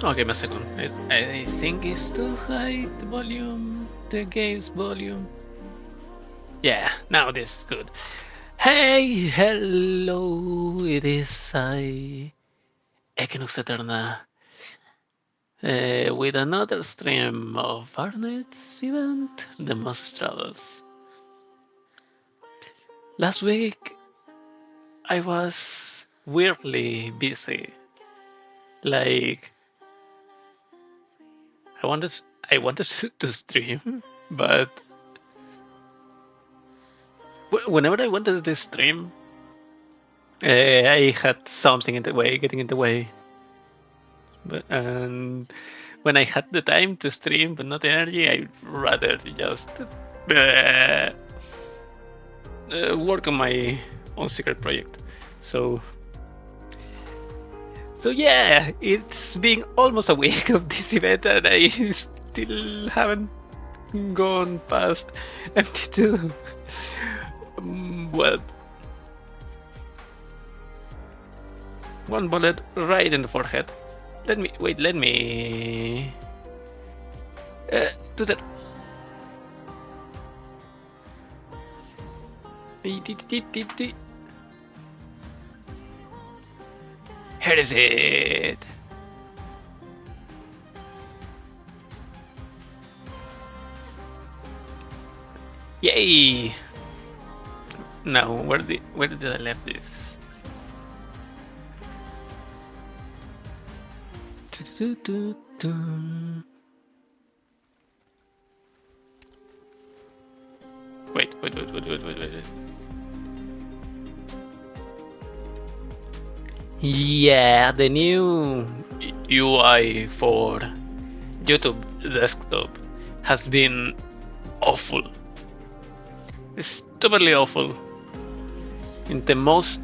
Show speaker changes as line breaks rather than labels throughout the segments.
Oh, give me a second. I think it's too high, the volume, the game's volume. Yeah, now this is good. Hey, hello, it is I, Equinox Eterna, with another stream of Arknights event, The Most Travels. Last week, I was weirdly busy. Like, I wanted, I wanted to stream, but whenever I wanted to stream, I had something in the way, getting in the way. And when I had the time to stream but not the energy, I'd rather just work on my own secret project. So yeah, it's been almost a week of this event and I still haven't gone past MT2. Well, one bullet right in the forehead. Let me do that. Here is it. Yay! Now, where did I left this? Wait. Yeah, the new UI for YouTube desktop has been awful. Stupidly awful. In the most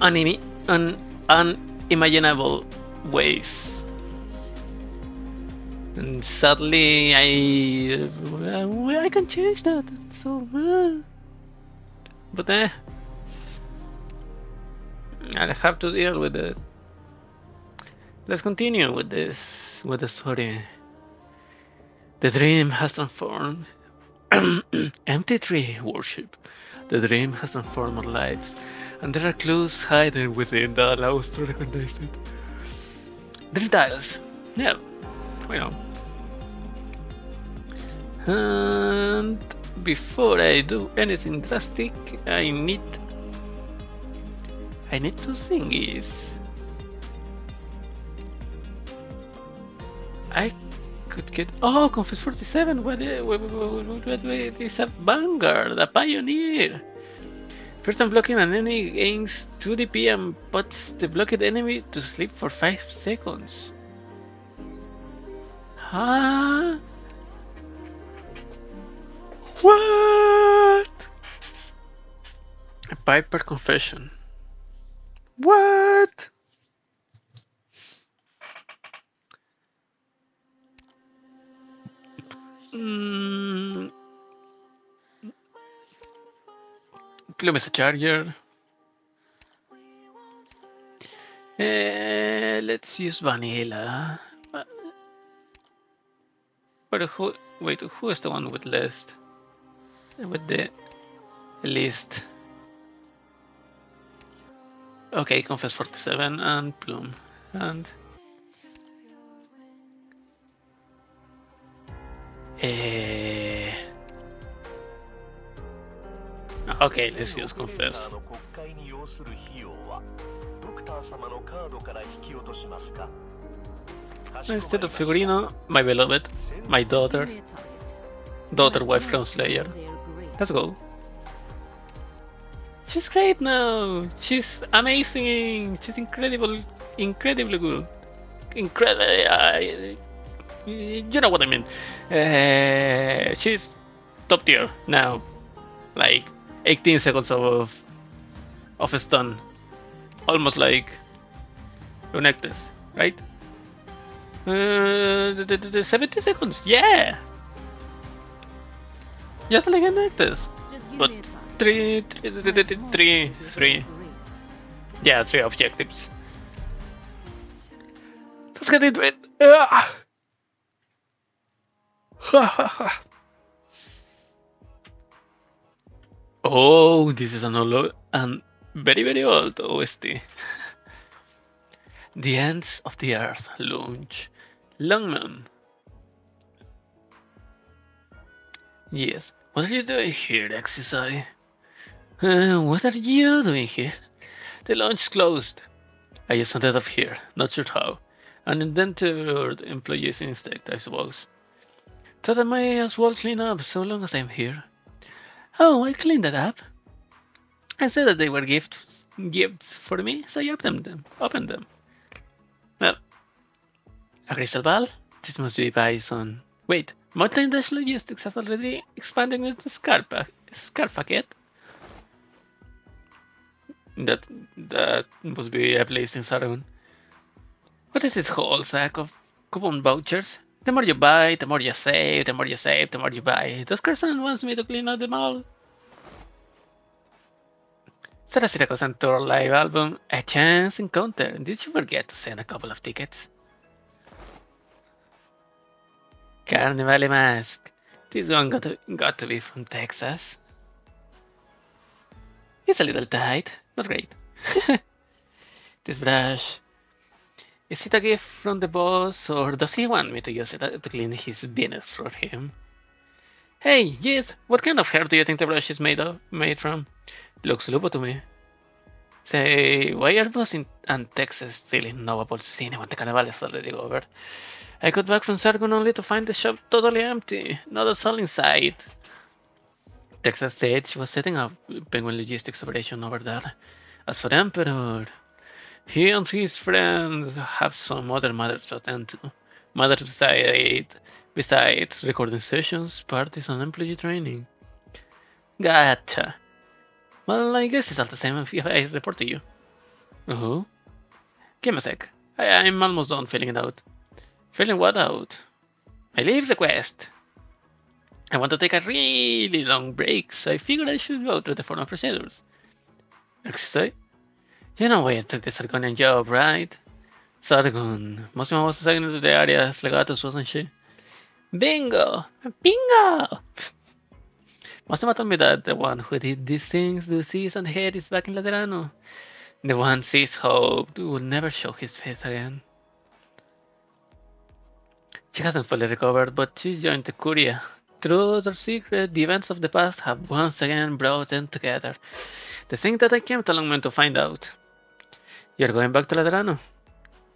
unimaginable ways. And sadly, I can change that. So, but I'll have to deal with it. Let's continue with the story. The dream has transformed. MT3 worship. The dream has transformed our lives, and there are clues hidden within that allow us to recognize it. Dream tiles. Yeah, we know. And before I do anything drastic, I need two thingies. I could get Confess 47. What is a vanguard, a pioneer. First time blocking an enemy gains 2 DP and puts the blocked enemy to sleep for 5 seconds. Huh? What? A Piper confession. What? Plume is a charger. Let's use vanilla. But who is the one with list? With the list. Okay, Confess 47 and Plume. And okay, let's use Confess. Instead of Figurino, my beloved, my daughter, wife, Crown Slayer. Let's go. She's great now. She's amazing. She's incredibly good. Incredible. You know what I mean. She's top tier now. Like 18 seconds of stun. Almost like Lunectus, right? 70 seconds, yeah! Just like Lunectus. But three. Yeah, 3 objectives. Let's get into it. Oh, this is an very, very old OST. The ends of the earth launch. Longman. Yes. What are you doing here, Exisai? What are you doing here? The launch is closed. I just hunted up here, not sure how. An indentured employee's instinct, I suppose. Thought I might as well clean up so long as I'm here. Oh, I cleaned that up. I said that they were gifts for me, so I opened them. Well, a crystal ball? This must be Bison. Wait, Mountain Dash Logistics has already expanded into Scarpacket? That must be a place in Saragon. What is this whole sack of coupon vouchers? The more you buy, the more you save, the more you save, the more you buy. Does Carson wants me to clean out them all? Sarah Syracuse and Tour live album, A Chance Encounter. Did you forget to send a couple of tickets? Carnival mask. This one got to be from Texas. It's a little tight, not great. This brush. Is it a gift from the boss, or does he want me to use it to clean his business for him? Hey, yes, what kind of hair do you think the brush is made from? Looks lupo to me. Say, why are boss and Texas still in Novapol Cine when the carnival is already over? I got back from Sargon only to find the shop totally empty, not a soul inside. Texas said she was setting up Penguin Logistics operation over there. As for the Emperor, he and his friends have some other matters to attend to. Matters besides recording sessions, parties, and employee training. Gotcha. Well, I guess it's all the same if I report to you. Uh-huh. Give me a sec. I'm almost done filling it out. Filling what out? My leave request. I want to take a really long break, so I figured I should go through the formal procedures. Excuse? You know why I took the Sargonian job, right? Sargon. Mosima was assigned to the area's legatus, wasn't she? Bingo! Bingo! Mosima told me that the one who did these things to Cis and Head is back in Laterano. The one Cis hoped would never show his face again. She hasn't fully recovered, but she's joined the Curia. Truth or secret, the events of the past have once again brought them together. The thing that I came to Longman to find out. You're going back to Laterano?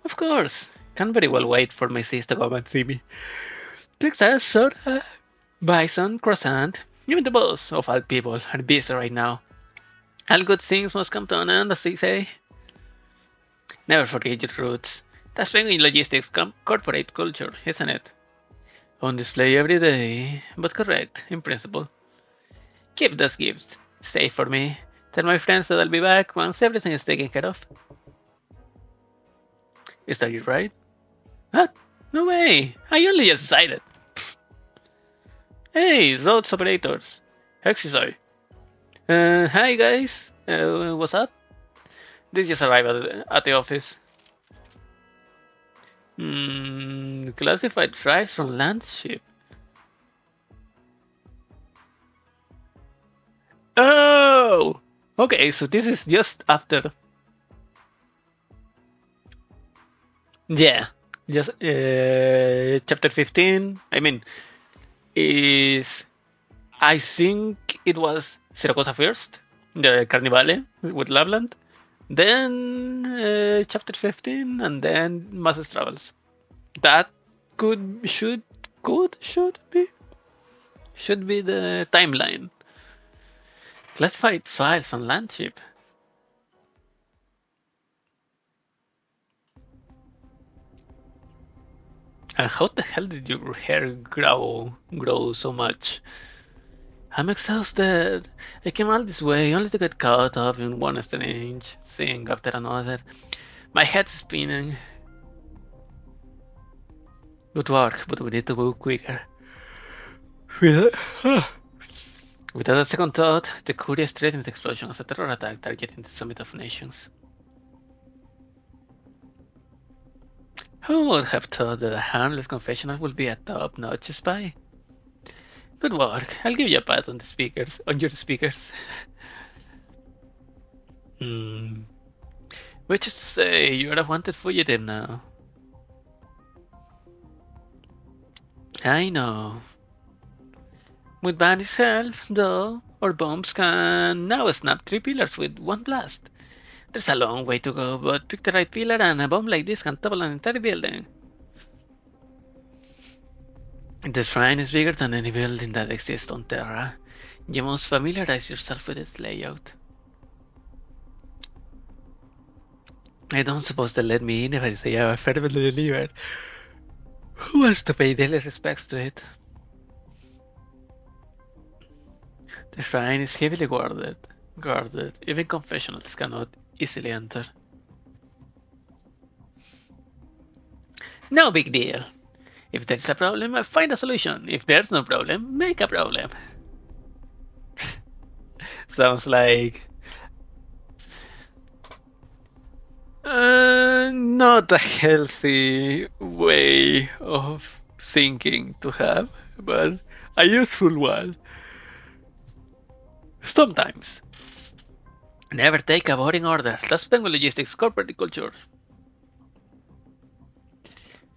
Of course. Can't very well wait for my sis to come and see me. Texas, soda, bison, croissant. Even the boss of all people are busy right now. All good things must come to an end, as they say. Never forget your roots. That's Penguin Logistics corporate culture, isn't it? On display every day, but correct, in principle. Keep those gifts safe for me. Tell my friends that I'll be back once everything is taken care of. Is that it, right? What? No way! I only just decided. Hey, roads operators. Exercise. Hi guys. What's up? They just arrived at the office. Classified drives from land ship. Oh! Okay, so this is just after. Yeah, just chapter 15. I mean, is I think it was Siracusa first, the Carnivale with Lapland, then chapter 15, and then Master's Travels. That should be the timeline. Classified files on Landship. And how the hell did your hair grow so much? I'm exhausted. I came all this way only to get caught up in one strange thing after another. My head's spinning. Good work, but we need to go quicker. Without a second thought, the Curia threatened the explosion as a terror attack targeting the Summit of Nations. Who would have thought that a harmless confessional would be a top-notch spy? Good work. I'll give you a pat on the speakers, on your speakers. Hmm. Which is to say, you're a wanted fugitive now. I know. With Bunny's help, though, our bombs can now snap 3 pillars with one blast. There's a long way to go, but pick the right pillar and a bomb like this can topple an entire building. The shrine is bigger than any building that exists on Terra. You must familiarize yourself with its layout. I don't suppose they'll let me in if I say I'm a fervently believer. Who wants to pay daily respects to it? The shrine is heavily guarded. Even confessionals cannot easily enter. No big deal. If there's a problem, find a solution. If there's no problem, make a problem. Sounds like not a healthy way of thinking to have, but a useful one. Sometimes. Never take a boring order. That's Penguin Logistics corporate culture.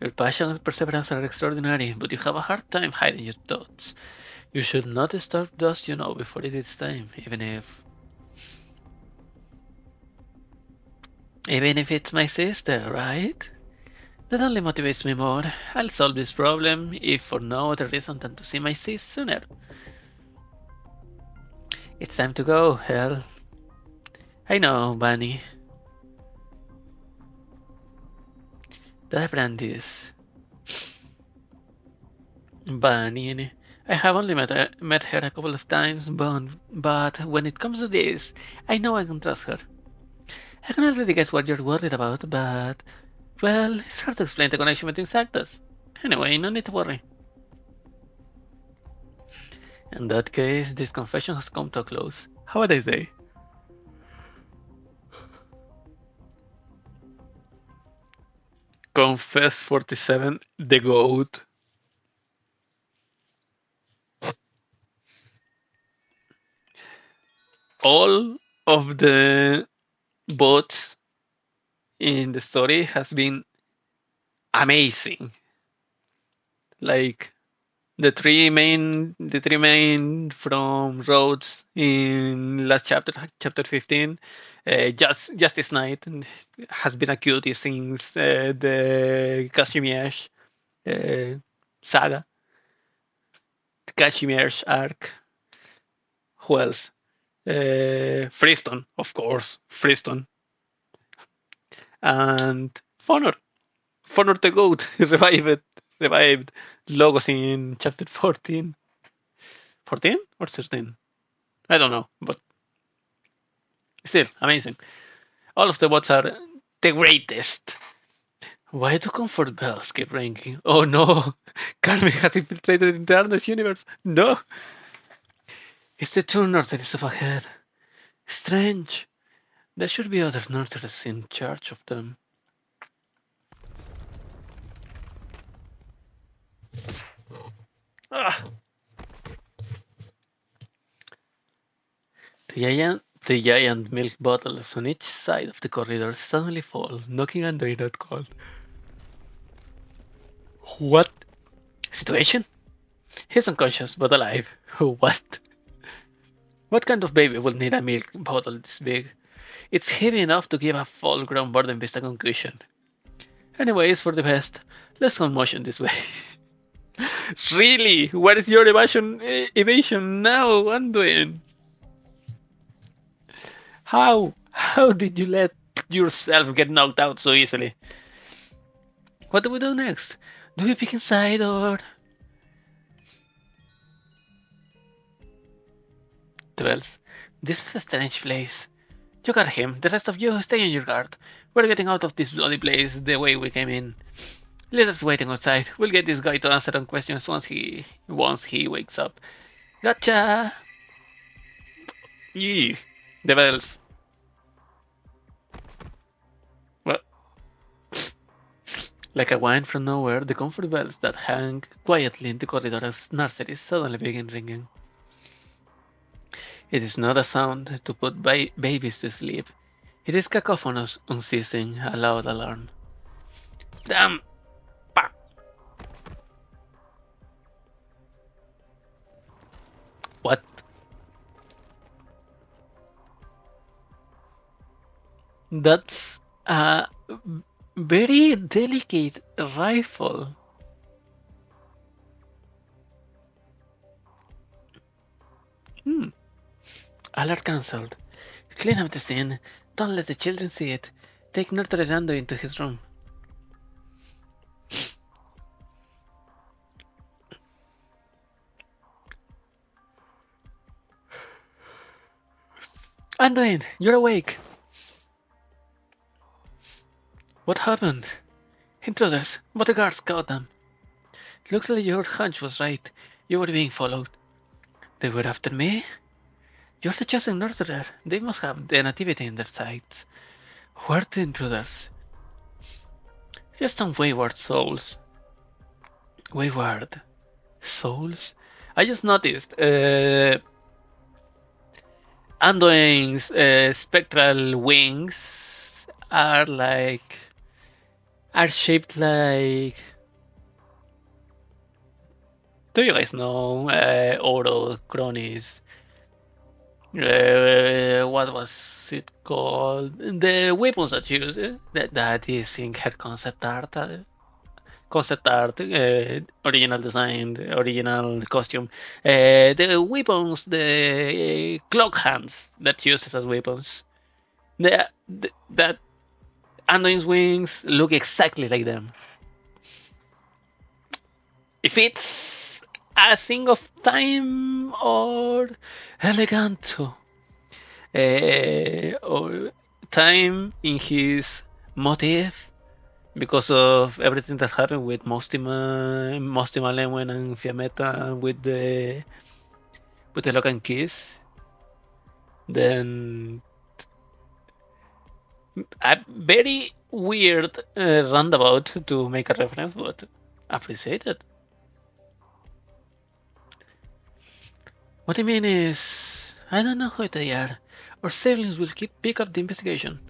Your passion and perseverance are extraordinary, but you have a hard time hiding your thoughts. You should not start dust, before it is time, even if it's my sister, right? That only motivates me more. I'll solve this problem, if for no other reason than to see my sis sooner. It's time to go, hell. I know, Bunny. That Brandy's Bunny. I have only met her a couple of times, but when it comes to this, I know I can trust her. I can already guess what you're worried about, but, well, it's hard to explain the connection between sectors. Anyway, no need to worry. In that case, this confession has come to a close. How would I say? Confess 47, the GOAT. All of the bots in the story has been amazing. Like the three main from Rhodes in last chapter 15. Justice Knight has been a cutie since the Kashmir's saga, the Kashmir's arc. Who else? Freeston, of course, Freeston, and Fonor. Fonor the Goat revived Logos in chapter 14. 14 or 13? I don't know, but still amazing. All of the bots are the greatest. Why do comfort bells keep ringing? Oh no! Carmen has infiltrated into Arnes universe. No! It's the two nurseries up ahead. Strange. There should be other nurseries in charge of them. Ah! The giant milk bottles on each side of the corridor suddenly fall, knocking under that cold. What? Situation? He's unconscious but alive. What? What kind of baby will need a milk bottle this big? It's heavy enough to give a full-grown bird and beast a concussion. Anyways, for the best, let's motion this way. Really? What is your evasion now, Anduin? How? How did you let yourself get knocked out so easily? What do we do next? Do we pick inside or... 12. This is a strange place. You got him. The rest of you, stay on your guard. We're getting out of this bloody place the way we came in. Leader's waiting outside. We'll get this guy to answer on questions once he wakes up. Gotcha! Yee. The bells. Well, Like a wine from nowhere, the comfort bells that hang quietly in the corridor as nurseries suddenly begin ringing. It is not a sound to put babies to sleep. It is cacophonous, unceasing, a loud alarm. Damn! Pa! What? That's a very delicate rifle. Hmm. Alert cancelled. Clean up the scene. Don't let the children see it. Take Nortredando into his room. Anduin, you're awake. What happened? Intruders, but the guards caught them. Looks like your hunch was right. You were being followed. They were after me? You're the chosen nurturer. They must have the nativity in their sights. Who are the intruders? Just some wayward souls. Wayward souls? I just noticed Anduin's spectral wings are shaped like. Do you guys know Oro Cronies? What was it called? The weapons that you use that is in her concept art, original design, original costume. The weapons, the clock hands that uses as weapons. That Anduin's wings look exactly like them. If it's a thing of time or eleganto, or time in his motif because of everything that happened with Mostima Lewen and Fiametta with the lock and kiss, then a very weird roundabout to make a reference, but appreciate it. What I mean is, I don't know who they are. Our siblings will pick up the investigation.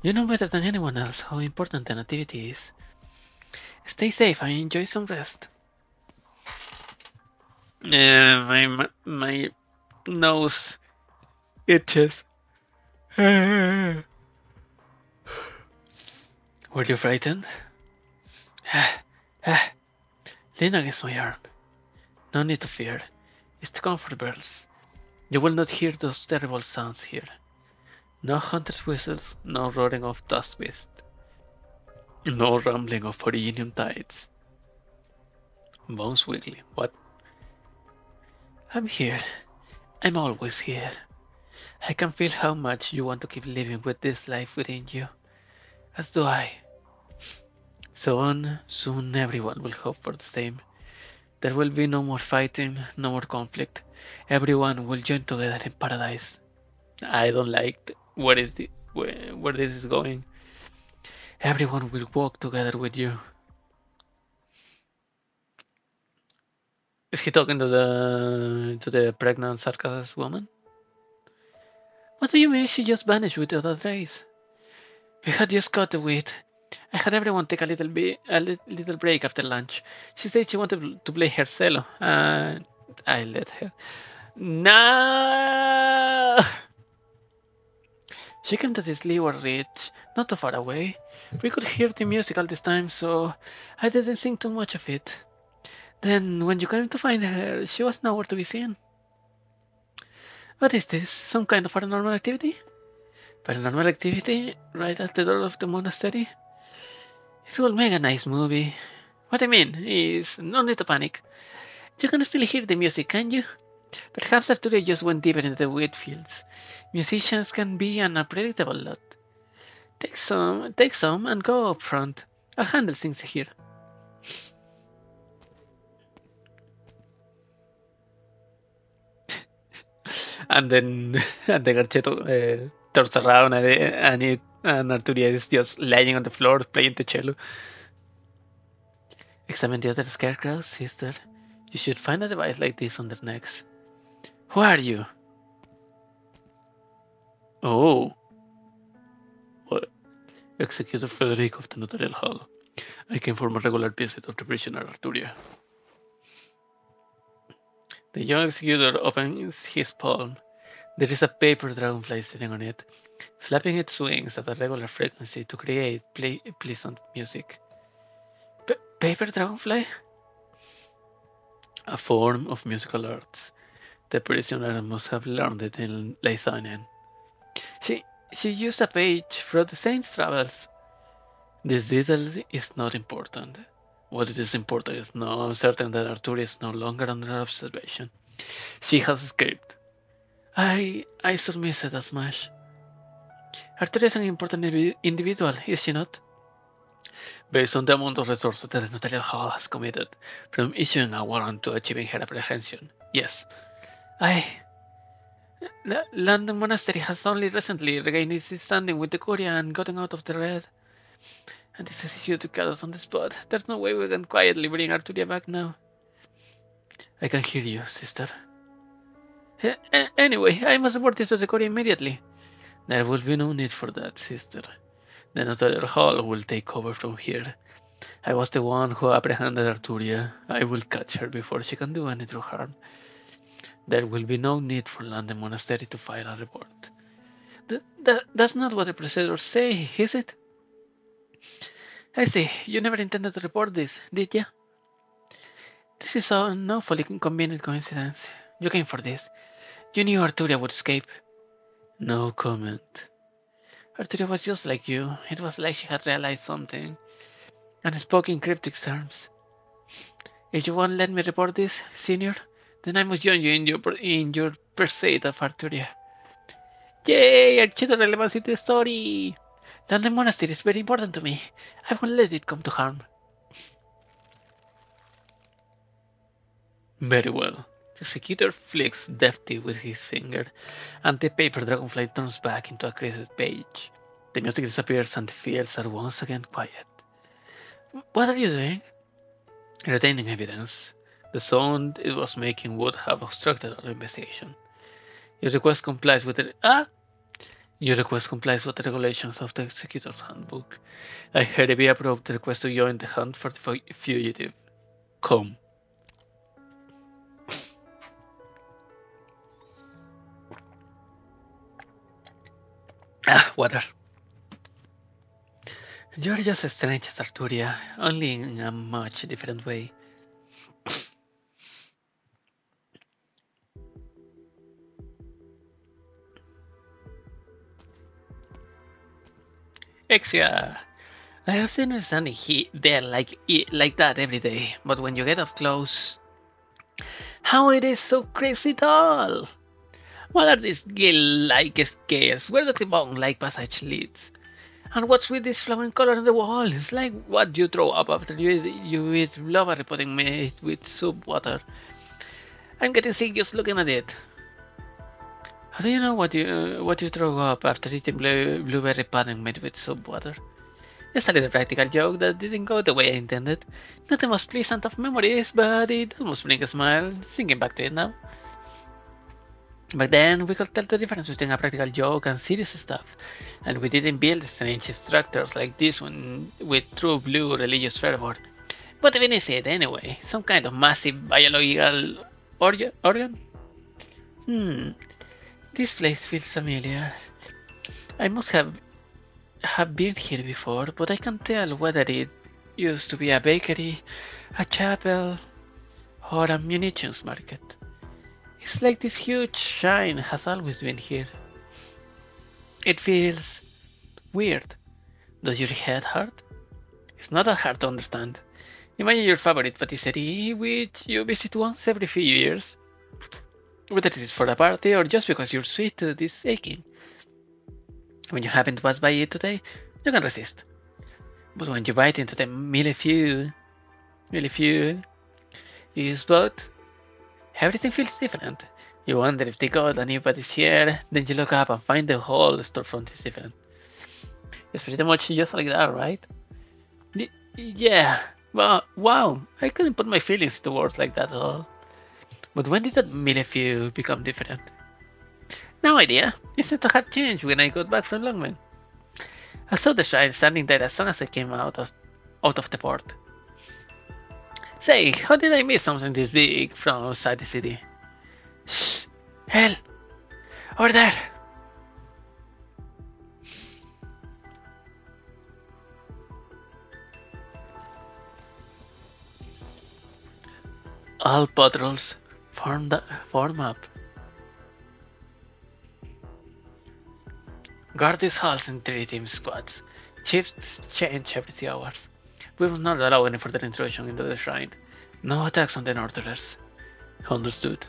You know better than anyone else how important an activity is. Stay safe and enjoy some rest. My nose itches. Were you frightened? Lean against my arm. No need to fear. It's the comfort bells. You will not hear those terrible sounds here. No hunter's whistle, no roaring of dust mist, no rumbling of originium tides. Bones wiggly. What? I'm here. I'm always here. I can feel how much you want to keep living with this life within you. As do I. Soon everyone will hope for the same. There will be no more fighting, no more conflict. Everyone will join together in paradise. I don't like where this is going. Everyone will walk together with you. Is he talking to the pregnant sarcastic woman? What do you mean she just vanished with the other race? We had just got the wheat. I had everyone take a little break after lunch. She said she wanted to play her cello, and I let her. No! She came to this Leeward Ridge, not too far away. We could hear the music all this time, so I didn't think too much of it. Then, when you came to find her, she was nowhere to be seen. What is this? Some kind of paranormal activity? Paranormal activity right at the door of the monastery? It will make a nice movie. What I mean is, no need to panic. You can still hear the music, can you? Perhaps Arturo just went deeper into the wheat fields. Musicians can be an unpredictable lot. Take some, and go up front. I'll handle things here. And then Garchetto turns around and Arturia is just lying on the floor playing the cello. Examine the other scarecrows, sister. You should find a device like this on their necks. Who are you? Oh. What? Executor Frederick of the Notarial Hall. I came for a regular visit of the prisoner Arturia. The young executor opens his palm. There is a paper dragonfly sitting on it, flapping its wings at a regular frequency to create pleasant music. Paper dragonfly? A form of musical arts. The prisoner must have learned it in Leithanian. She used a page from the Saint's Travels. This detail is not important. What is important is now I'm certain that Arthur is no longer under observation. She has escaped. I submitted as much. Arthur is an important individual, is she not? Based on the amount of resources that the Notarial Hall has committed, from issuing a warrant to achieving her apprehension, yes. London Monastery has only recently regained its standing with the Curia and gotten out of the red. And this is huge to cut us on the spot. There's no way we can quietly bring Arturia back now. I can hear you, sister. Anyway, I must report this to the Curia immediately. There will be no need for that, sister. The Notarial Hall will take over from here. I was the one who apprehended Arturia. I will catch her before she can do any true harm. There will be no need for London Monastery to file a report. That's not what the procedures say, is it? I see. You never intended to report this, did you? This is an awfully inconvenient coincidence. You came for this. You knew Arturia would escape. No comment. Arturia was just like you. It was like she had realized something and spoke in cryptic terms. If you won't let me report this, Senior, then I must join you in your pursuit of Arturia. Yay! Archito relevancy to the story! London Monastery is very important to me. I won't let it come to harm. Very well. The executor flicks deftly with his finger, and the paper dragonfly turns back into a creased page. The music disappears and the fields are once again quiet. What are you doing? Retaining evidence. The sound it was making would have obstructed our investigation. Your request complies with the regulations of the Executor's Handbook. I hereby approve the request to join the hunt for the fugitive. Come. Water. You're just as strange as Arturia, only in a much different way. Exia! I have seen him standing there like that every day, but when you get up close... How it is so crazy tall! What are these gill-like scales? Where the bone-like passage leads? And what's with this flowing color on the wall? It's like what you throw up after you eat blubber pudding made with soup water. I'm getting sick just looking at it. How do you know what you throw up after eating blueberry pudding made with soup water? Just a little practical joke that didn't go the way I intended. Not the most pleasant of memories, but it almost brings a smile, thinking back to it now. Back then, we could tell the difference between a practical joke and serious stuff, and we didn't build strange structures like this one with true blue religious fervor. What even is it, anyway? Some kind of massive biological organ? This place feels familiar. I must have been here before, but I can't tell whether it used to be a bakery, a chapel, or a munitions market. It's like this huge shrine has always been here. It feels weird. Does your head hurt? It's not that hard to understand. Imagine your favorite patisserie, which you visit once every few years. Whether it is for a party or just because your sweet tooth is aching. When you happen to pass by it today, you can resist. But when you bite into the millefeuille you use both, everything feels different. You wonder if they got a new patissiere, then you look up and find the whole storefront is different. It's pretty much just like that, right? Yeah. Well, wow, I couldn't put my feelings into words like that at all. But when did that Millefieu become different? No idea. It seemed to have changed when I got back from Longman. I saw the shrine standing there as soon as I came out of the port. Say, how did I miss something this big from outside the city? Shh! Hell! Over there! All patrols form up. Guard these halls in 3-team squads. Shifts change every 2 hours. We will not allow any further intrusion into the shrine. No attacks on the Northerners. Understood.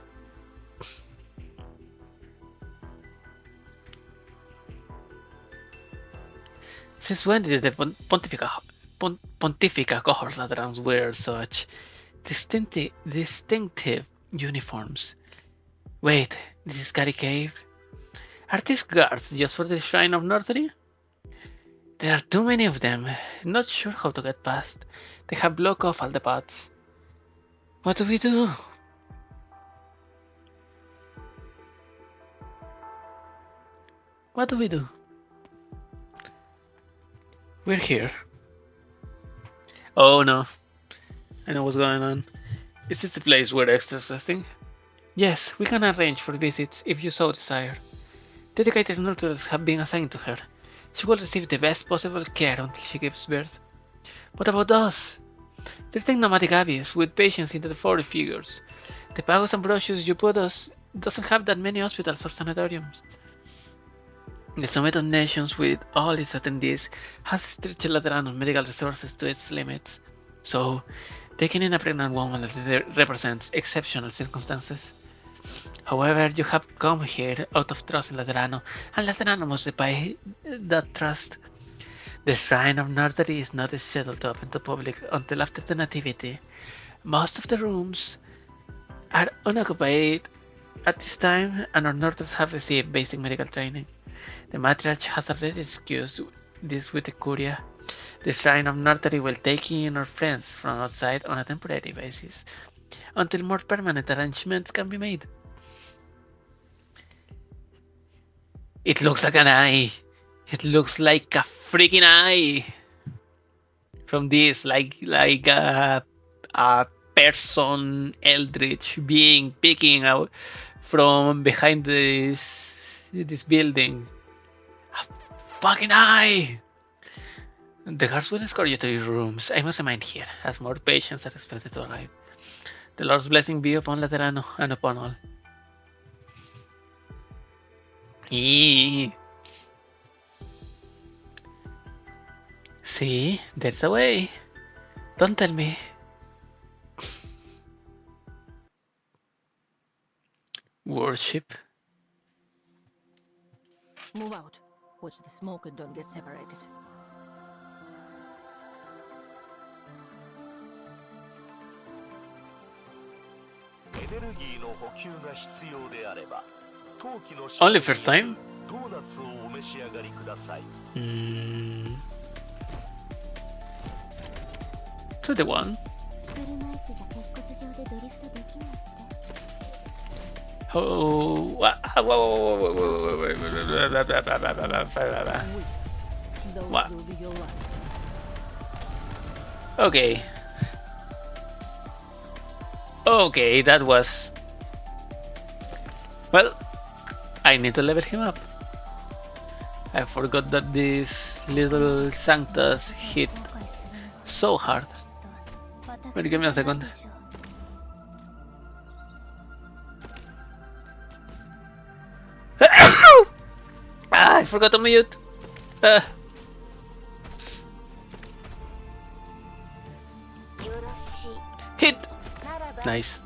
Since when did the Pontifica cohort Laterans wear such distinctive uniforms? Wait, this is Gary Cave? Are these guards just for the Shrine of Northury? There are too many of them. Not sure how to get past. They have blocked off all the paths. What do we do? What do we do? We're here. Oh no. I know what's going on. Is this the place where extras resting? Yes, we can arrange for visits if you so desire. Dedicated nurturers have been assigned to her. She will receive the best possible care until she gives birth. What about us? There's the nomadic abbeys with patients into the 40 figures. The Pagos and brochures you put us doesn't have that many hospitals or sanatoriums. The Summit of Nations, with all its attendees, has stretched Laterano's medical resources to its limits. So, taking in a pregnant woman represents exceptional circumstances. However, you have come here out of trust in Laterano, and Laterano must repay that trust. The Shrine of Northury is not scheduled to open to public until after the Nativity. Most of the rooms are unoccupied at this time, and our Northers have received basic medical training. The matriarch has already excused this with the Curia. The Shrine of Northury will take in our friends from outside on a temporary basis, until more permanent arrangements can be made. It looks like an eye. It looks like a freaking eye. From this, like a person, eldritch being peeking out from behind this building. A fucking eye. The guards will escort you to your rooms. I must remain here, as more patients are expected to arrive. The Lord's blessing be upon Laterano and upon all. See, there's a way. Don't tell me. Worship.
Move out. Watch the smoke and don't get separated.
Only first time? To the one. Oh, what? Okay. Okay, that was... Well, I need to level him up. I forgot that these little sanctas hit so hard. Wait, give me a second. I forgot to mute. Hit. Nice.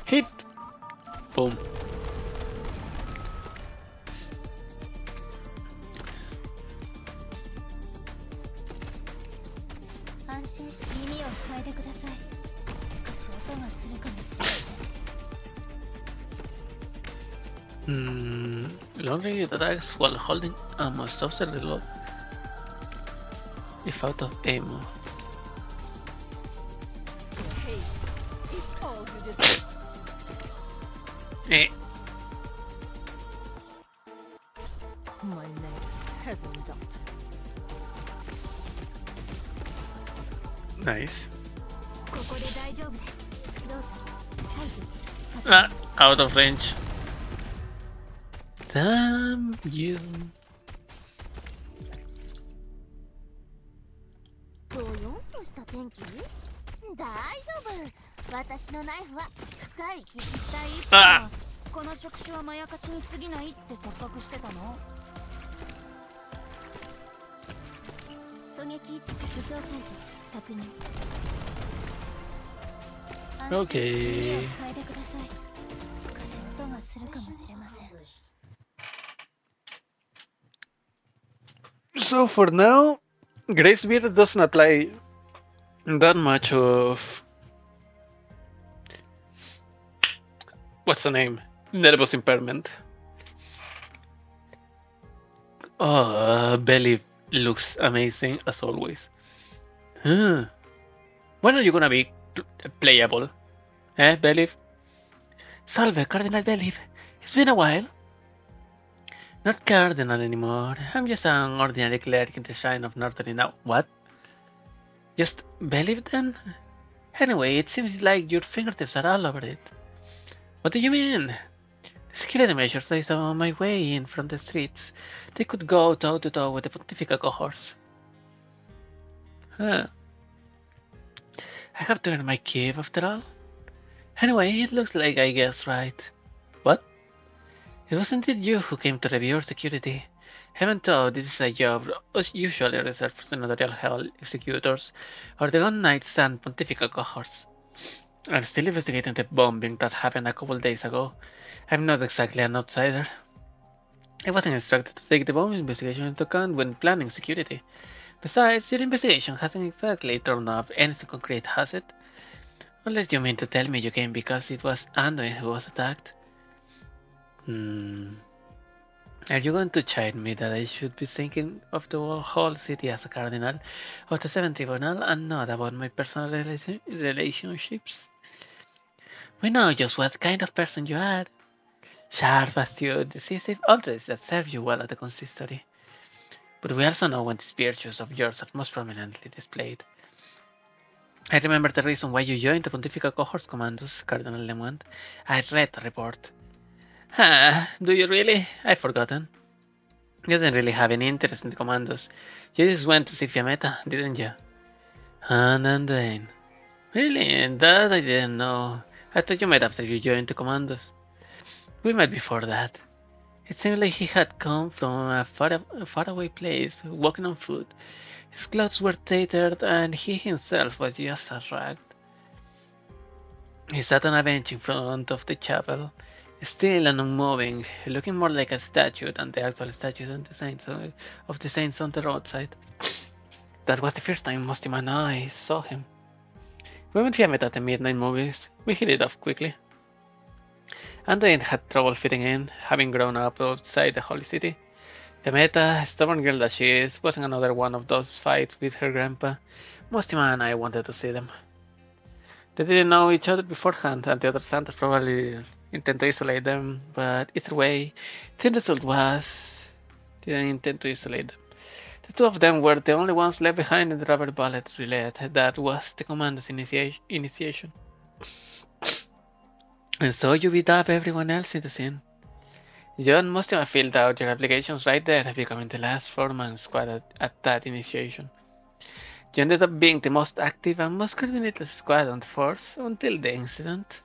Hit. Boom. Long range attacks while holding ammo stops the reload if out of ammo. Eh.
My name hasn't dot.
Nice. Ah, out of range. Damn you.
どよんとした天気？大丈夫。私のナイフは深い気質体いつもこの触手はまやかしに過ぎないって錯覚してたの。狙撃地区武装解除確認。安心して耳を塞いでください。少し音がするかもしれません。
So for now, Gracebeard doesn't apply that much of what's the name? Nervous impairment. Oh, Belly looks amazing as always. When are you gonna be playable? Eh, Belly? Salve, Cardinal Belly. It's been a while. Not Cardinal anymore. I'm just an ordinary cleric in the Shrine of Northern now. What? Just believe then? Anyway, it seems like your fingertips are all over it. What do you mean? The security measures I saw on my way in from the streets. They could go toe to toe with the Pontifical cohorts. Huh. I have to earn my keep after all. Anyway, it looks like I guessed right. What? It wasn't it you who came to review your security? Even though this is a job usually reserved for senatorial hell executors or the gun knights and pontifical cohorts. I'm still investigating the bombing that happened a couple days ago. I'm not exactly an outsider. I wasn't instructed to take the bomb investigation into account when planning security. Besides, your investigation hasn't exactly turned up anything concrete, has it? Unless you mean to tell me you came because it was Anduin who was attacked. Are you going to chide me that I should be thinking of the whole city as a cardinal of the Seventh Tribunal and not about my personal relationships? We know just what kind of person you are. Sharp, astute, decisive, all traits that serve you well at the consistory. But we also know when these virtues of yours are most prominently displayed. I remember the reason why you joined the Pontifical Cohorts Commandos, Cardinal Lemont. I read the report. Do you really? I've forgotten. You didn't really have any interest in the commandos. You just went to see Fiametta, didn't you? And Anduin. Really? That I didn't know. I thought you met after you joined the commandos. We met before that. It seemed like he had come from a faraway place, walking on foot. His clothes were tattered and he himself was just a rag. He sat on a bench in front of the chapel, still and unmoving, looking more like a statue than the actual statues of the saints on the roadside. That was the first time Mostima and I saw him. We went to meet at the midnight movies. We hit it off quickly. Anduin had trouble fitting in, having grown up outside the holy city. Fiametta, stubborn girl that she is, wasn't another one of those fights with her grandpa. Mostima and I wanted to see them. They didn't know each other beforehand, and the other Santas probably intend to isolate them, but either way, the result was they didn't intend to isolate them. The two of them were the only ones left behind in the rubber bullet roulette that was the commando's initiation. And so you beat up everyone else in the scene. John must have filled out your applications right there, becoming the last four-man squad at that initiation. You ended up being the most active and most coordinated squad on the force until the incident.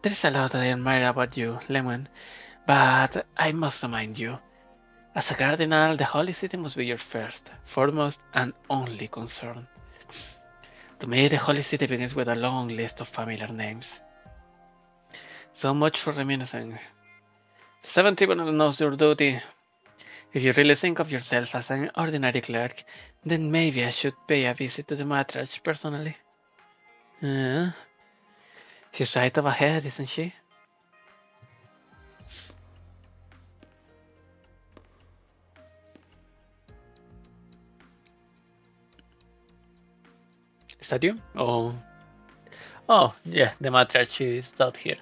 There's a lot that I admire about you, Lemon, but I must remind you, as a cardinal, the Holy City must be your first, foremost, and only concern. To me, the Holy City begins with a long list of familiar names. So much for reminiscing. The Seventh Tribunal knows your duty. If you really think of yourself as an ordinary clerk, then maybe I should pay a visit to the Matriarch personally. She's right up ahead, isn't she? Is that you? Oh, yeah, the matriarch is up here.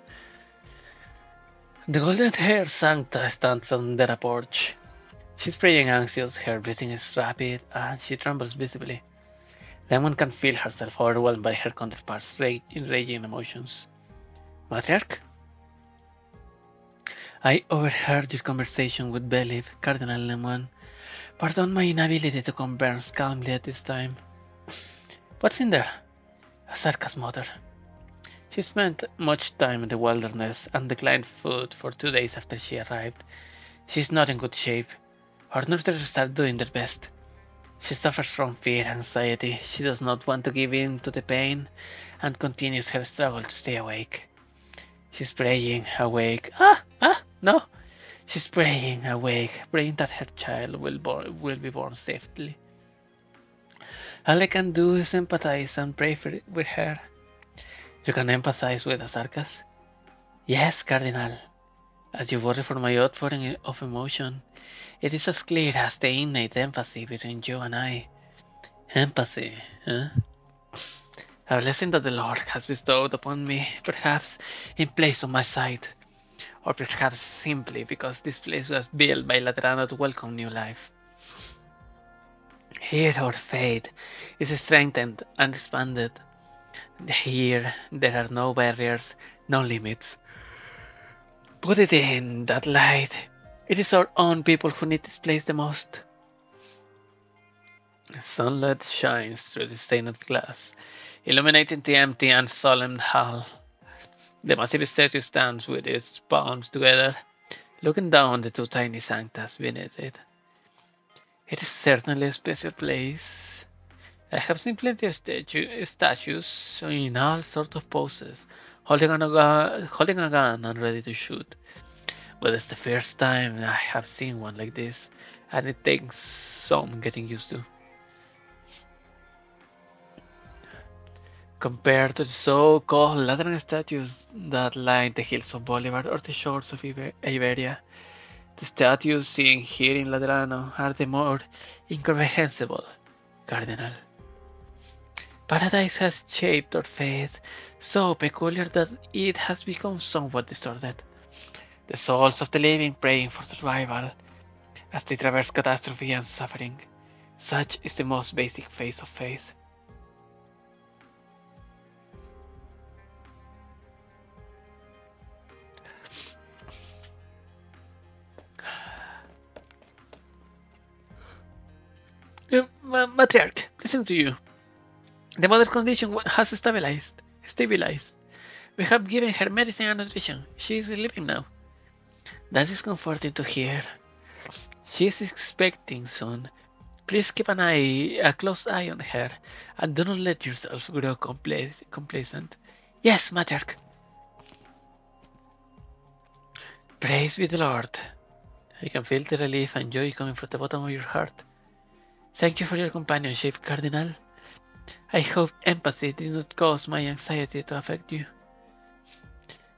The golden-haired Sancta stands under a porch. She's praying anxious, her breathing is rapid, and she trembles visibly. Demon can feel herself overwhelmed by her counterpart's enraging emotions. Matriarch? I overheard your conversation with Beliv, Cardinal Lemon. Pardon my inability to converse calmly at this time. What's in there? Asarka's mother. She spent much time in the wilderness and declined food for 2 days after she arrived. She's not in good shape. Her nurturers are doing their best. She suffers from fear and anxiety. She does not want to give in to the pain and continues her struggle to stay awake. She's praying awake. No. She's praying awake, praying that her child will be born safely. All I can do is empathize and pray with her. You can empathize with Asarkas? Yes, Cardinal. As you worry for my outpouring of emotion, it is as clear as the innate empathy between you and I. Empathy, huh? A blessing that the Lord has bestowed upon me, perhaps in place of my sight, or perhaps simply because this place was built by Laterano to welcome new life. Here our faith is strengthened and expanded. Here there are no barriers, no limits. Put it in that light. It is our own people who need this place the most. Sunlight shines through the stained glass, illuminating the empty and solemn hall. The massive statue stands with its palms together, looking down the two tiny sanctas beneath it. It is certainly a special place. I have seen plenty of statues in all sorts of poses, holding a gun and ready to shoot. But it's the first time I have seen one like this, and it takes some getting used to. Compared to the so-called Lateran statues that line the hills of Bolivar or the shores of Iberia, the statues seen here in Laterano are the more incomprehensible, Cardinal. Paradise has shaped our faith so peculiar that it has become somewhat distorted. The souls of the living praying for survival as they traverse catastrophe and suffering. Such is the most basic phase of faith. Matriarch, listen to you. The mother condition has stabilized. We have given her medicine and nutrition. She is sleeping now. That is comforting to hear. She is expecting soon. Please keep a close eye on her, and do not let yourself grow complacent. Yes, Matriarch. Praise be the Lord. I can feel the relief and joy coming from the bottom of your heart. Thank you for your companionship, Cardinal. I hope empathy did not cause my anxiety to affect you.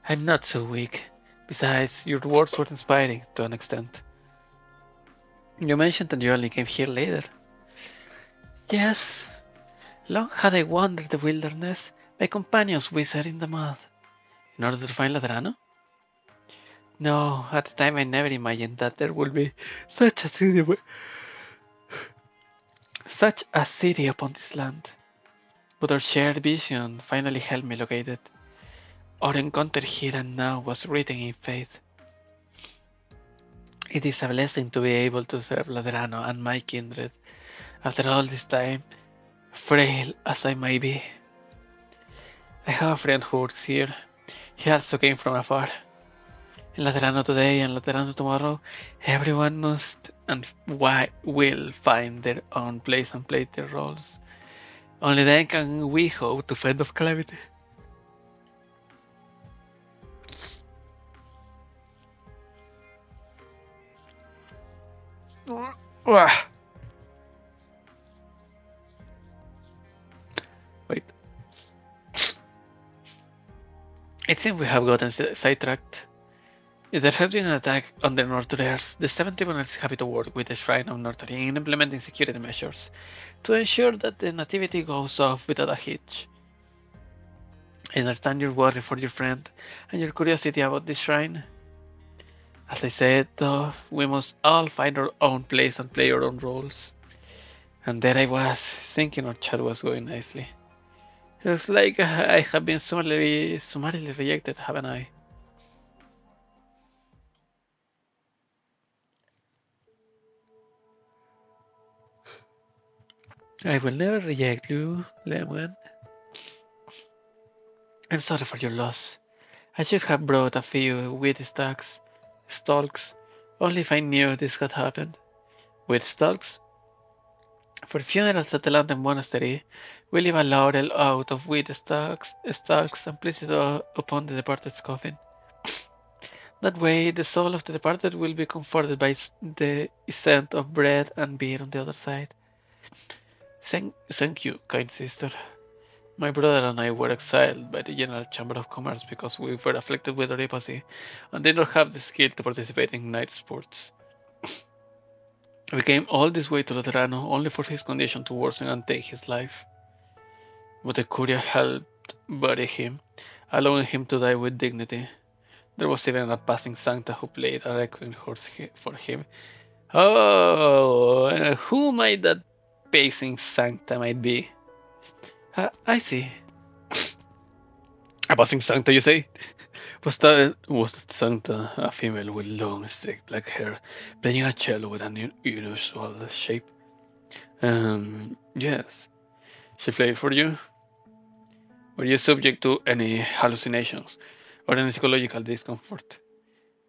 I'm not so weak. Besides, your words were inspiring to an extent. You mentioned that you only came here later. Yes. Long had I wandered the wilderness, my companions wizard in the mud. In order to find Laterano? No, at the time I never imagined that there would be such a city upon this land. But our shared vision finally helped me locate it. Our encounter here and now was written in faith. It is a blessing to be able to serve Laterano and my kindred after all this time, frail as I may be. I have a friend who works here. He also came from afar. In Laterano today and Laterano tomorrow, everyone must and will find their own place and play their roles. Only then can we hope to fend off calamity. Wait. It seems we have gotten sidetracked. If there has been an attack on the Northerners, the Seven Tribunal is happy to work with the Shrine of Northern in implementing security measures to ensure that the nativity goes off without a hitch. I understand your worry for your friend and your curiosity about this shrine. As I said, though, we must all find our own place and play our own roles. And there I was, thinking our chat was going nicely. Looks like I have been summarily rejected, haven't I? I will never reject you, Lemon. I'm sorry for your loss. I should have brought a few wheat stalks, only if I knew this had happened. Wheat stalks? For funerals at the London monastery, we leave a laurel out of wheat stalks and place it upon the departed's coffin. That way, the soul of the departed will be comforted by the scent of bread and beer on the other side. Thank you, kind sister. My brother and I were exiled by the General Chamber of Commerce because we were afflicted with leprosy and did not have the skill to participate in night sports. We came all this way to Laterano only for his condition to worsen and take his life. But the Curia helped bury him, allowing him to die with dignity. There was even a passing Santa who played a requiem for him. Oh, who might that passing Santa might be? I see. A passing Santa, you say? Was that Santa a female with long, straight black hair, playing a cello with an unusual shape? Yes. She played for you? Were you subject to any hallucinations or any psychological discomfort?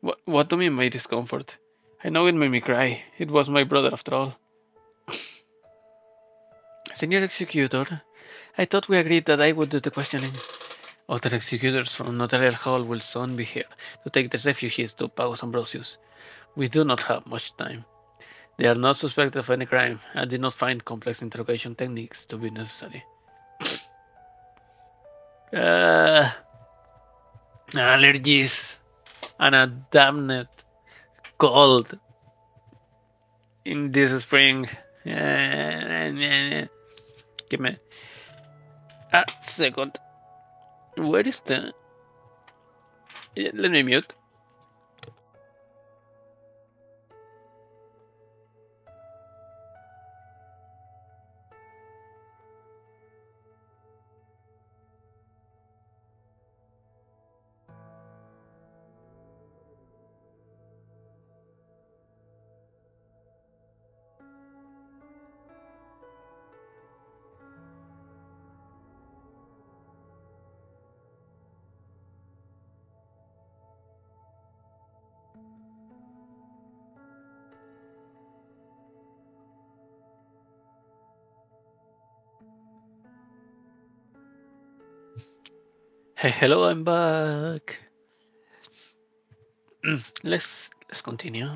What do you mean by discomfort? I know it made me cry. It was my brother after all. Senior Executor, I thought we agreed that I would do the questioning. Other executors from Notarial Hall will soon be here to take the refugees to Paus Ambrosius. We do not have much time. They are not suspected of any crime and did not find complex interrogation techniques to be necessary. Allergies and a damned cold in this spring. Give me a second. Where is the... Let me mute. Hey, hello, I'm back. Let's continue.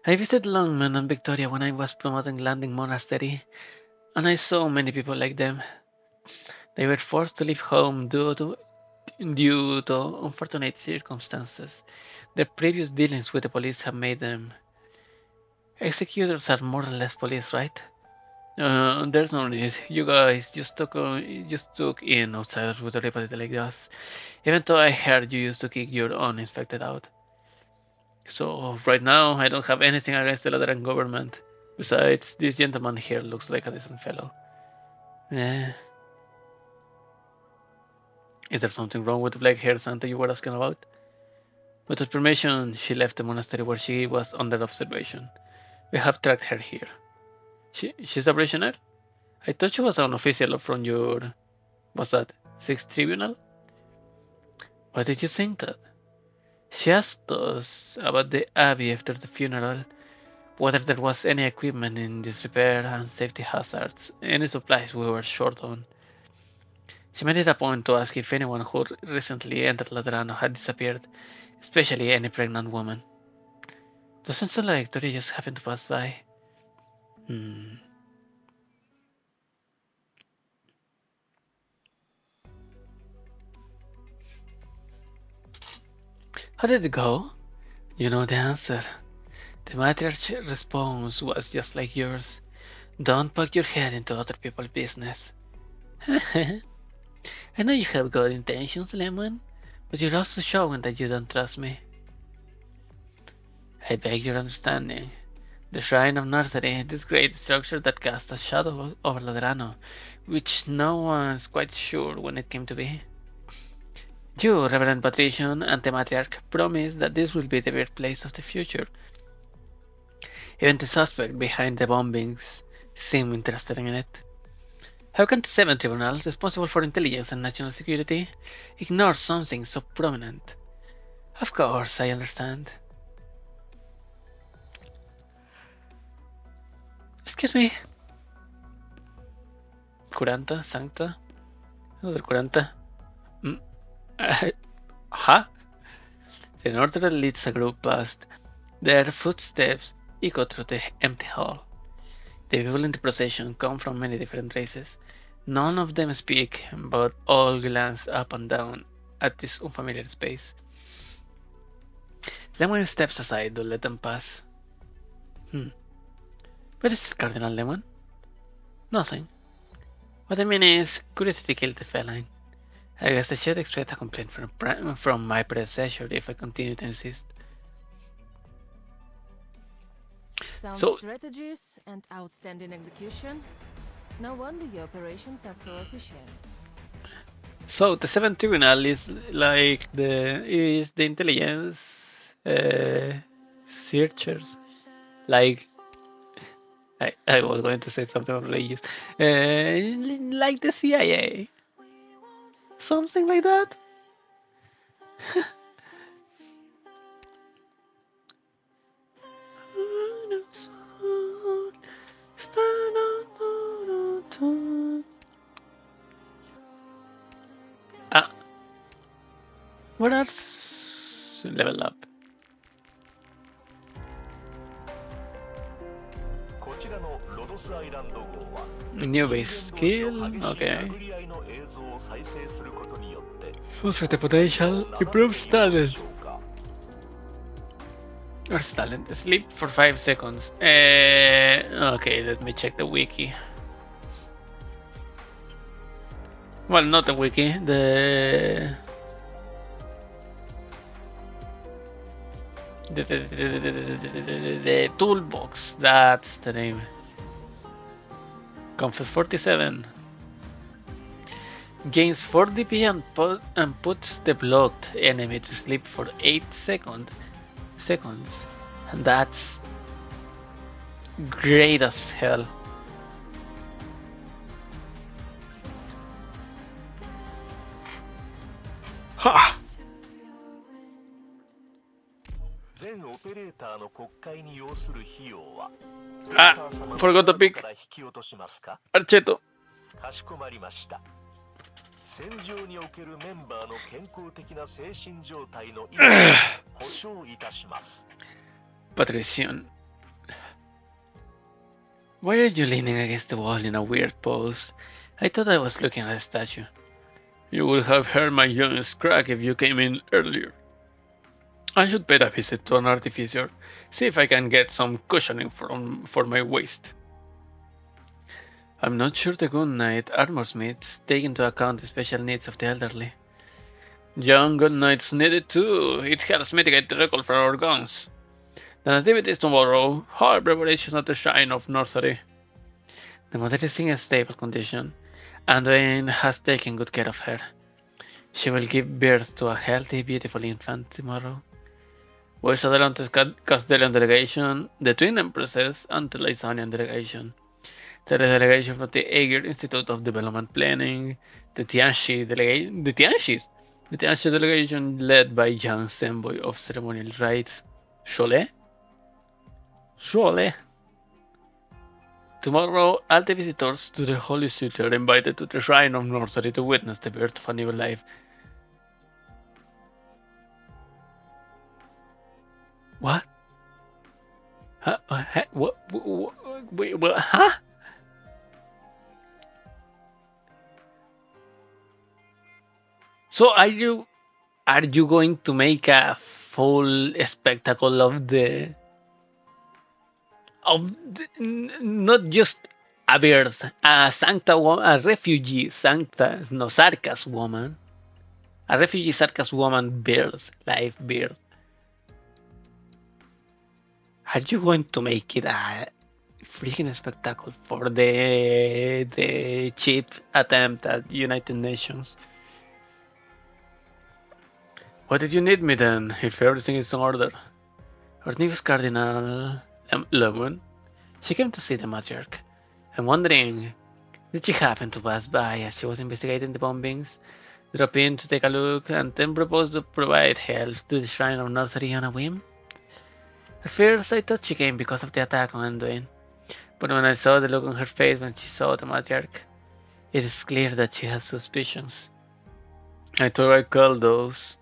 I visited Longman and Victoria when I was promoting Landing Monastery, and I saw many people like them. They were forced to leave home due to unfortunate circumstances. Their previous dealings with the police have made them. Executors are more or less police, right? There's no need. You guys just took in outsiders with everybody like us. Even though I heard you used to kick your own infected out. So right now I don't have anything against the Lateran government. Besides, this gentleman here looks like a decent fellow. Eh. Is there something wrong with the black-haired Santa you were asking about? With her permission, she left the monastery where she was under observation. We have tracked her here. She's a prisoner? I thought she was an official from your... Was that 6th Tribunal? Why did you think that? She asked us about the Abbey after the funeral, whether there was any equipment in disrepair and safety hazards, any supplies we were short on. She made it a point to ask if anyone who recently entered Laterano had disappeared, especially any pregnant woman. Doesn't sound like Victoria just happened to pass by. How did it go? You know the answer. The matriarch's response was just like yours. Don't poke your head into other people's business. I know you have good intentions, Lemon, but you're also showing that you don't trust me. I beg your understanding. The Shrine of Nursery, this great structure that casts a shadow over Ladrano, which no one's quite sure when it came to be. You, Reverend Patrician and the Matriarch, promise that this will be the birthplace of the future. Even the suspect behind the bombings seem interested in it. How can the Seventh Tribunal, responsible for intelligence and national security, ignore something so prominent? Of course, I understand. Excuse me. Curanta, Sancta. Who's the Curanta? Huh? The Northern leads a group past. Their footsteps echo through the empty hall. The people in the procession come from many different races. None of them speak, but all glance up and down at this unfamiliar space. Lemon steps aside to let them pass. Where is Cardinal Lemon? Nothing. What I mean is, curiosity killed the feline. I guess I should expect a complaint from my predecessor if I continue to insist.
Sound
So-
strategies and outstanding execution. No wonder your operations are so efficient.
So the Seventh Tribunal is like the intelligence searchers. Like I was going to say something religious. Like the CIA. Something like that. Ah, what else? Level up. New base skill. Okay. Boost the potential. Improves talent. What's talent? Sleep for 5 seconds. Okay, let me check the wiki. Well, not the wiki. The toolbox. That's the name. Confess 47. Gains 4 DP and puts the blocked enemy to sleep for 8 seconds. And that's great as hell. Ha! Ah, forgot to pick Archeto.
かしこまりました。戦場におけるメンバーの健康的な精神状態の維持を保証いたします。
Patrician. Why are you leaning against the wall in a weird pose? I thought I was looking at a statue. You would have heard my joints crack if you came in earlier. I should pay a visit to an artificer, see if I can get some cushioning for my waist. I'm not sure the good knight armorsmiths take into account the special needs of the elderly. Young good knights need it too. It helps mitigate the recoil from our guns. The nativities tomorrow. Hard preparations at the Shrine of Nursery. The mother is in a stable condition, and Dwayne has taken good care of her. She will give birth to a healthy, beautiful infant tomorrow. Where's Adelante's Castilian delegation, the Twin Empresses, and the Lysanian delegation? The delegation from the Aegir Institute of Development Planning, the Tianxi delegation led by Jiang's envoy of ceremonial rites, Cholet. Tomorrow, all the visitors to the Holy City are invited to the Shrine of Nursery to witness the birth of a new life. What? Huh? What? Wait, what? Huh? So are you going to make a full spectacle of not just a bird, a Sancta woman, a refugee Sancta, no Sarkas woman, a refugee Sarkas woman birds, live bird. Are you going to make it a freaking spectacle for the cheap attempt at United Nations? What did you need me then, if everything is in order? Her name is Cardinal Lemon. She came to see the matriarch. I'm wondering, did she happen to pass by as she was investigating the bombings? Drop in to take a look and then propose to provide help to the Shrine of Nursery on a whim? At first I thought she came because of the attack on Anduin, but when I saw the look on her face when she saw the matriarch, it is clear that she has suspicions. I thought I'd call those.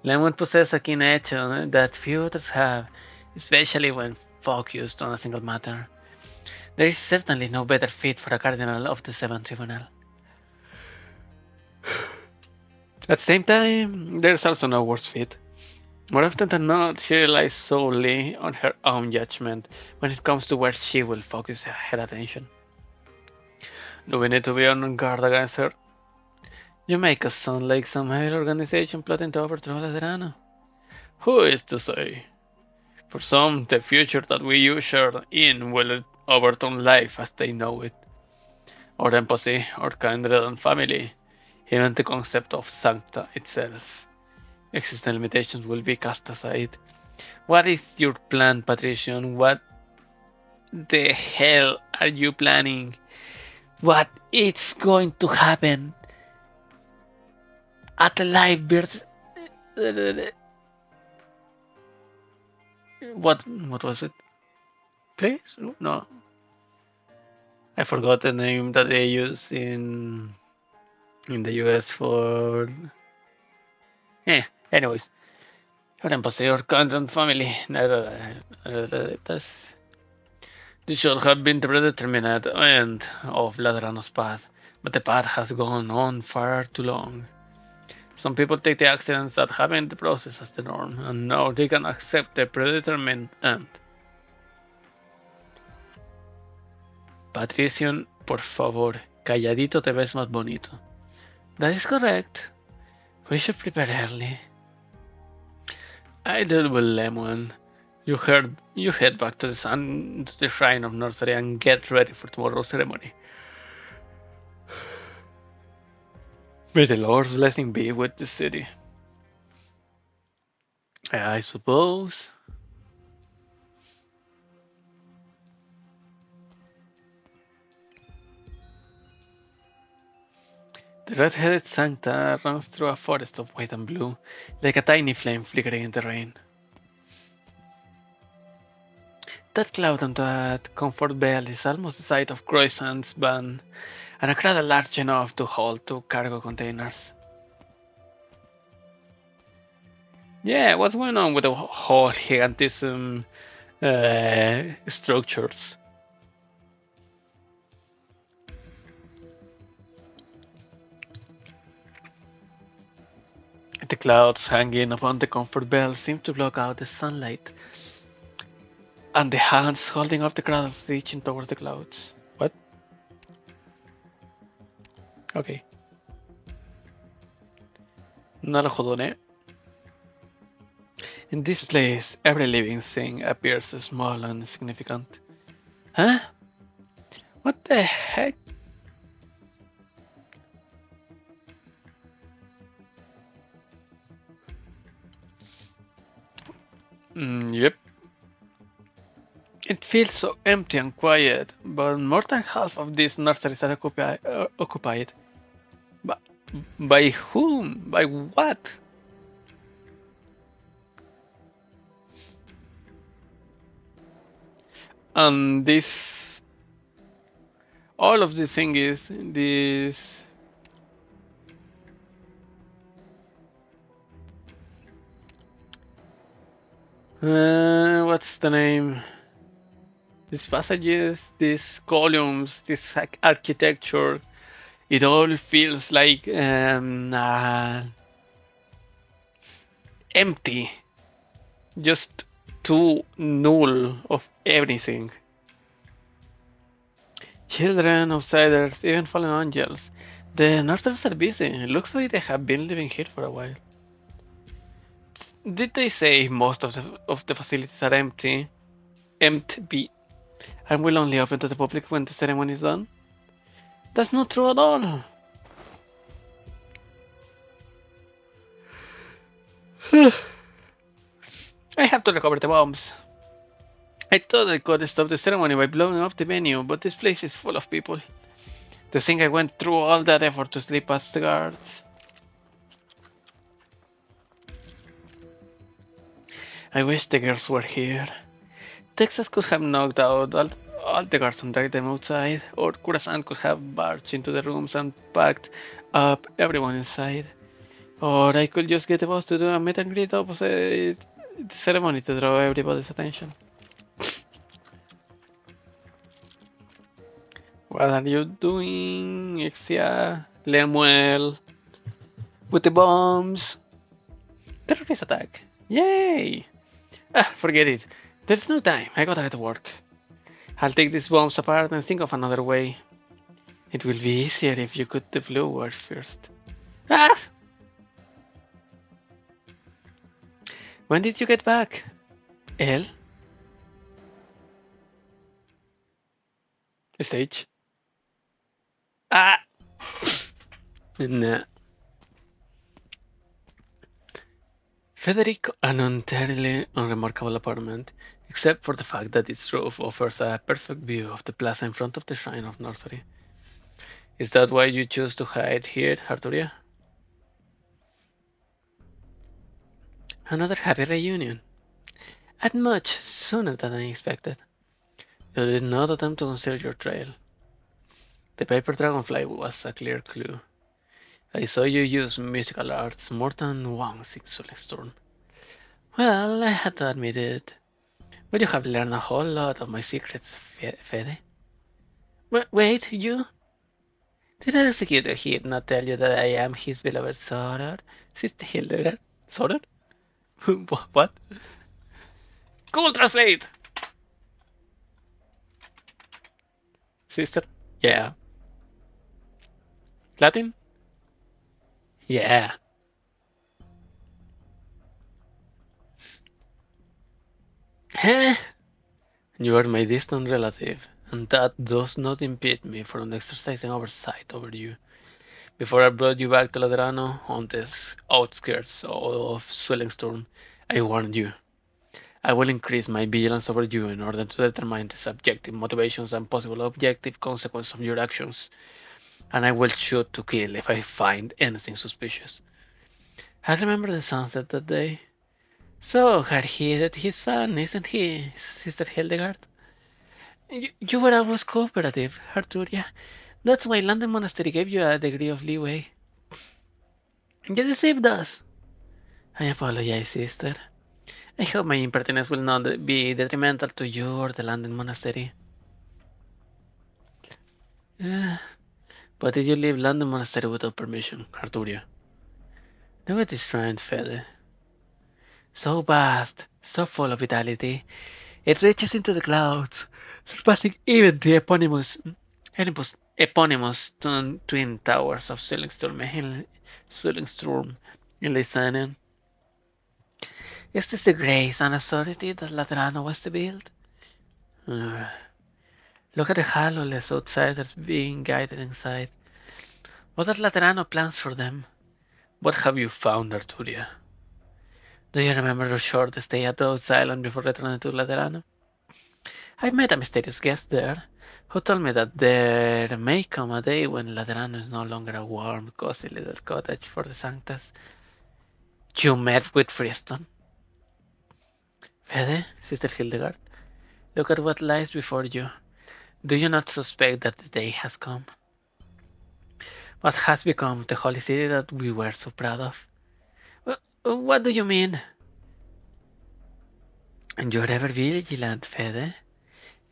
Lemon possesses a keen edge that few others have, especially when focused on a single matter. There is certainly no better fit for a cardinal of the Seventh Tribunal. At the same time, there's also no worse fit. More often than not, she relies solely on her own judgment when it comes to where she will focus her attention. Do we need to be on guard against her? You make us sound like some high organization plotting to overthrow Laterano. Who is to say? For some, the future that we usher in will overturn life as they know it. Our empathy, our kindred and family, even the concept of Sancta itself. Existing limitations will be cast aside. What is your plan, Patrician? What the hell are you planning? What is going to happen at the live birth? What was it? Please? No. I forgot the name that they use in the US for... anyways. Your embassy or country family. This should have been the predetermined end of Laterano's path, but the path has gone on far too long. Some people take the accidents that happen in the process as the norm, and now they can accept the predetermined end. Patrician, por favor, calladito te ves más bonito. That is correct. We should prepare early. I did with Lemon. You head back to the Shrine of Nursery and get ready for tomorrow's ceremony. May the Lord's blessing be with the city. I suppose. The red-headed Sancta runs through a forest of white and blue, like a tiny flame flickering in the rain. That cloud on that comfort belt is almost the size of Croissant's van, and a cradle large enough to hold 2 cargo containers. Yeah, what's going on with the whole gigantism structures? The clouds hanging upon the comfort belt seem to block out the sunlight, and the hands holding up the cradles reaching towards the clouds. What? Okay. Naruhodone. In this place, every living thing appears small and insignificant. Huh? What the heck? Yep. It feels so empty and quiet, but more than half of these nurseries are occupied. By whom? By what? And this... all of these things, this... what's the name? These passages, these columns, this architecture, it all feels like empty. Just too null of everything. Children, outsiders, even fallen angels. The nurses are busy. Looks like they have been living here for a while. Did they say most of the facilities are empty? Empty and will only open to the public when the ceremony is done? That's not true at all. I have to recover the bombs. I thought I could stop the ceremony by blowing up the venue, but this place is full of people. To think I went through all that effort to sleep past the guards. I wish the girls were here. Texas could have knocked out all the guards and dragged them outside, or Kurasan could have barged into the rooms and packed up everyone inside. Or I could just get the boss to do a meet and greet opposite the ceremony to draw everybody's attention. What are you doing, Ixia? Lemuel? With the bombs? Terrorist attack. Yay! Ah, forget it. There's no time. I gotta get to work. I'll take these bombs apart and think of another way. It will be easier if you cut the blue word first. Ah! When did you get back? El? Stage? Ah! Nah. Federico, an entirely unremarkable apartment, except for the fact that its roof offers a perfect view of the plaza in front of the Shrine of Nursery. Is that why you chose to hide here, Arturia? Another happy reunion. And much sooner than I expected. You did not attempt to conceal your trail. The paper dragonfly was a clear clue. I saw you use musical arts more than once in Storm. Well, I had to admit it. But you have learned a whole lot of my secrets, Fede. Wait, you? Did the executor here not tell you that I am his beloved Soror, Sister Hildegard? Soror? What? Google Translate! Sister? Yeah. Latin? Yeah. Huh? You are my distant relative, and that does not impede me from exercising oversight over you. Before I brought you back to Laterano on the outskirts of Swellingstorm, I warned you. I will increase my vigilance over you in order to determine the subjective motivations and possible objective consequences of your actions, and I will shoot to kill if I find anything suspicious. I remember the sunset that day. So hard-headed he's fun, isn't he, Sister Hildegard? You were always cooperative, Arturia. That's why London Monastery gave you a degree of leeway. You deceived us. I apologize, sister. I hope my impertinence will not be detrimental to you or the London Monastery. But did you leave London Monastery without permission, Arturia? Look at this shrine, Fede. So vast, so full of vitality. It reaches into the clouds, surpassing even the eponymous twin towers of Swellingstorm in Lysanen. Is this the grace and authority that Laterano was to build? Look at the hallowless outsiders being guided inside. What are Laterano plans for them? What have you found, Arturia? Do you remember your short stay at Rhodes Island before returning to Laterano? I met a mysterious guest there, who told me that there may come a day when Laterano is no longer a warm, cozy little cottage for the Sanctas. You met with Friston? Fede, Sister Hildegard, look at what lies before you. Do you not suspect that the day has come? What has become the holy city that we were so proud of? What do you mean? And you're ever vigilant, Fede?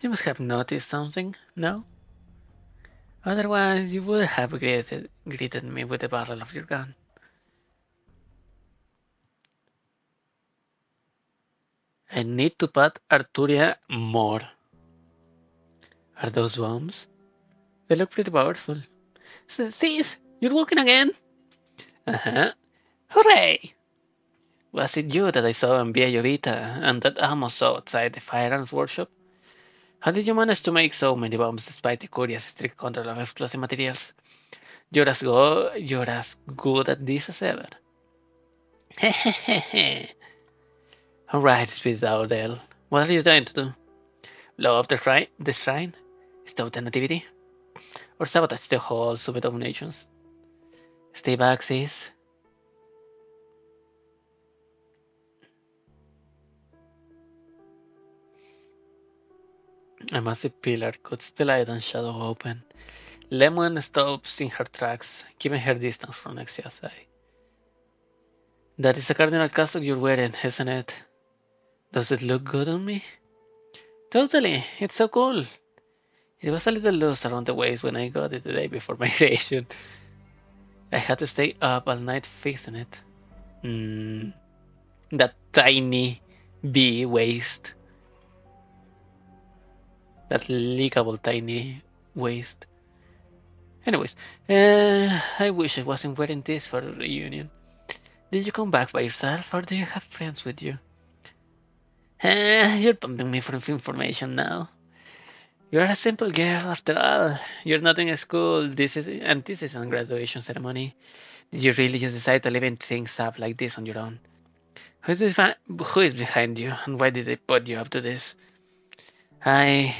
You must have noticed something, no? Otherwise, you would have greeted me with the barrel of your gun. I need to pat Arturia more. Are those bombs? They look pretty powerful. Sis, you're walking again? Uh-huh. Hooray! Was it you that I saw in Via Jovita and that almost saw outside the firearms workshop? How did you manage to make so many bombs despite the Korea's strict control of explosive materials? You're as good at this as ever. Hehehe. Alright, spit out, Dale. What are you trying to do? Blow up the shrine? Stop the nativity? Or sabotage the whole summit of nations? Stay back, sis. A massive pillar cuts the light and shadow open. Lemon stops in her tracks, keeping her distance from Nexia's eye. That is a cardinal cassock you're wearing, isn't it? Does it look good on me? Totally, it's so cool. It was a little loose around the waist when I got it the day before my creation. I had to stay up all night fixing it. That tiny bee waist. That leakable tiny waist. Anyways, I wish I wasn't wearing this for a reunion. Did you come back by yourself or do you have friends with you? You're pumping me for information now. You're a simple girl after all. You're not in school. This isn't a graduation ceremony. Did you really just decide to live things up like this on your own? Who is behind you and why did they put you up to this? Hey,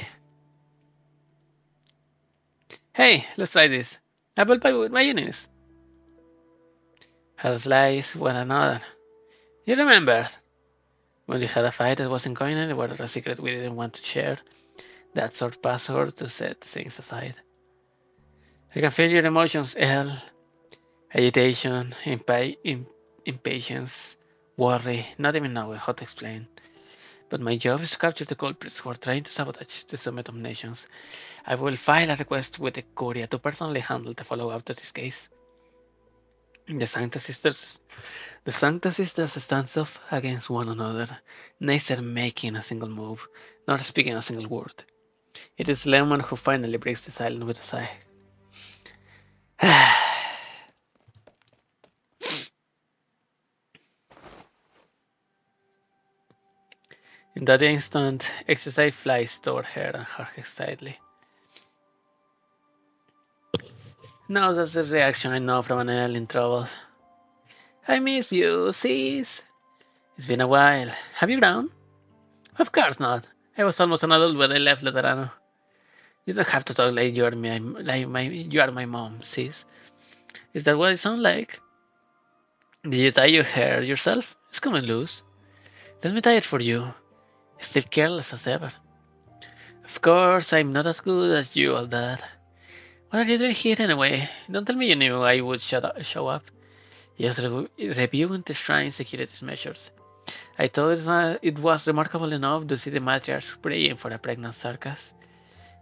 let's try this. Apple pie with mayonnaise. How slice one another. You remember when we had a fight that wasn't going anywhere, a secret we didn't want to share? That sort password to set things aside. I can feel your emotions, Elle. Agitation, impatience, worry, not even knowing how to explain. But my job is to capture the culprits who are trying to sabotage the Summit of Nations. I will file a request with the Curia to personally handle the follow-up to this case. The Sancta Sisters stands off against one another, neither making a single move, nor speaking a single word. It is Lemon who finally breaks the silence with a sigh. In that instant, exercise flies toward her and her excitedly. Now that's the reaction I know from an L in trouble. I miss you, sis. It's been a while. Have you grown? Of course not. I was almost an adult when I left Laterano. You don't have to talk like you are my mom, sis. Is that what it sounds like? Did you tie your hair yourself? It's coming loose. Let me tie it for you. Still careless as ever. Of course, I'm not as good as you all that. What are you doing here anyway? Don't tell me you knew I would show up. Just reviewing the shrine security measures. I thought it was remarkable enough to see the matriarch praying for a pregnant Sarkas.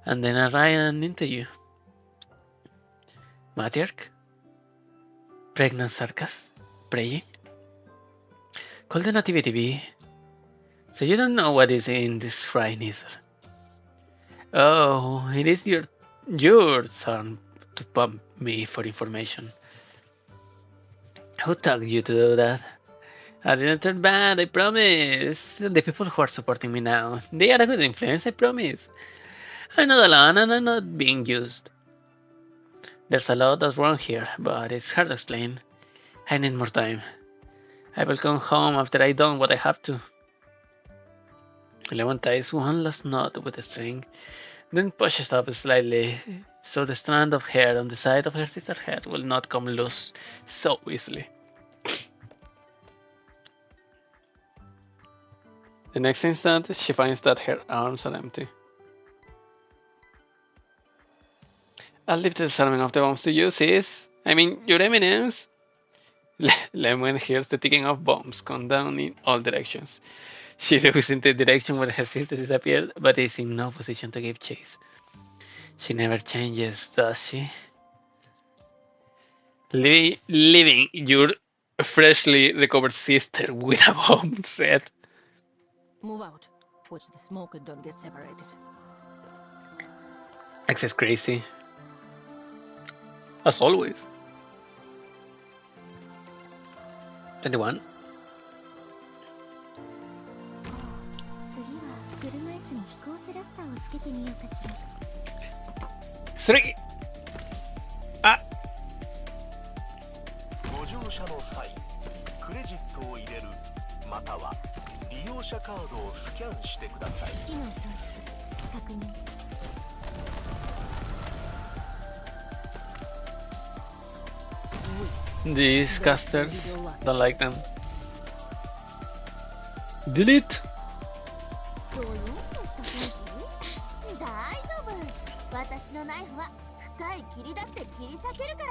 And then I ran into you. Matriarch? Pregnant Sarkas? Praying? Call the nativity bee. So you don't know what is in this shrine, is it? Oh, it is your turn to pump me for information. Who told you to do that? I didn't turn bad, I promise. The people who are supporting me now, they are a good influence, I promise. I'm not alone and I'm not being used. There's a lot that's wrong here, but it's hard to explain. I need more time. I will come home after I done what I have to. Lemon ties one last knot with a string, then pushes up slightly so the strand of hair on the side of her sister's head will not come loose so easily. The next instant, she finds that her arms are empty. I'll leave the disarming of the bombs to you, sis. I mean, your eminence. Lemon hears the ticking of bombs come down in all directions. She looks in the direction where her sister disappeared, but is in no position to give chase. She never changes, does she? Leaving your freshly recovered sister with a bomb threat.
Move out. Watch the smoke and don't get separated.
X is crazy. As always. 21.
次は車椅子に飛行スラスターをつけてみようかしら。
3. あ、
ご乗車の際、クレジットを入れるまたは利用者カードをスキャンしてください。
機能喪失確認。
these casters don't like them. Delete.
どうよとした雰囲気？大丈夫。私のナイフは深い霧だって切り裂けるか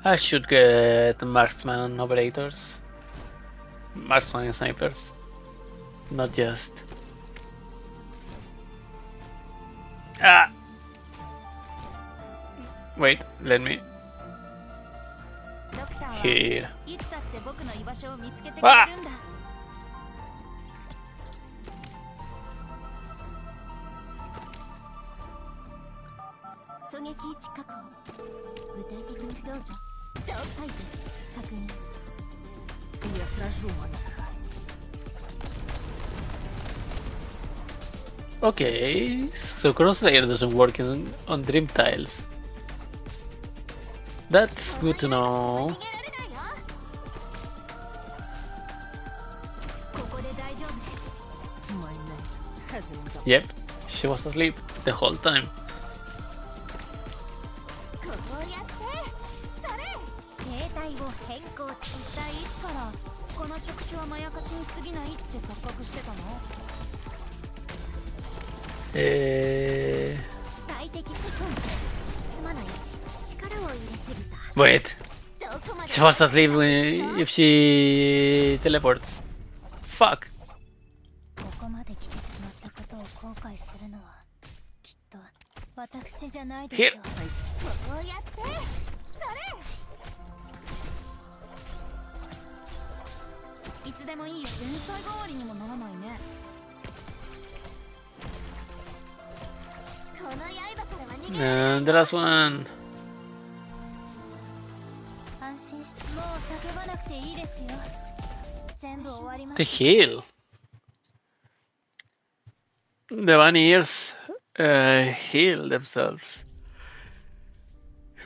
ら。
I should get marksman operators. Marksman and snipers. Not just. Ah! Wait, let me.
ドクターは
Here.
いつだって僕の居場所を見つけてくれるんだ。狙撃位置確保。具体的にどうぞ。排除確認。
Я сражу монарха.
Okay, so crossfire doesn't work on dream tiles. That's good to know.
逃げられないよ。ここで大丈夫です。
My knife hasn't got
Yep, she was asleep the whole time.
こうやってそれ。携帯を変更。一体いつからこの触手はまやかしに過ぎないって錯覚してたの？最適。すまない。力を入れすぎた。
Wait,
どこまで
she was asleep if she teleports. Fuck.
ここまで来てしまったことを後悔するのはきっと私じゃないでしょう。こうやってそれ。いつでもいいよ。前菜代わりにもならないね。この刃からは逃げられない。
And the last one.
安心して。もう叫ばなくていいですよ。全部終わりま
The
す。
heal. The bunny ears heal themselves.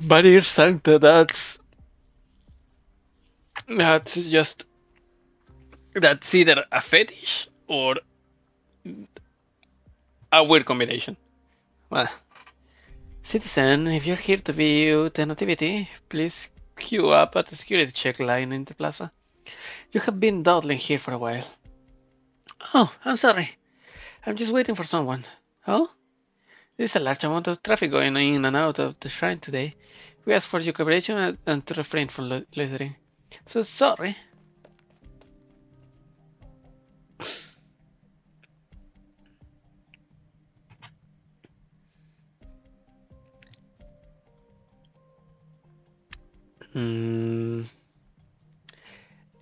Bunny ears think that's just that's either a fetish or a weird combination. Well, citizen, if you're here to view the nativity, please queue up at the security check line in the plaza. You have been dawdling here for a while. Oh, I'm sorry. I'm just waiting for someone. Oh? There's a large amount of traffic going in and out of the shrine today. We ask for your cooperation and to refrain from loitering. So sorry.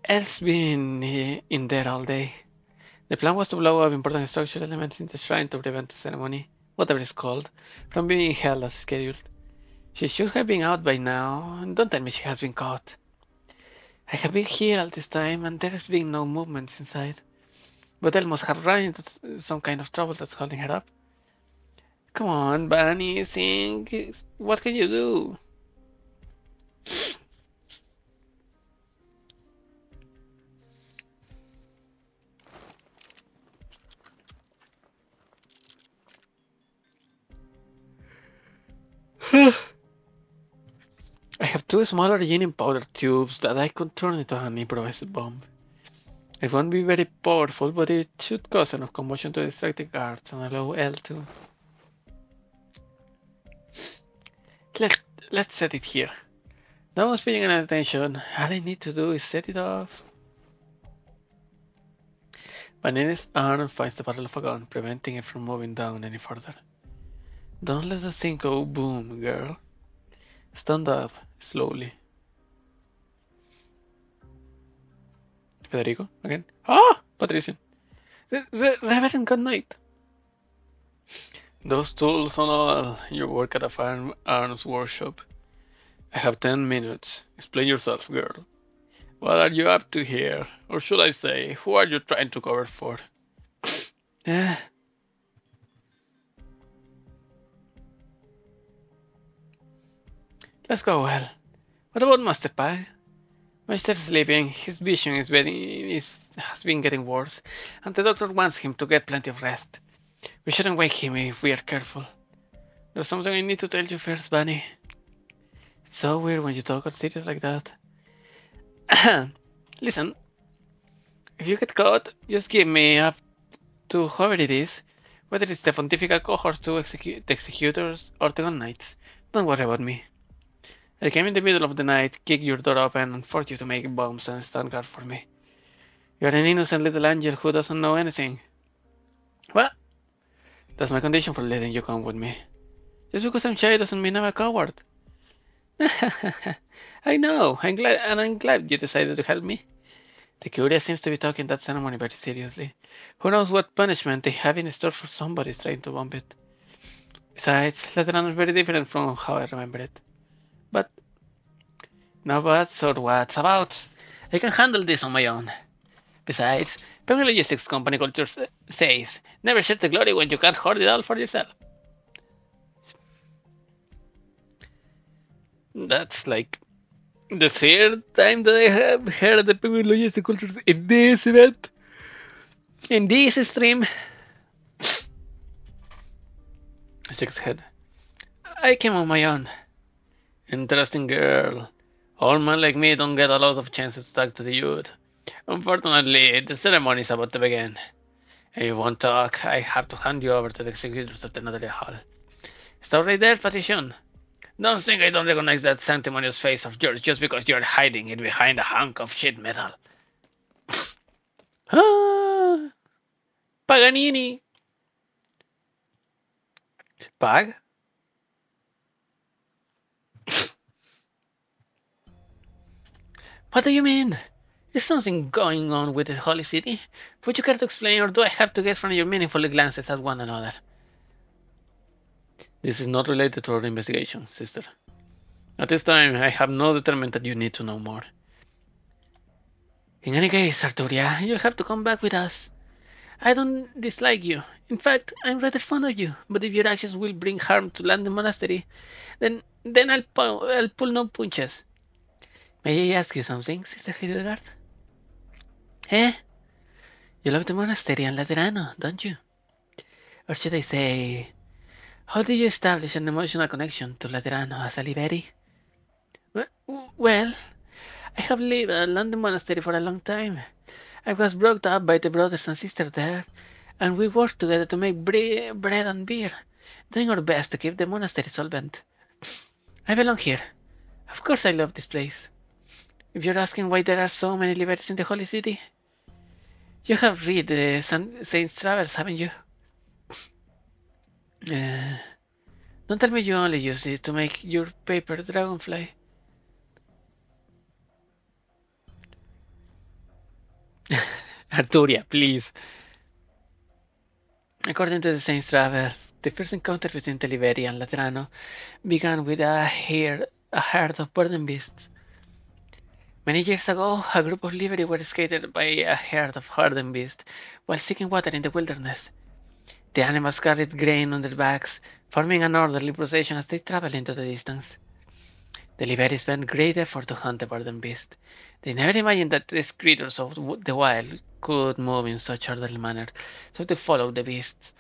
Elle's been in there all day. The plan was to blow up important structural elements in the shrine to prevent the ceremony, whatever it's called, from being held as scheduled. She should have been out by now, and don't tell me she has been caught. I have been here all this time, and there has been no movements inside. But Elle must have run into some kind of trouble that's holding her up. Come on, Bunny, sing. What can you do? I have two smaller originating powder tubes that I could turn into an improvised bomb. It won't be very powerful, but it should cause enough commotion to distract the guards and allow L to... Let's set it here. No one's paying any attention. All I need to do is set it off. Banana's arm finds the barrel of a gun, preventing it from moving down any further. Don't let the thing go boom, girl. Stand up, slowly. Federico again. Ah, Patricia. Reverend, good night. Those tools on all. You work at a firearms workshop. I have 10 minutes. Explain yourself, girl. What are you up to here? Or should I say, who are you trying to cover for? Eh. Let's go, well. What about Master Pag? Master's sleeping. His vision has been getting worse, and the doctor wants him to get plenty of rest. We shouldn't wake him if we are careful. There's something I need to tell you first, Bunny. It's so weird when you talk serious like that. Listen, if you get caught, just give me up to whoever it is, whether it's the Pontifical Cohorts to execute the Executors or the Gun Knights. Don't worry about me. I came in the middle of the night, kicked your door open, and forced you to make bombs and stand guard for me. You're an innocent little angel who doesn't know anything. Well, that's my condition for letting you come with me. Just because I'm shy doesn't mean I'm a coward. I know, I'm glad you decided to help me. The Curia seems to be taking that ceremony very seriously. Who knows what punishment they have in store for somebody trying to bomb it. Besides, Lateran is very different from how I remember it. But no buts or what's about. I can handle this on my own. Besides, Penguin Logistics Company culture says, never share the glory when you can't hoard it all for yourself. That's like the third time that I have heard the Penguin Logistics culture in this event. In this stream. I shake his head. I came on my own. Interesting girl. All men like me don't get a lot of chances to talk to the youth. Unfortunately, the ceremony is about to begin. If you won't talk, I have to hand you over to the executors of the Notary Hall. Stop right there, Patrician. Don't think I don't recognize that sanctimonious face of yours just because you're hiding it behind a hunk of shit metal. Ah, Paganini. Pag? What do you mean? Is something going on with the Holy City? Would you care to explain, or do I have to guess from your meaningful glances at one another? This is not related to our investigation, sister. At this time, I have not determined that you need to know more. In any case, Arturia, you'll have to come back with us. I don't dislike you. In fact, I'm rather fond of you. But if your actions will bring harm to London Monastery, then I'll pull no punches. May I ask you something, Sister Hildegard? Eh? You love the monastery and Laterano, don't you? Or should I say, how did you establish an emotional connection to Laterano as a Liberi? Well, I have lived at London Monastery for a long time. I was brought up by the brothers and sisters there, and we worked together to make bread and beer, doing our best to keep the monastery solvent. I belong here. Of course I love this place. If you're asking why there are so many Liberis in the Holy City, you have read the Saint's Travels, haven't you? Don't tell me you only use it to make your paper dragonfly. Arturia, please. According to the Saint's Travels, the first encounter between the Liberi and Laterano began with a herd of burden beasts. Many years ago, a group of Liberi were scattered by a herd of hardened beasts while seeking water in the wilderness. The animals carried grain on their backs, forming an orderly procession as they traveled into the distance. The Liberi spent great effort to hunt the burden beast. They never imagined that these creatures of the wild could move in such orderly manner, so they followed the beasts.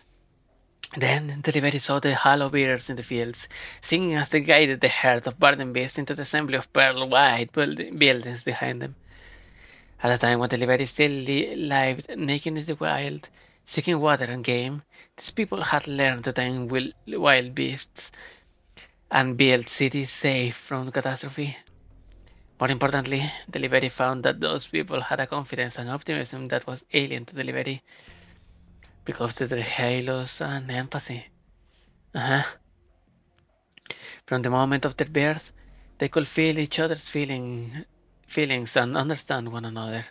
Then the Liberi saw the hollow bearers in the fields, singing as they guided the herd of burden beasts into the assembly of pearl-white buildings behind them. At a time when the Liberi still lived naked in the wild, seeking water and game, these people had learned to tame wild beasts and build cities safe from catastrophe. More importantly, the Liberi found that those people had a confidence and optimism that was alien to the Liberi, because of their halos and empathy. From the moment of their birth, they could feel each other's feelings and understand one another.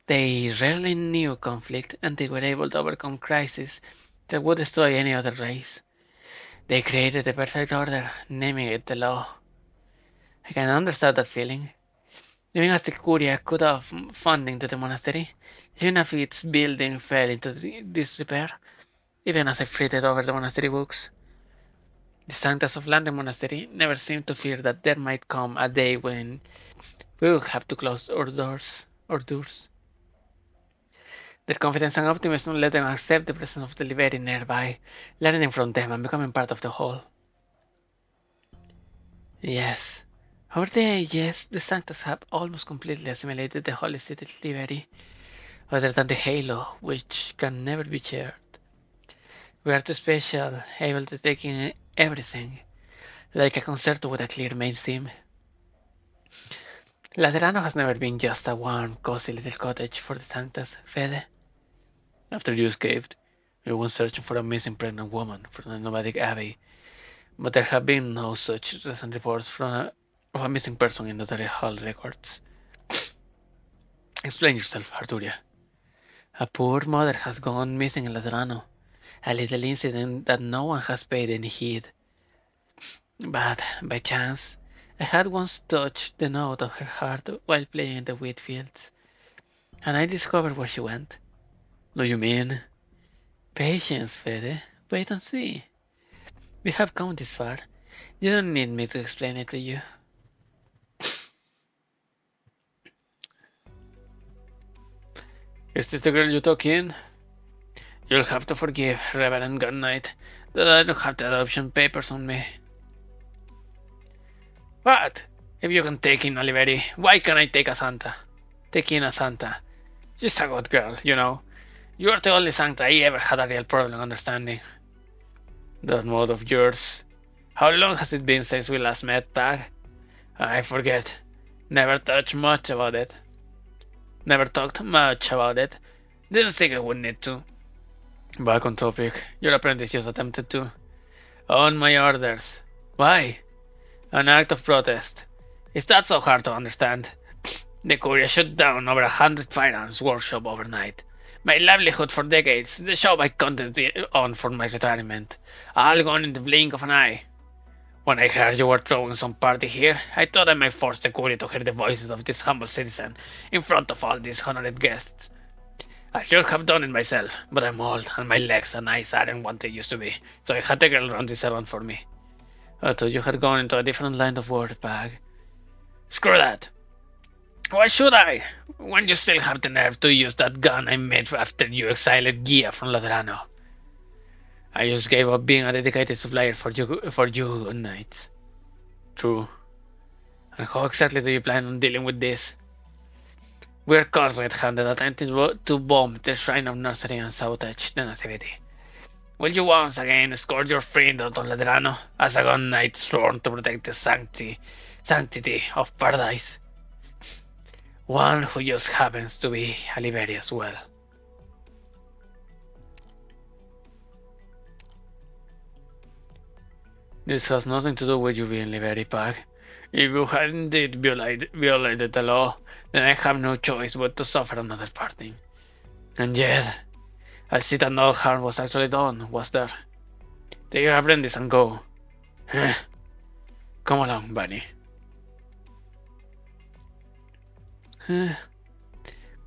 They rarely knew conflict, and they were able to overcome crises that would destroy any other race. They created the perfect order, naming it the law. I can understand that feeling. Even as the Curia cut off funding to the monastery, even if its building fell into disrepair, even as I fretted over the monastery books, the Sanctus of London Monastery never seemed to fear that there might come a day when we would have to close our doors. Their confidence and optimism let them accept the presence of the Liberi nearby, learning from them and becoming part of the whole. Yes. Over the ages, the Sanctus have almost completely assimilated the holy city Liberi, other than the halo, which can never be shared. We are too special, able to take in everything, like a concerto with a clear main theme. Laterano has never been just a warm, cozy little cottage for the Sanctus, Fede. After you escaped, we went searching for a missing pregnant woman from the nomadic abbey, but there have been no such recent reports of a missing person in notary hall records. Explain yourself, Arturia. A poor mother has gone missing in Laterano, a little incident that no one has paid any heed. But, by chance, I had once touched the note of her heart while playing in the wheat fields, and I discovered where she went. Do you mean? Patience, Fede. Wait and see. We have come this far. You don't need me to explain it to you. Is this the girl you took in? You'll have to forgive, Reverend Arknight, that I don't have the adoption papers on me. What? If you can take in a Liberi, why can't I take a Santa? Take in a Santa. She's a good girl, you know. You're the only Santa I ever had a real problem understanding. That mode of yours. How long has it been since we last met, Pag? I forget. Never talked much about it. Didn't think I would need to. Back on topic. Your apprentice just attempted to. On my orders. Why? An act of protest. Is that so hard to understand? The Curia shut down over 100 firearms workshop overnight. My livelihood for decades, the job I counted on for my retirement, all gone in the blink of an eye. When I heard you were throwing some party here, I thought I might force the Curia to hear the voices of this humble citizen in front of all these honored guests. I should have done it myself, but I'm old and my legs and eyes aren't what they used to be, so I had the girl run this errand for me. I thought you had gone into a different line of work, Pag. Screw that! Why should I? When you still have the nerve to use that gun I made after you exiled Gia from Laterano. I just gave up being a dedicated supplier for you Knights. True. And how exactly do you plan on dealing with this? We're caught red-handed attempting to bomb the Shrine of Nursery and sabotage the Nativity. Will you once again escort your friend out of Laterano as a gun knight sworn to protect the sanctity of paradise? One who just happens to be a Liberi as well. This has nothing to do with you being Liberi, Pag. If you had indeed violated the law, then I have no choice but to suffer another parting. And yet, I see that no harm was actually done, was there? Take your apprentice and go. Come along, Bunny.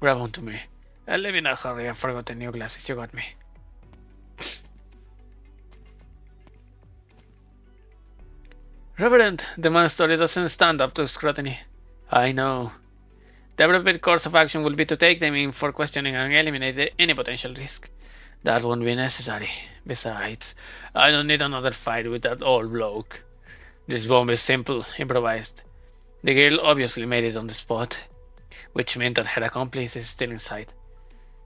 Grab onto me. I'll leave in a hurry. I forgot the new glasses you got me. Reverend, the man's story doesn't stand up to scrutiny. I know. The appropriate course of action will be to take them in for questioning and eliminate any potential risk. That won't be necessary. Besides, I don't need another fight with that old bloke. This bomb is simple, improvised. The girl obviously made it on the spot, which meant that her accomplice is still inside.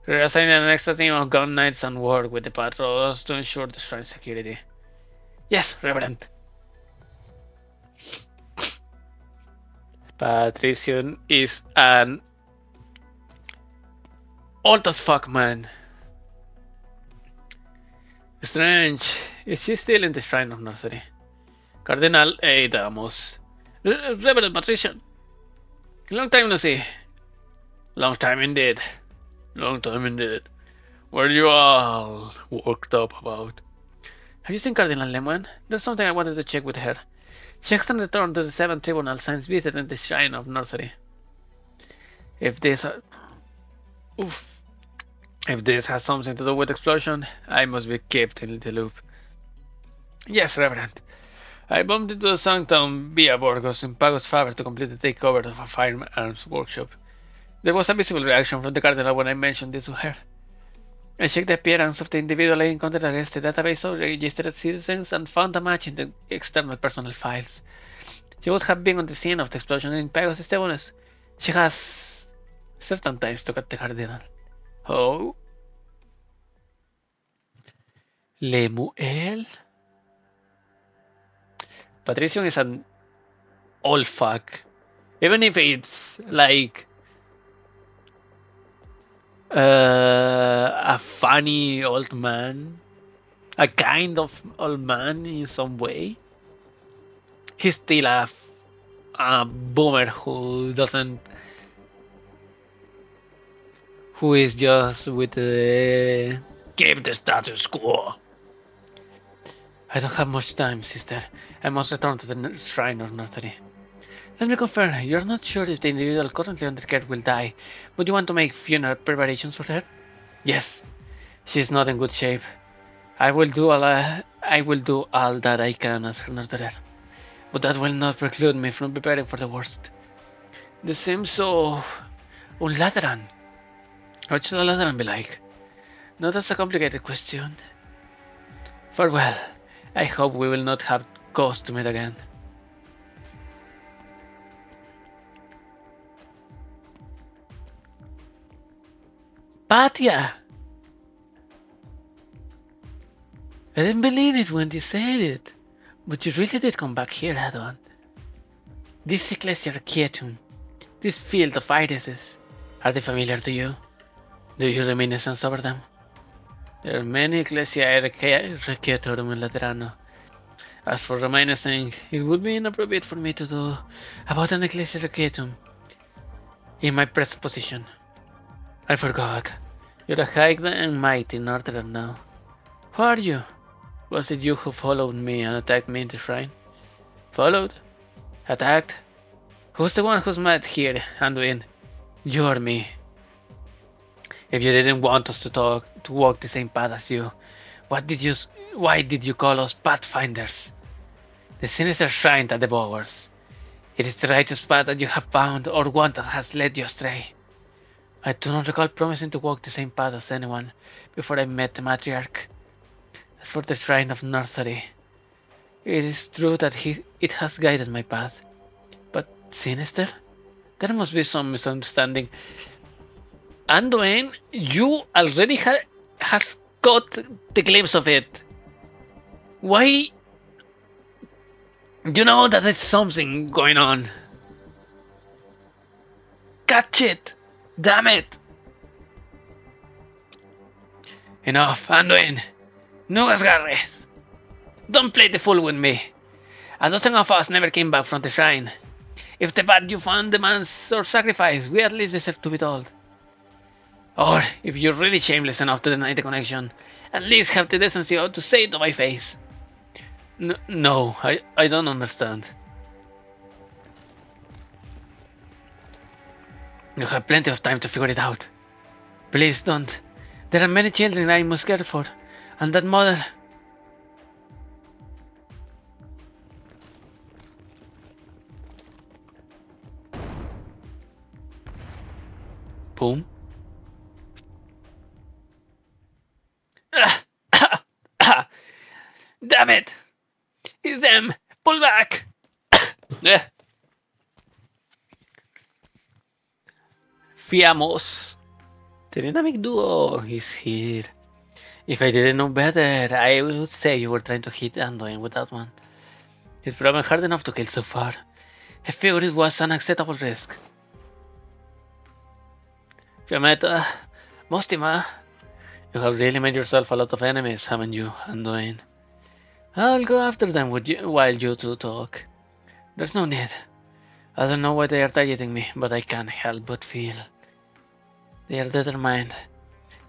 We're assigning an extra team of gun knights and work with the patrols to ensure the shrine security. Yes, Reverend. Patrician is an old as fuck man. Strange. Is she still in the Shrine of Nursery? Cardinal Adamus. Reverend Patrician. Long time no see. Long time indeed. Long time indeed. What are you all worked up about? Have you seen Cardinal Lemon? There's something I wanted to check with her. She hasn't returned to the 7th Tribunal since visiting the Shrine of Nursery. If this... Oof. If this has something to do with explosion, I must be kept in the loop. Yes, Reverend. I bumped into the Sanctum via Burgos in Pago's favor to complete the takeover of a firearms workshop. There was a visible reaction from the Cardinal when I mentioned this to her. I checked the appearance of the individual I encountered against the database of registered citizens and found a match in the external personal files. She must have been on the scene of the explosion in Pagos Estebanes. She has certain ties to the Cardinal. Oh? Lemuel? Patrician is an old fuck. Even if it's like a funny old man, a kind of old man in some way, he's still a boomer who is just with the keep the status quo. I don't have much time, sister. I must return to the shrine of nursery. Let me confirm, you're not sure if the individual currently under care will die, but you want to make funeral preparations for her? Yes. She's not in good shape. I will do all that I can as her nurturer, but that will not preclude me from preparing for the worst. This seems so... un Lateran. What should a Lateran be like? Not that's a complicated question. Farewell. I hope we will not have cause to meet again. Patia! I didn't believe it when you said it, but you really did come back here, Adon. This Ecclesia Quietum, this field of irises, are they familiar to you? Do you reminiscence over them? There are many Ecclesia Requietorum in Laterano. As for reminiscing, it would be inappropriate for me to do about an Ecclesia Requietum in my present position. I forgot. You're a high and mighty Northerner now. Who are you? Was it you who followed me and attacked me in the shrine? Followed? Attacked? Who's the one who's mad here, Anduin? You or me? If you didn't want us to walk the same path as you, why did you call us pathfinders? The sinister shrine that devours. It is the righteous path that you have found, or one that has led you astray. I do not recall promising to walk the same path as anyone before I met the matriarch. As for the shrine of nursery, it is true that it has guided my path. But sinister? There must be some misunderstanding. Anduin, you already has got the glimpse of it. Why? You know that there's something going on. Catch it! Damn it! Enough, Anduin. No agarres. Don't play the fool with me. A dozen of us never came back from the shrine. If the path you found demands our sacrifice, we at least deserve to be told. Or, if you're really shameless enough to deny the connection, at least have the decency to say it to my face. No, I don't understand. You have plenty of time to figure it out. Please don't. There are many children I must care for, and that mother... Boom. Damn it! It's them! Pull back! Fiamos. The dynamic duo is here. If I didn't know better, I would say you were trying to hit Anduin with that one. It's proven hard enough to kill so far. I figured it was an acceptable risk. Fiametta, Mostima, you have really made yourself a lot of enemies, haven't you, Anduin? I'll go after them while you two talk. There's no need. I don't know why they are targeting me, but I can't help but feel. They are determined.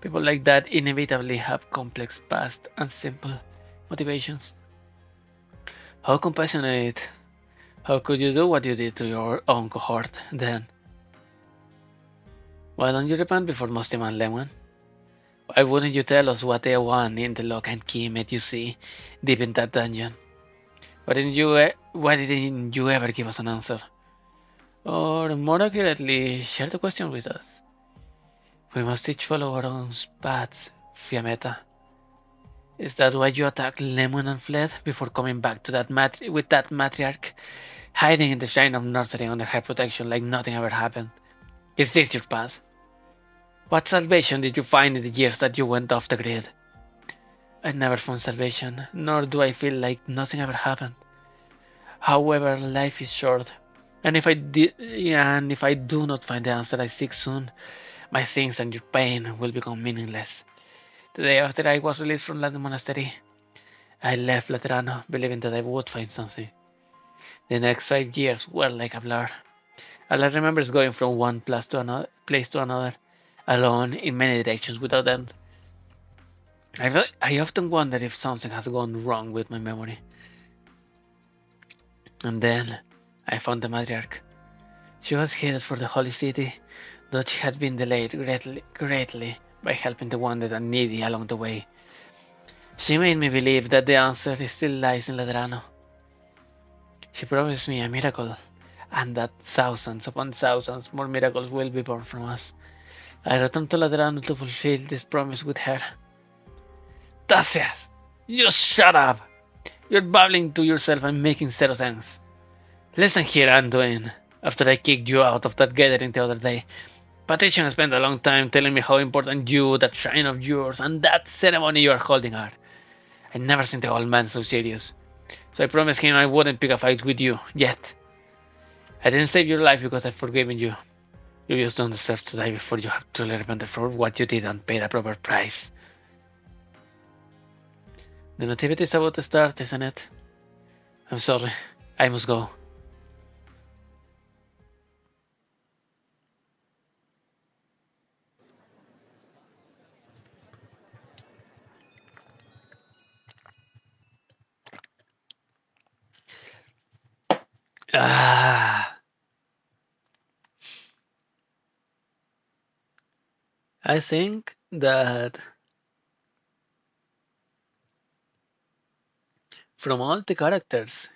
People like that inevitably have complex past and simple motivations. How compassionate. How could you do what you did to your own cohort then? Why don't you repent before Mustiman Lemon? Why wouldn't you tell us what the one in the lock and key made you see deep in that dungeon? Why didn't you ever give us an answer? Or more accurately, share the question with us. We must each follow our own paths, Fiametta. Is that why you attacked Lemon and fled before coming back to that with that matriarch, hiding in the shrine of Northering under her protection like nothing ever happened? Is this your path? What salvation did you find in the years that you went off the grid? I never found salvation, nor do I feel like nothing ever happened. However, life is short, and if I do not find the answer I seek soon, my things and your pain will become meaningless. The day after I was released from Latin Monastery, I left Laterano, believing that I would find something. The next 5 years were like a blur. All I remember is going from one place to another, alone in many directions without end. I often wonder if something has gone wrong with my memory. And then I found the matriarch. She was headed for the holy city, though she had been delayed greatly by helping the wounded and needy along the way. She made me believe that the answer still lies in Laterano. She promised me a miracle, and that thousands upon thousands more miracles will be born from us. I returned to Laterano to fulfill this promise with her. That's it! Just shut up! You're babbling to yourself and making zero sense. Listen here, Anduin. After I kicked you out of that gathering the other day, Patrician spent a long time telling me how important you, that shrine of yours, and that ceremony you are holding are. I never seen the old man so serious, so I promised him I wouldn't pick a fight with you, yet. I didn't save your life because I've forgiven you. You just don't deserve to die before you have truly repented for what you did and paid a proper price. The nativity is about to start, isn't it? I'm sorry, I must go. I think that from all the characters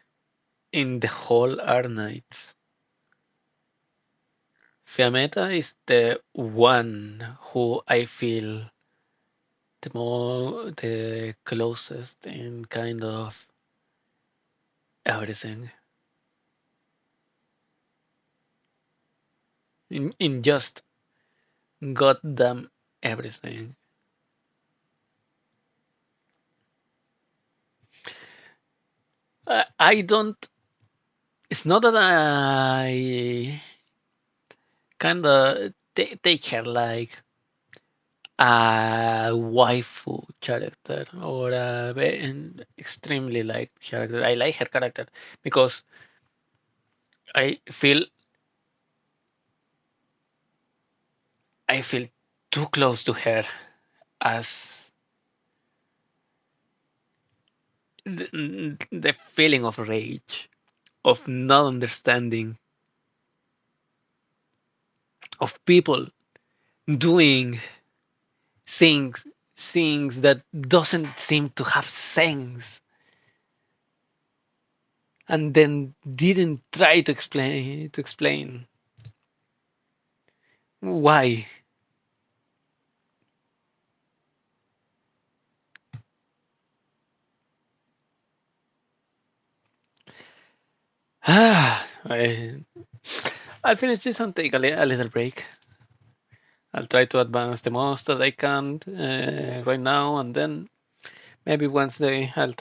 in the whole Arknights, Fiametta is the one who I feel the closest in kind of everything. In just goddamn everything. I don't. It's not that I kind of take her like a waifu character or an extremely like character. I like her character because I feel too close to her as the feeling of rage, of not understanding, of people doing things that doesn't seem to have sense, and then didn't try to explain why. I'll finish this and take a little break. I'll try to advance the most that I can right now, and then maybe Wednesday I'll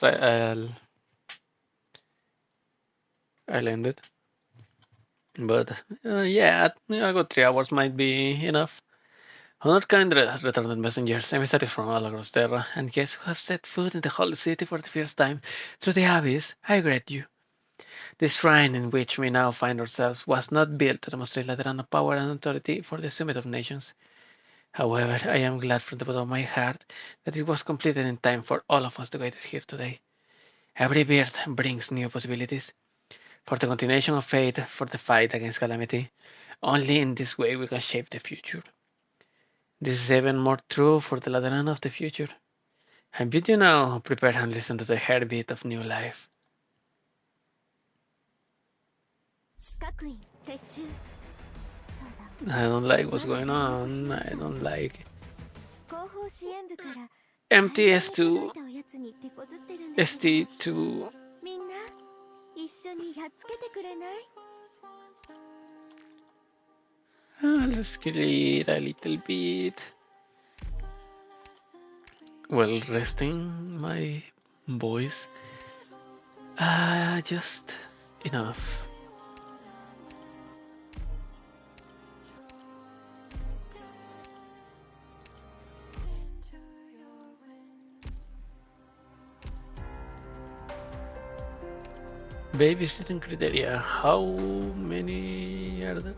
end it. But yeah, I got 3 hours might be enough. Honor kind returned messengers, emissaries from all across Terra, and guests who have set foot in the holy city for the first time through the abyss. I greet you. This shrine in which we now find ourselves was not built to demonstrate Laterano power and authority for the summit of nations. However, I am glad from the bottom of my heart that it was completed in time for all of us to gather here today. Every birth brings new possibilities for the continuation of fate, for the fight against calamity. Only in this way we can shape the future. This is even more true for the latter end of the future. I bid you now prepare and listen to the heartbeat of new life.
各位撤収。そうだ。
I don't like what's going on. I don't like it.
後方支援部から
MTS
届
to
いたおやつに手こずってるんだけど
ST to
みんな一緒にやっつけてくれない？
let's clear a little bit. Well, resting my voice. Just enough. Babysitting criteria. How many are there?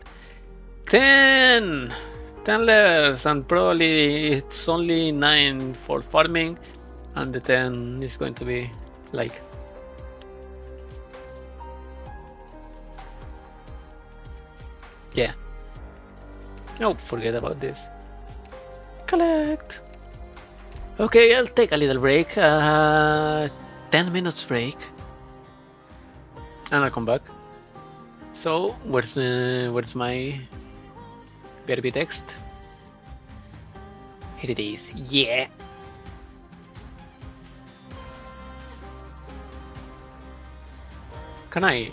10! 10 levels, and probably it's only 9 for farming, and the 10 is going to be like. Yeah. Oh, forget about this. Collect! Okay, I'll take a little break. 10 minutes break. And I'll come back. So, where's my BRB text? Here it is. Yeah. Can I?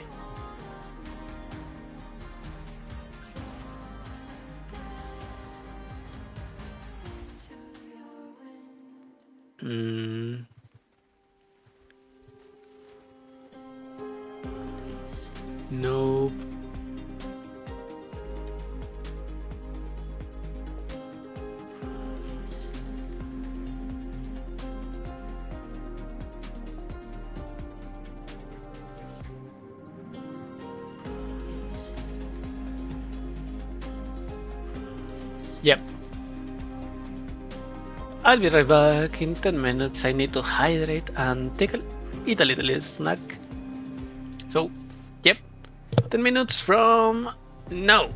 Nope. Yep. I'll be right back in 10 minutes. I need to hydrate and eat a little snack. So, yep. 10 minutes from now.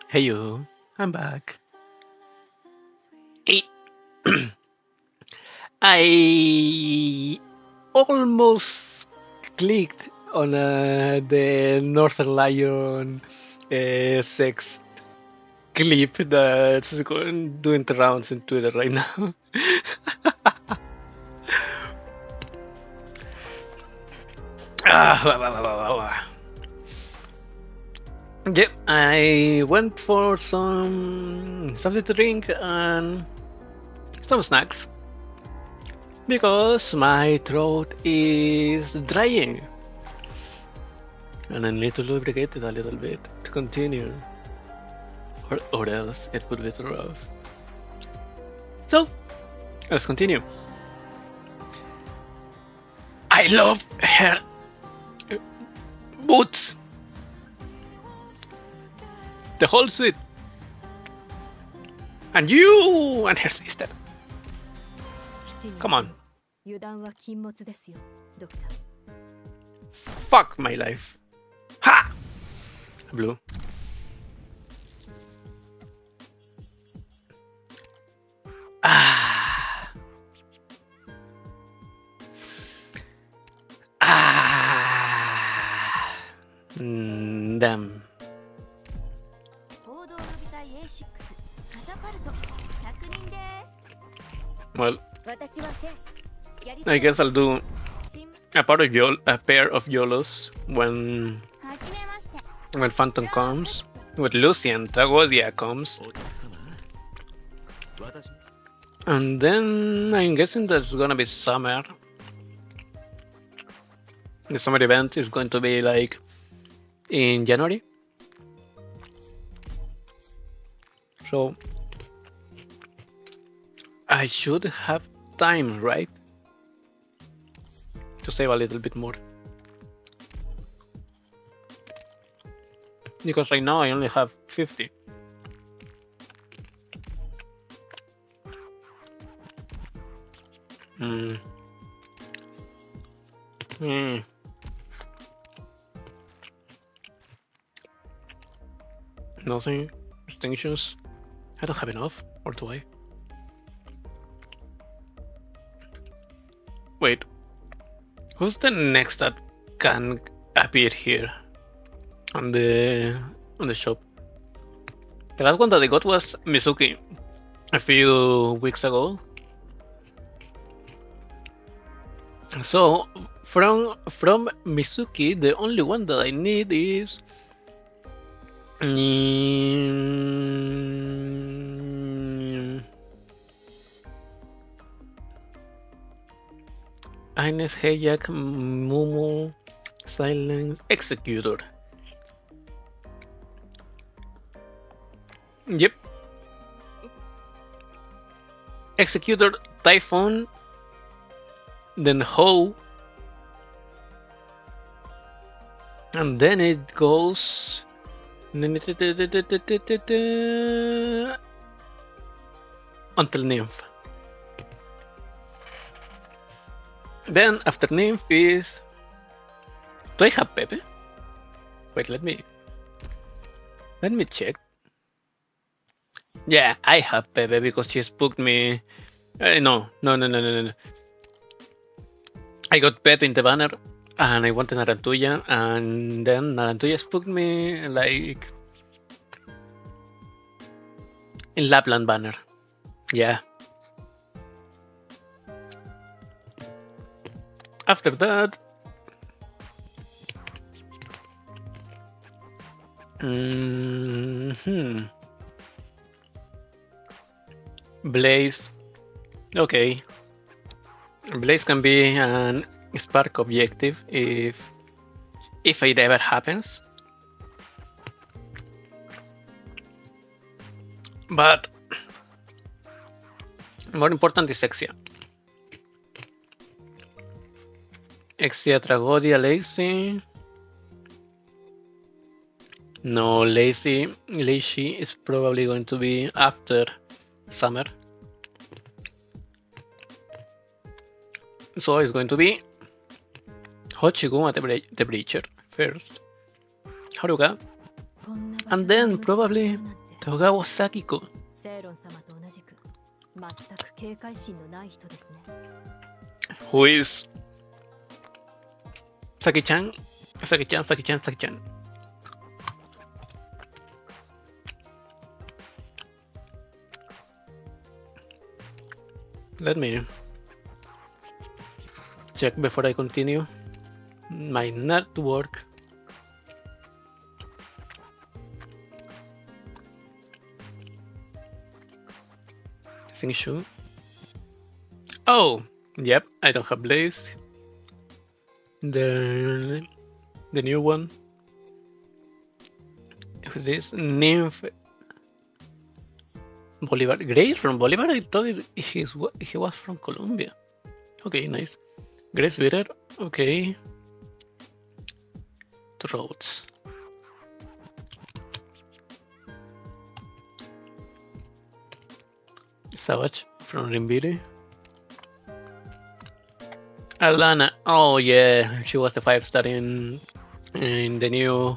Hey you, I'm back. Hey. I almost clicked on the Northern Lion sex clip that's doing the rounds in Twitter right now. Yep, I went for something to drink and some snacks because my throat is drying and I need to lubricate it a little bit to continue, or else it would be too rough. So let's continue. I love her boots. The whole suite. And you and her sister. Come on. Fuck my life. Ha! Blue. Ah. Ah. Damn. Well, I guess I'll do a pair of YOLOs when Phantom comes, with Lucy and Tragodia comes, and then I'm guessing there's gonna be summer. The summer event is going to be like in January, so I should have time, right? To save a little bit more. Because right now I only have 50. Nothing. Extinctions. I don't have enough, or do I? Wait, who's the next that can appear here on the shop? The last one that I got was Mizuki a few weeks ago. So from Mizuki, the only one that I need is Ines, Heyak, Momo, Silence, Executor. Yep. Executor, Typhoon, then Ho, and then it goes until Nymph. Then after Nymph is... Do I have Pepe? Wait, let me check. Yeah, I have Pepe because she spooked me. No. I got Pepe in the banner and I wanted Narantuya, and then Narantuya spooked me like in Lapland banner. Yeah. After that, Blaze. Okay. Blaze can be an spark objective if it ever happens. But more important is Exia. Exia, Tragodia, Lazy. No, Lazy is probably going to be after summer. So it's going to be Hochiguma the Breacher first, Haruka, And then probably Togawa Sakiko.
セイロン様と同じく全く警戒心のない人ですね。
Who is Saki-chan? Saki-chan, Saki-chan, Saki-chan. Let me check before I continue. My network. Singshu. Oh, yep, I don't have Blaze. The new one. Who's this? Nymph. Bolivar. Grace from Bolivar? I thought he was from Colombia. Okay, nice. Grace Bitter. Okay. Throats. Savage from Rimbiri. Alana. Oh yeah, she was a 5-star in the new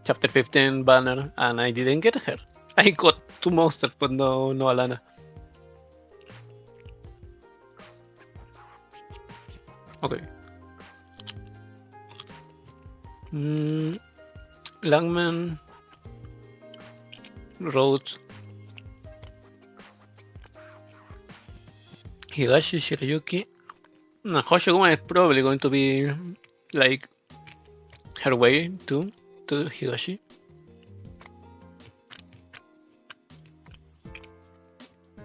chapter 15 banner, and I didn't get her. I got 2 monsters, but no Alana. Okay. Langman. Rhodes. Higashi Shirayuki. No, Hoshiguma is probably going to be like her way to Higashi.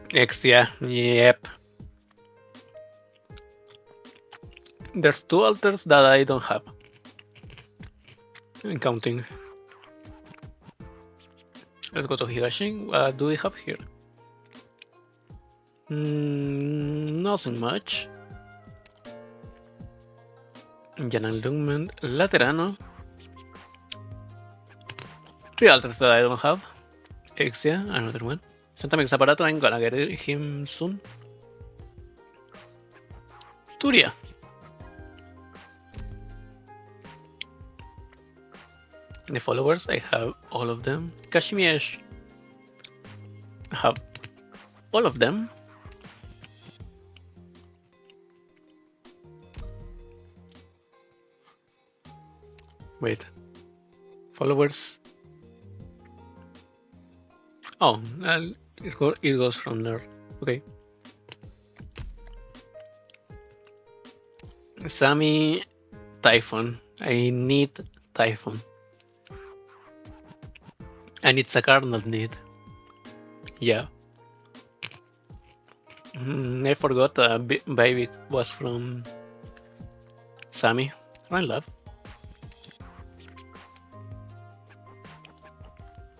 Exia, yep. There's 2 alters that I don't have. I'm counting. Let's go to Higashi. What do we have here? Nothing much. Yanan Lungman, Laterano. 3 alters that I don't have. Exia, another one. Santa Zaparato, I'm gonna get him soon. Turia. The followers, I have all of them. Kashmiesh, I have all of them. Wait, followers. Oh, it goes from there. Okay. Sammy, Typhon. I need Typhon. And it's a cardinal need. Yeah. I forgot baby was from Sammy. Run love.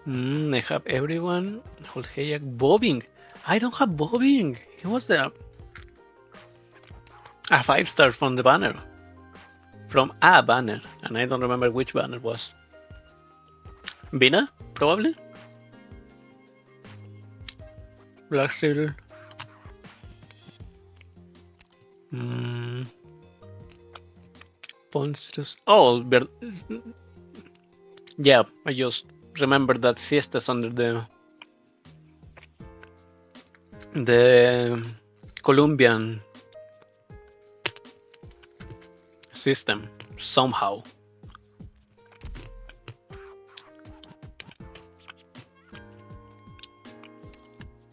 I have everyone. Holheyak, Bobbing. I don't have Bobbing. He was a 5-star from the banner. From a banner. And I don't remember which banner was. Bina, probably? Black Steel. Ponstrus. Oh, yeah, I just remember that Siesta's under the Colombian system somehow.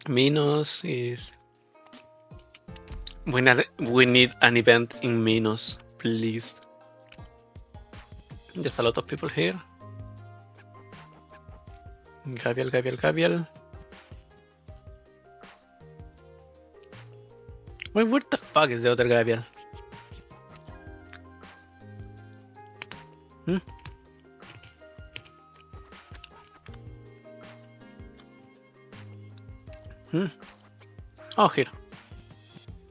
Minos is. We need an event in Minos, please. There's a lot of people here. Gabriel. Wait, where the fuck is the other Gabriel? Oh, here.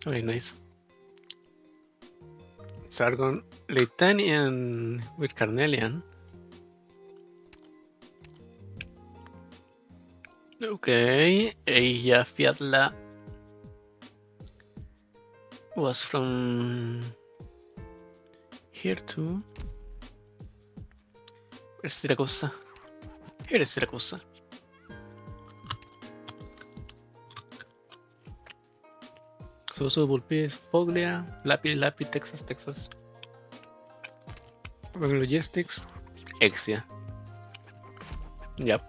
Okay, nice. Sargon, Leitanian with Carnelian. Okay, ella Fiatla was from here too. Where's the cosa? Here is Siracusa. Susu, Bulpis, Foglia, Lapi, Texas. Logistics, Exia. Yep.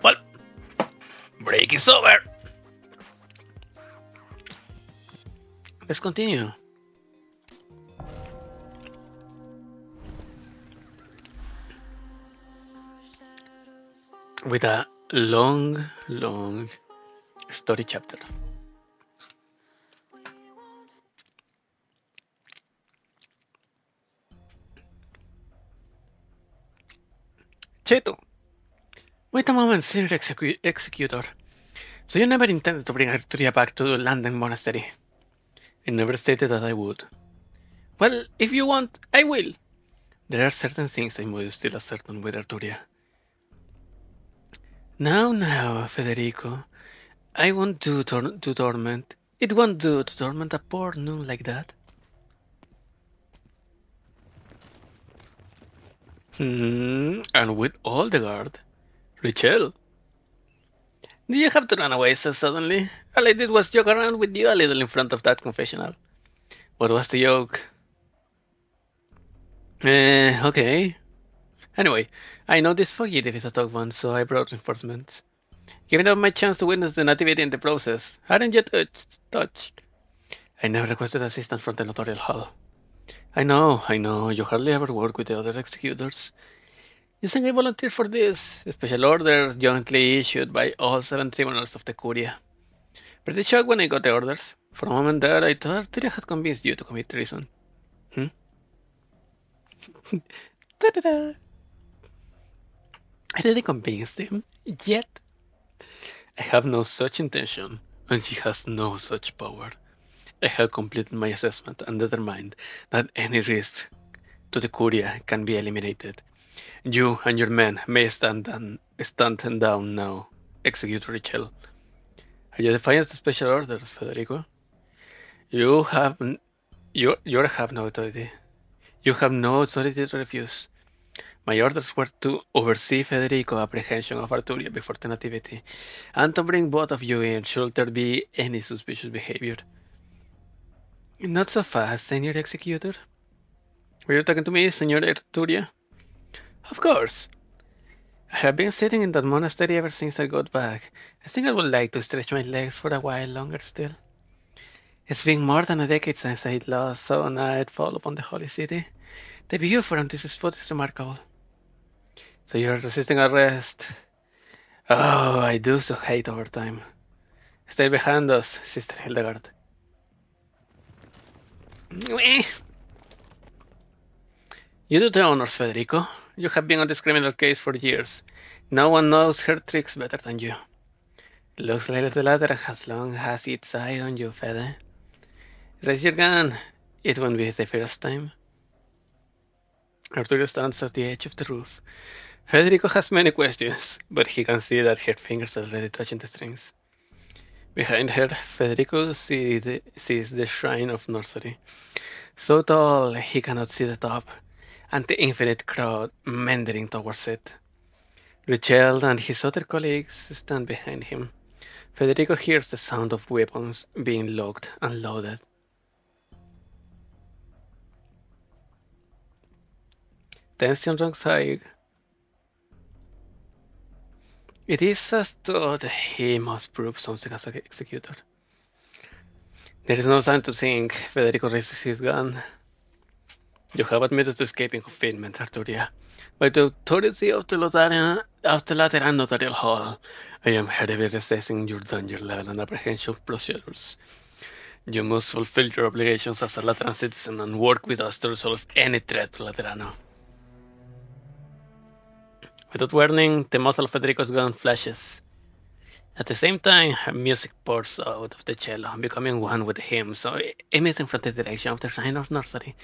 Well, break is over. Let's continue. With a long story chapter. Cheto, wait a moment, Senior Executor. So you never intended to bring Arturia back to the London Monastery? I never stated that I would. Well, if you want, I will. There are certain things I must still ascertain with Arturia. Now, Federico. I won't do to torment. It won't do to torment a poor nun like that. And with all the guard. Richelle. Did you have to run away so suddenly? All I did was joke around with you a little in front of that confessional. What was the joke? Okay. Anyway, I know this fugitive is a tough one, so I brought reinforcements. Giving up my chance to witness the nativity in the process. Hadn't yet touched. I never requested assistance from the notarial hall. I know, you hardly ever work with the other executors. You think I volunteered for this? A special order jointly issued by all 7 tribunals of the Curia. Pretty shocked when I got the orders. For a moment there, I thought Arturia had convinced you to commit treason. Ta-da-da! I didn't convince him, yet. I have no such intention, and she has no such power. I have completed my assessment and determined that any risk to the Curia can be eliminated. You and your men may stand down now, Executor Richelle. Are you defying the special orders, Federico? You have no authority. You have no authority to refuse. My orders were to oversee Federico's apprehension of Arturia before the nativity, and to bring both of you in should there be any suspicious behavior. Not so fast, Senior Executor. Were you talking to me, Senor Arturia? Of course. I have been sitting in that monastery ever since I got back. I think I would like to stretch my legs for a while longer still. It's been more than a decade since I last saw night fall upon the holy city. The view from this spot is remarkable. So you're resisting arrest. Oh, I do so hate overtime. Stay behind us, Sister Hildegard. You do the honors, Federico. You have been on this criminal case for years. No one knows her tricks better than you. Looks like the ladder has long has its eye on you, Fede. Raise your gun. It won't be the first time. Arturia stands at the edge of the roof. Federico has many questions, but he can see that her fingers are already touching the strings. Behind her, Federico sees the shrine of Nursery. So tall he cannot see the top, and the infinite crowd meandering towards it. Richelle and his other colleagues stand behind him. Federico hears the sound of weapons being locked and loaded. Tension runs high. It is as though he must prove something as an executor. There is no time to think. Federico raises his gun. You have admitted to escaping confinement, Arturia. By the authority of the Lateran Notarial Hall, I am hereby assessing your danger level and apprehension procedures. You must fulfill your obligations as a Lateran citizen and work with us to resolve any threat to Laterano. Without warning, the muzzle of Federico's gun flashes. At the same time, music pours out of the cello, becoming one with the hymn, so emits from the direction of the shrine of Nursery,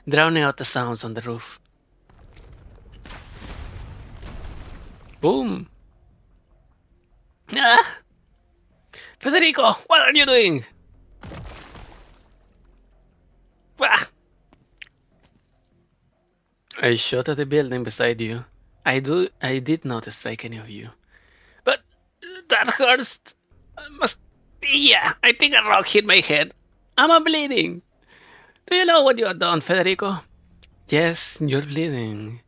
drowning out the sounds on the roof. Boom. Ah! Federico, what are you doing? Ah! I shot at the building beside you. I did not strike any of you. But that hurts. Must. Yeah, I think a rock hit my head. I'm bleeding. Do you know what you have done, Federico? Yes, you're bleeding.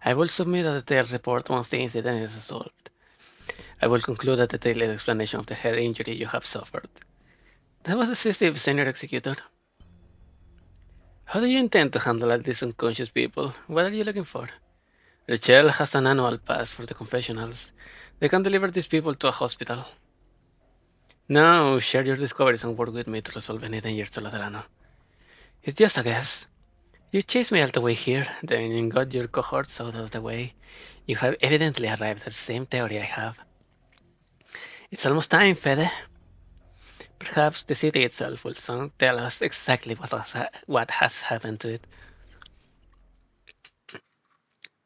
I will submit a detailed report once the incident is resolved. I will conclude a detailed explanation of the head injury you have suffered. That was excessive, Senior Executor. How do you intend to handle all these unconscious people? What are you looking for? Rachel has an annual pass for the confessionals. They can deliver these people to a hospital. Now, share your discoveries and work with me to resolve any dangers to Ladrano. It's just a guess. You chased me all the way here, then you got your cohorts out of the way. You have evidently arrived at the same theory I have. It's almost time, Fede. Perhaps the city itself will soon tell us exactly what has happened to it.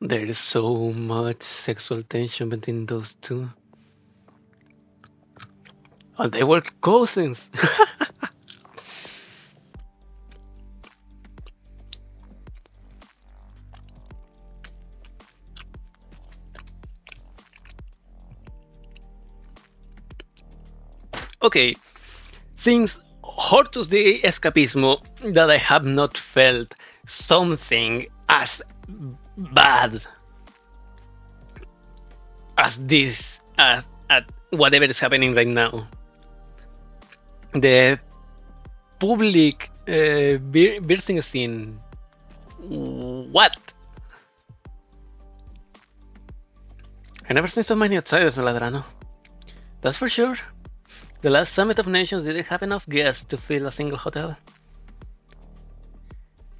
There is so much sexual tension between those two. Oh, they were cousins. Okay, since Hortus de Escapismo that I have not felt something as bad as this, as at whatever is happening right now. The public bursting scene. What? I never seen so many outsiders in Ladrano. That's for sure. The last Summit of Nations didn't have enough guests to fill a single hotel.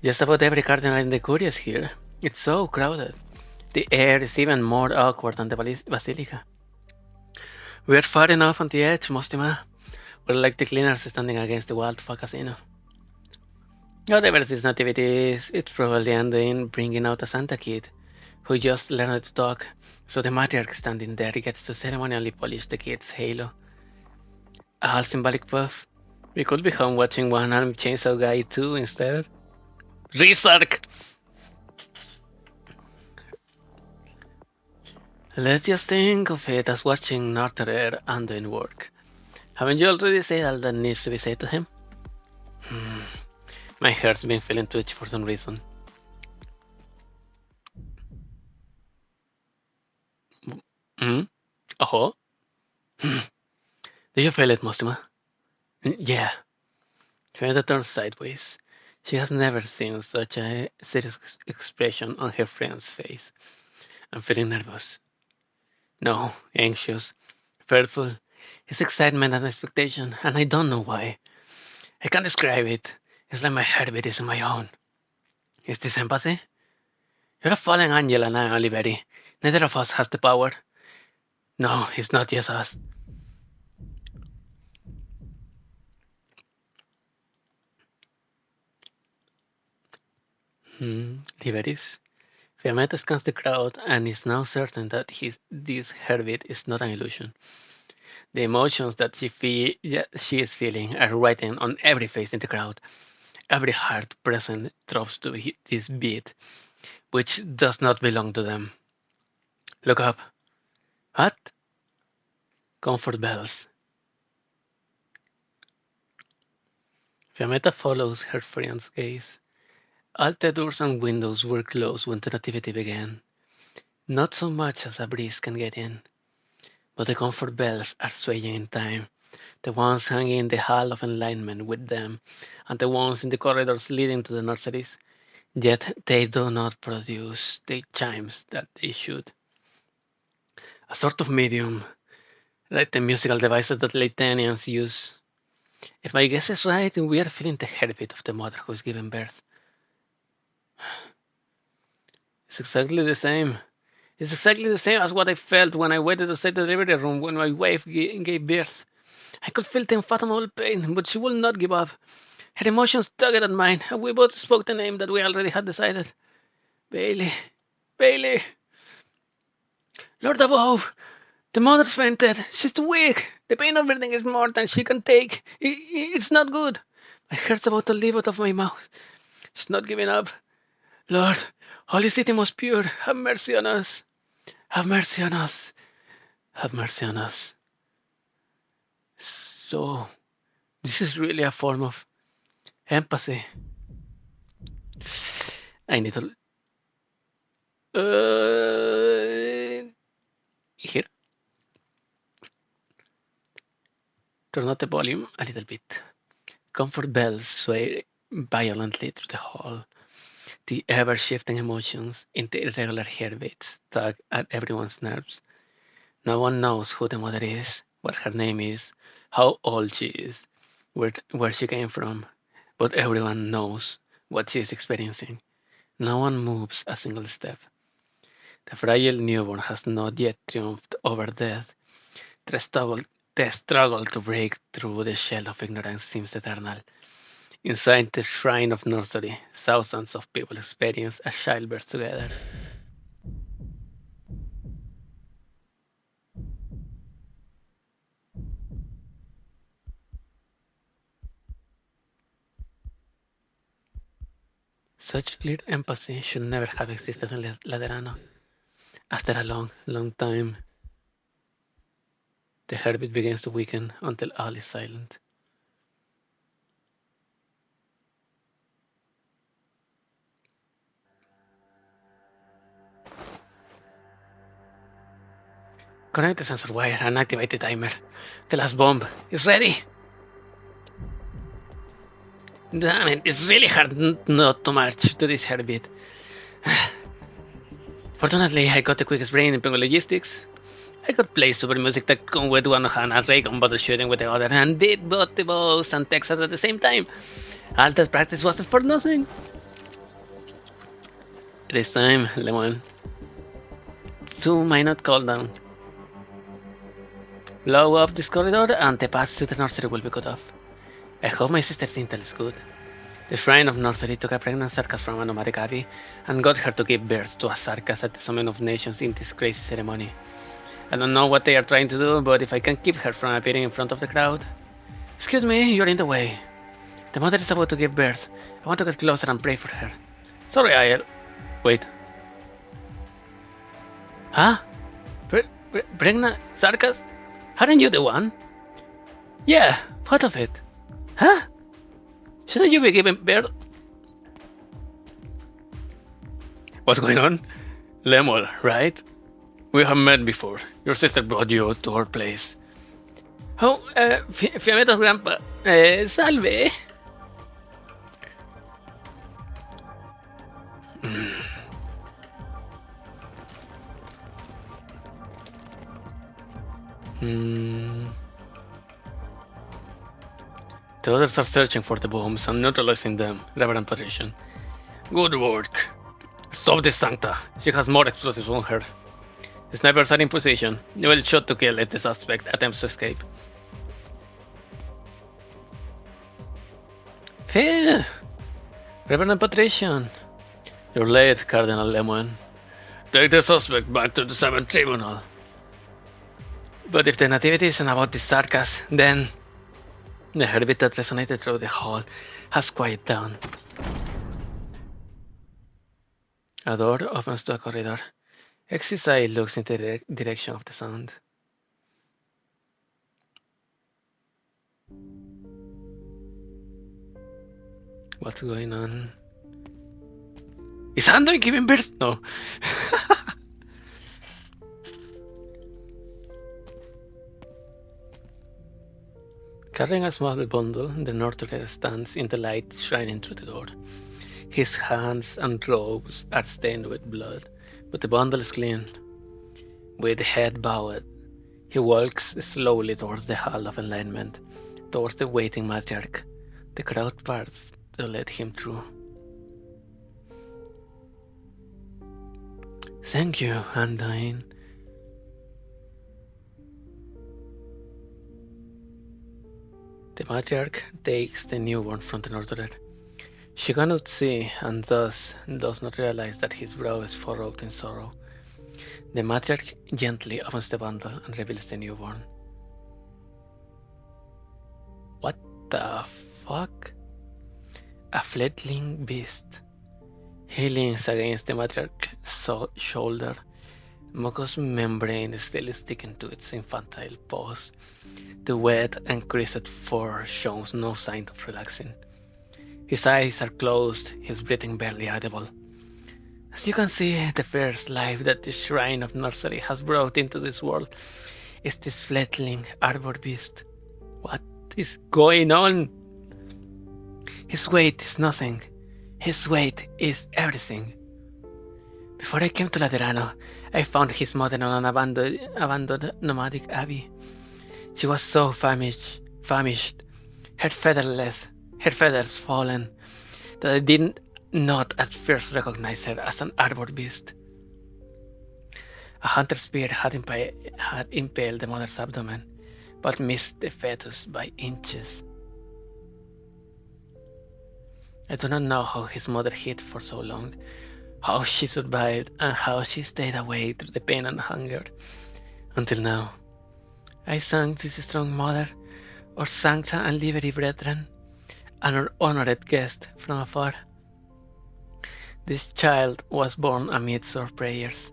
Just about every cardinal in the Curia is here. It's so crowded. The air is even more awkward than the Basilica. We're far enough on the edge, Mostima. We're like the cleaners standing against the wall of a casino. Whatever this nativity is, it's probably ending bringing out a Santa kid who just learned to talk, so the matriarch standing there gets to ceremonially polish the kid's halo. A all symbolic puff. We could be home watching One Arm Chainsaw Guy 2 instead. Rizark! Let's just think of it as watching Norther undoing work. Haven't you already said all that needs to be said to him? My heart's been feeling twitchy for some reason. Oh? Do you feel it, Mostima? Yeah. Fiona turns sideways. She has never seen such a serious expression on her friend's face. I'm feeling nervous. No, anxious, fearful. It's excitement and expectation, and I don't know why. I can't describe it. It's like my heartbeat is my own. Is this empathy? You're a fallen angel and I'm Oliveri. Neither of us has the power. No, it's not just us. Liberis. Fiametta scans the crowd and is now certain that this heartbeat is not an illusion. The emotions that she is feeling are written on every face in the crowd. Every heart present throbs to this beat, which does not belong to them. Look up. What? Comfort bells. Fiametta follows her friend's gaze. All the doors and windows were closed when the nativity began. Not so much as a breeze can get in. But the comfort bells are swaying in time, the ones hanging in the Hall of Enlightenment with them, and the ones in the corridors leading to the nurseries. Yet they do not produce the chimes that they should. A sort of medium, like the musical devices that Latanians use. If my guess is right, we are feeling the heartbeat of the mother who is giving birth. It's exactly the same. It's exactly the same as what I felt when I waited outside the delivery room when my wife gave birth. I could feel the unfathomable pain, but she would not give up. Her emotions tugged at mine, and we both spoke the name that we already had decided. Bailey. Bailey. Lord above! The mother's fainted. She's too weak. The pain of breathing is more than she can take. It's not good. My heart's about to leave out of my mouth. She's not giving up. Lord, Holy City most pure, have mercy on us. Have mercy on us. Have mercy on us. So, this is really a form of empathy. I need to. Here. Turn up the volume a little bit. Comfort bells sway violently through the hall. The ever-shifting emotions in the irregular heartbeats tug at everyone's nerves. No one knows who the mother is, what her name is, how old she is, where she came from, but everyone knows what she is experiencing. No one moves a single step. The fragile newborn has not yet triumphed over death. The struggle to break through the shell of ignorance seems eternal. Inside the shrine of nursery, thousands of people experience a childbirth together. Such clear empathy should never have existed in Laterano. After a long, long time, the heartbeat begins to weaken until all is silent. Connect the sensor wire and activate the timer. The last bomb is ready. Damn it, it's really hard not to march to this heartbeat. Fortunately, I got the quickest brain in penguin logistics. I could play super music that come with one hand and ray gun bottle shooting with the other, and did both the bows and Texas at the same time. All that practice wasn't for nothing. This time, Lemon. 2 minute cooldown. Blow up this corridor and the path to the nursery will be cut off. I hope my sister's intel is good. The Shrine of Nursery took a pregnant Sarkas from a nomadic abbey and got her to give birth to a Sarkas at the Summon of Nations in this crazy ceremony. I don't know what they are trying to do, but if I can keep her from appearing in front of the crowd... Excuse me, you're in the way. The mother is about to give birth. I want to get closer and pray for her. Sorry, I'll... Wait. Huh? Pregnant Sarkas? Aren't you the one? Yeah, what of it? Huh? Shouldn't you be giving birth? What's going on? Lemol, right? We have met before. Your sister brought you to her place. Oh, Fiametta's grandpa. Salve. The others are searching for the bombs and neutralizing them, Reverend Patrician. Good work. Stop this Sancta. She has more explosives on her. The snipers are in position. You will shoot to kill if the suspect attempts to escape. Hey, Reverend Patrician. You're late, Cardinal Lemon. Take the suspect back to the 7th Tribunal. But if the nativity isn't about the Sarkas, then... The heartbeat that resonated through the hall has quieted down. A door opens to a corridor. Ex's eye looks in the direction of the sound. What's going on? Is Andoy giving birth? No. Carrying a small bundle, the Northern stands in the light, shining through the door. His hands and robes are stained with blood, but the bundle is clean. With head bowed, he walks slowly towards the Hall of Enlightenment, towards the waiting matriarch. The crowd parts to let him through. Thank you, Andoin. The matriarch takes the newborn from the Northerner. She cannot see and thus does not realize that his brow is furrowed in sorrow. The matriarch gently opens the bundle and reveals the newborn. What the fuck? A fledgling beast. He leans against the matriarch's shoulder, mucous membrane still sticking to its infantile paws. The wet and creased fur shows no sign of relaxing. His eyes are closed, his breathing barely audible. As you can see, the first life that the shrine of nursery has brought into this world is this fledgling arbor beast. What is going on? His weight is nothing. His weight is everything. Before I came to Laterano, I found his mother on an abandoned nomadic abbey. She was so famished, her feathers fallen, that I did not at first recognize her as an arbor beast. A hunter's spear had impaled the mother's abdomen, but missed the fetus by inches. I do not know how his mother hid for so long, how she survived, and how she stayed away through the pain and hunger. Until now, I sang this strong mother, or sancta and liberty brethren, an honored guest from afar. This child was born amidst our prayers.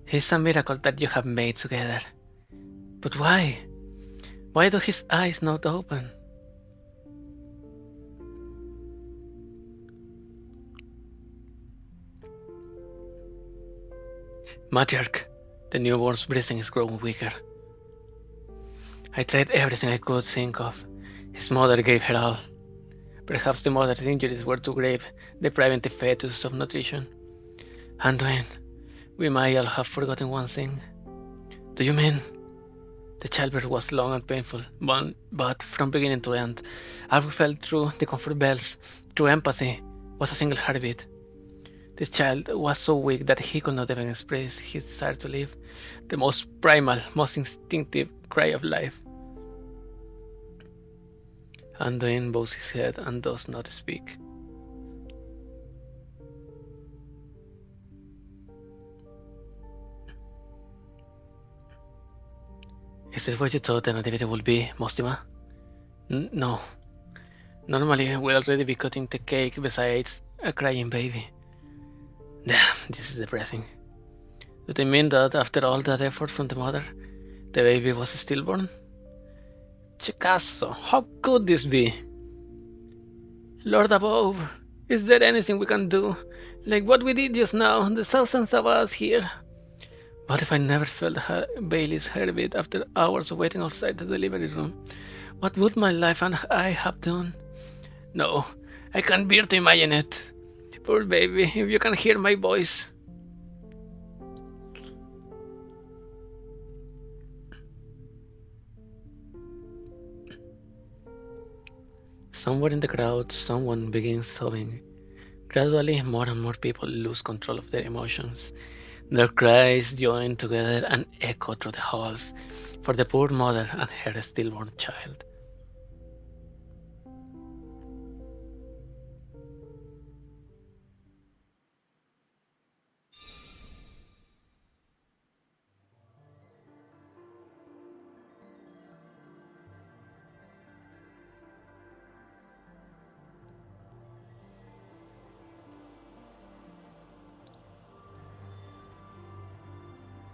It is a miracle that you have made together. But why? Why do his eyes not open? Matriarch, the newborn's breathing is growing weaker. I tried everything I could think of. His mother gave her all. Perhaps the mother's injuries were too grave, depriving the fetus of nutrition. Anduin, we might all have forgotten one thing. Do you mean? The childbirth was long and painful, but from beginning to end, all we felt through the comfort bells, through empathy, was a single heartbeat. This child was so weak that he could not even express his desire to live, the most primal, most instinctive cry of life. Anduin bows his head and does not speak. Is this what you thought the nativity would be, Mostima? No. Normally, we'll already be cutting the cake besides a crying baby. Damn, this is depressing. Do they mean that after all that effort from the mother, the baby was stillborn? Chicasso, how could this be? Lord above, is there anything we can do? Like what we did just now, the thousands of us here. What if I never felt Bailey's heartbeat after hours of waiting outside the delivery room? What would my life and I have done? No, I can't bear to imagine it. Poor baby, if you can hear my voice. Somewhere in the crowd, someone begins sobbing. Gradually, more and more people lose control of their emotions. Their cries join together and echo through the halls for the poor mother and her stillborn child.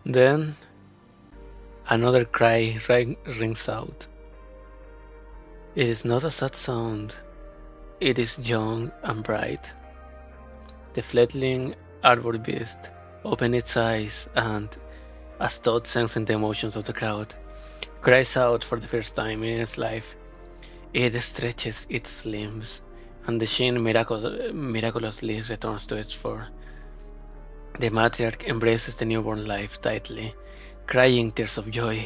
Then another cry rings out. It is not a sad sound, it is young and bright. The fledgling arbor beast opens its eyes and, as though sensing the emotions of the crowd, cries out for the first time in its life. It stretches its limbs, and the shin miraculously returns to its fur. The matriarch embraces the newborn life tightly, crying tears of joy.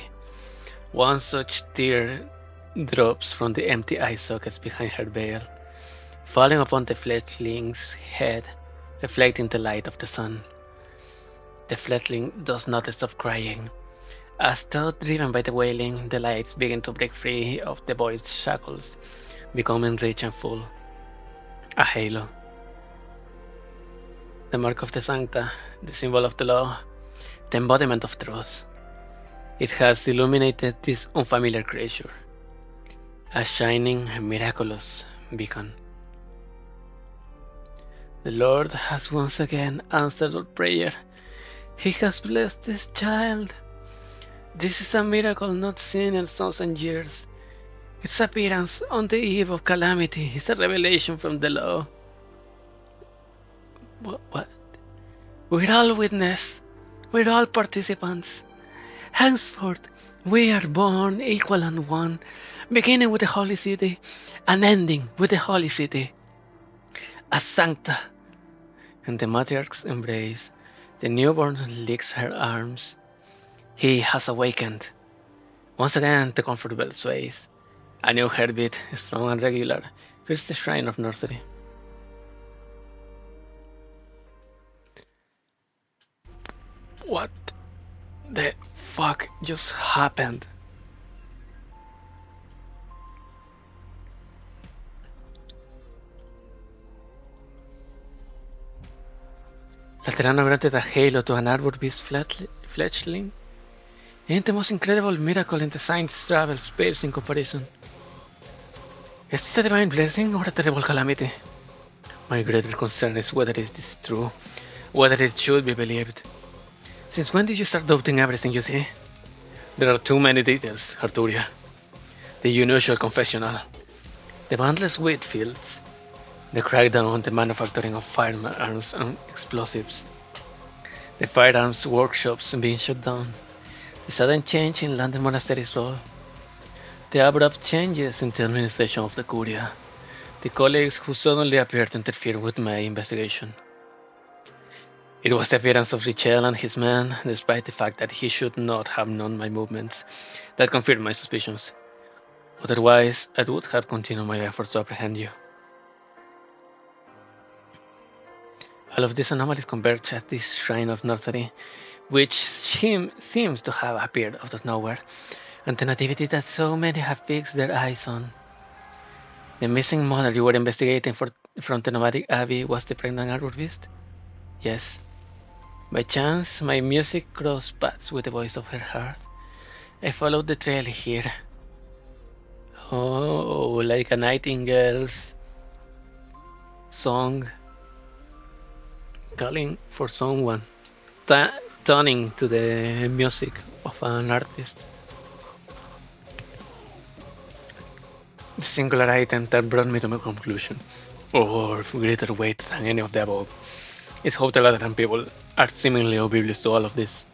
One such tear drops from the empty eye sockets behind her veil, falling upon the fledgling's head, reflecting the light of the sun. The fledgling does not stop crying. As though driven by the wailing, the lights begin to break free of the boy's shackles, becoming rich and full. A halo. The mark of the Sancta, the symbol of the law, the embodiment of truth. It has illuminated this unfamiliar creature, a shining, miraculous beacon. The Lord has once again answered our prayer. He has blessed this child. This is a miracle not seen in 1,000 years. Its appearance on the eve of calamity is a revelation from the law. What? We're all witness. We're all participants. Henceforth, we are born equal and one, beginning with the Holy City and ending with the Holy City. As Sancta. In the matriarch's embrace, the newborn licks her arms. He has awakened. Once again, the comfort bell sways. A new heartbeat, strong and regular, fills the shrine of nursery. What the fuck just happened? Laterano granted a halo to an arbor beast fledgling. Ain't the most incredible miracle in the science travel space in comparison. Is this a divine blessing or a terrible calamity? My greater concern is whether it is true, whether it should be believed. Since when did you start doubting everything you see? There are too many details, Arturia. The unusual confessional, the boundless wheat fields, the crackdown on the manufacturing of firearms and explosives, the firearms workshops being shut down, the sudden change in London Monastery's role, the abrupt changes in the administration of the Curia, the colleagues who suddenly appeared to interfere with my investigation. It was the appearance of Richel and his men, despite the fact that he should not have known my movements, that confirmed my suspicions. Otherwise, I would have continued my efforts to apprehend you. All of these anomalies converge at this shrine of nursery, which seems to have appeared out of nowhere, and the nativity that so many have fixed their eyes on. The missing mother you were investigating from the nomadic abbey was the pregnant arbor beast? Yes. By chance, my music crossed paths with the voice of her heart. I followed the trail here. Oh, like a nightingale's song, calling for someone, turning to the music of an artist. The singular item that brought me to my conclusion, or greater weight than any of the above, is how the Lateran people are seemingly oblivious to all of this.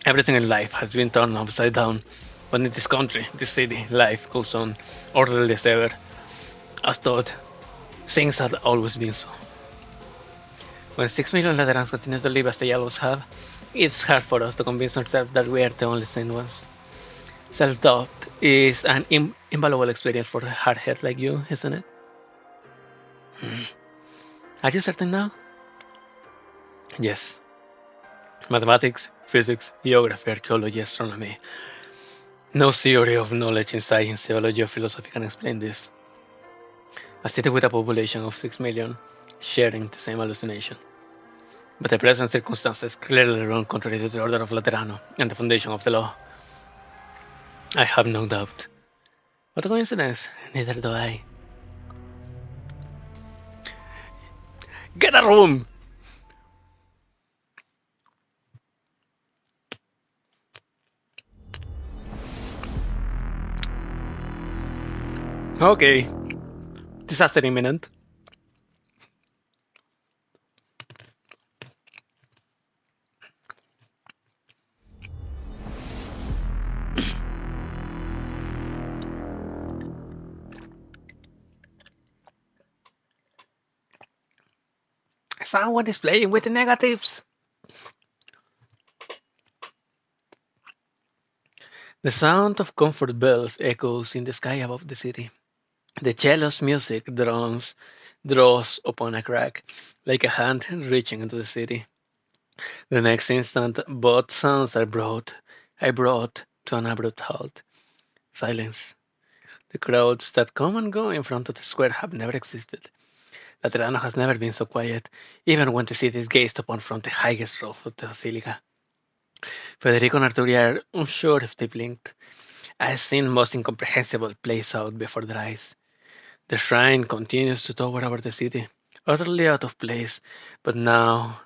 Everything in life has been turned upside down, but in this country, this city, life goes on, orderly as ever. As thought, things had always been so. When 6 million Laterans continue to live as the Yellows have, it's hard for us to convince ourselves that we are the only sane ones. Self-doubt is an invaluable experience for a hardhead like you, isn't it? Are you certain now? Yes. Mathematics, physics, geography, archaeology, astronomy. No theory of knowledge in science, theology, or philosophy can explain this. A city with a population of 6 million sharing the same hallucination. But the present circumstances clearly run contrary to the order of Laterano and the foundation of the law. I have no doubt. What a coincidence, neither do I. Get a room! Okay. Disaster imminent. Someone is playing with the negatives. The sound of comfort bells echoes in the sky above the city. The cello's music draws upon a crack, like a hand reaching into the city. The next instant, both sounds are brought to an abrupt halt. Silence. The crowds that come and go in front of the square have never existed. Laterano has never been so quiet, even when the city is gazed upon from the highest roof of the basilica. Federico and Arturia are unsure if they blinked. A scene most incomprehensible plays out before their eyes. The shrine continues to tower over the city, utterly out of place, but now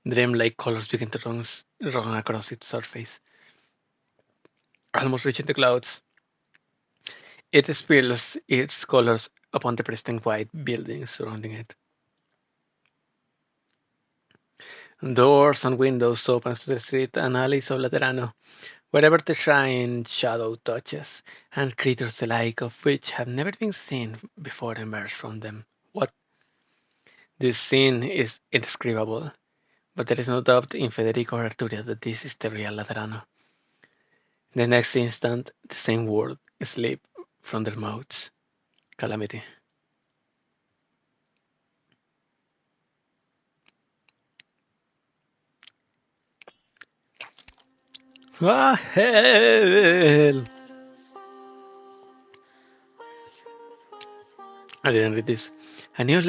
dreamlike colors begin to run across its surface, almost reaching the clouds. It spills its colors upon the pristine white buildings surrounding it. Doors and windows open to the street and alleys of Laterano, wherever the shrine shadow touches, and creatures the like of which have never been seen before emerge from them. What? This scene is indescribable, but there is no doubt in Federico or Arturia that this is the real Laterano. The next instant, the same word slipped from their mouths. Calamity. Ah, hell! I didn't read this. A new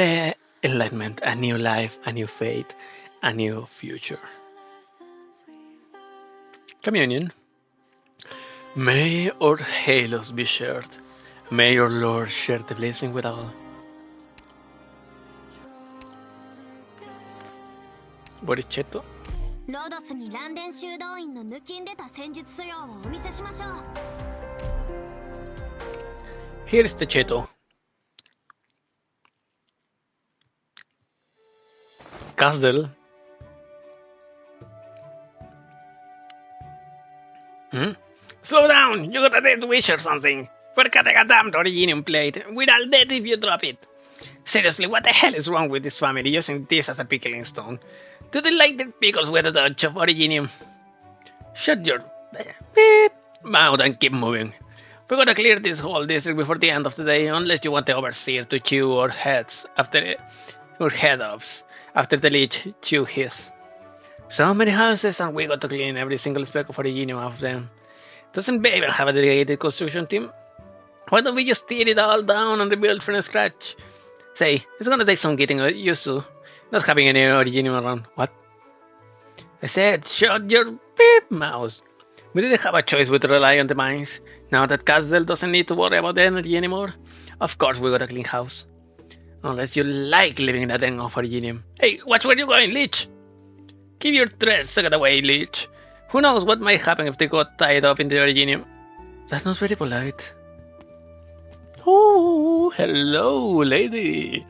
enlightenment, a new life, a new fate, a new future. Communion. May our halos be shared. May our Lord share the blessing with all. Boricheto.
ロドスに乱電修道院の抜きんでた戦術素養をお見せしましょう。
Here's the cheto. Castle. Slow down! You got a dead wish or something. Forget a goddamn Originium plate. We're all dead if you drop it. Seriously, what the hell is wrong with this family using this as a pickling stone? Do they like their pickles with a touch of Originium? Shut your beep mouth and keep moving. We gotta clear this whole district before the end of the day, unless you want the overseer to chew our heads after our head offs after the lich chew his. So many houses, and we got to clean every single speck of Originium off them. Doesn't Babel have a dedicated construction team? Why don't we just tear it all down and rebuild from scratch? Say, it's gonna take some getting used to not having any Originium around. What? I said, shut your beep mouse. We didn't have a choice but to rely on the mines. Now that Castle doesn't need to worry about the energy anymore, of course we got a clean house. Unless you like living in a den of Originium. Hey, watch where you're going, Lich! Keep your threats sucked away, Lich. Who knows what might happen if they got tied up in the Originium? That's not very polite. Oh, hello, lady.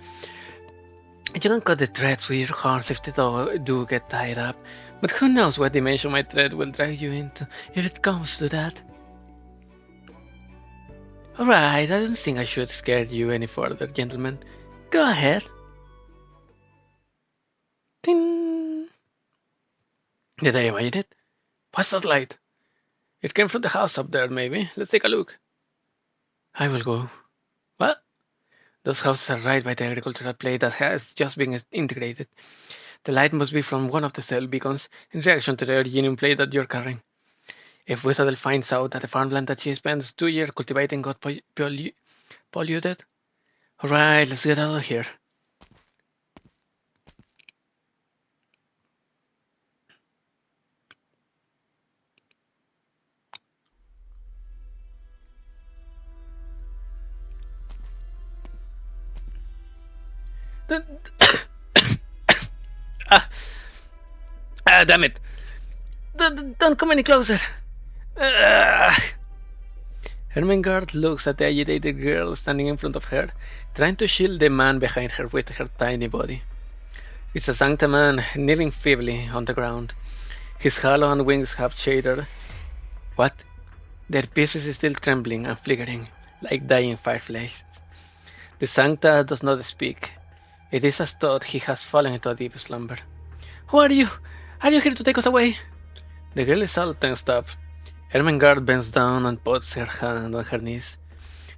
You don't cut the threads with your horns if they do get tied up. But who knows what dimension my thread will drag you into if it comes to that. Alright, I don't think I should scare you any further, gentlemen. Go ahead. Ding. Did I imagine it? What's that light? It came from the house up there, maybe. Let's take a look. I will go. What? Those houses are right by the agricultural plate that has just been integrated. The light must be from one of the cell beacons in reaction to the Originium plate that you're carrying. If Wizardel finds out that the farmland that she spends 2 years cultivating got polluted, alright, let's get out of here. Damn it. Don't come any closer. Ermengarde looks at the agitated girl standing in front of her, trying to shield the man behind her with her tiny body. It's a Sancta man, kneeling feebly on the ground. His hollow and wings have shattered. What? Their pieces is still trembling and flickering, like dying fireflies. The Sancta does not speak. It is as though he has fallen into a deep slumber. Who are you? Are you here to take us away? The girl is all tensed up. Ermengarde bends down and puts her hand on her knees,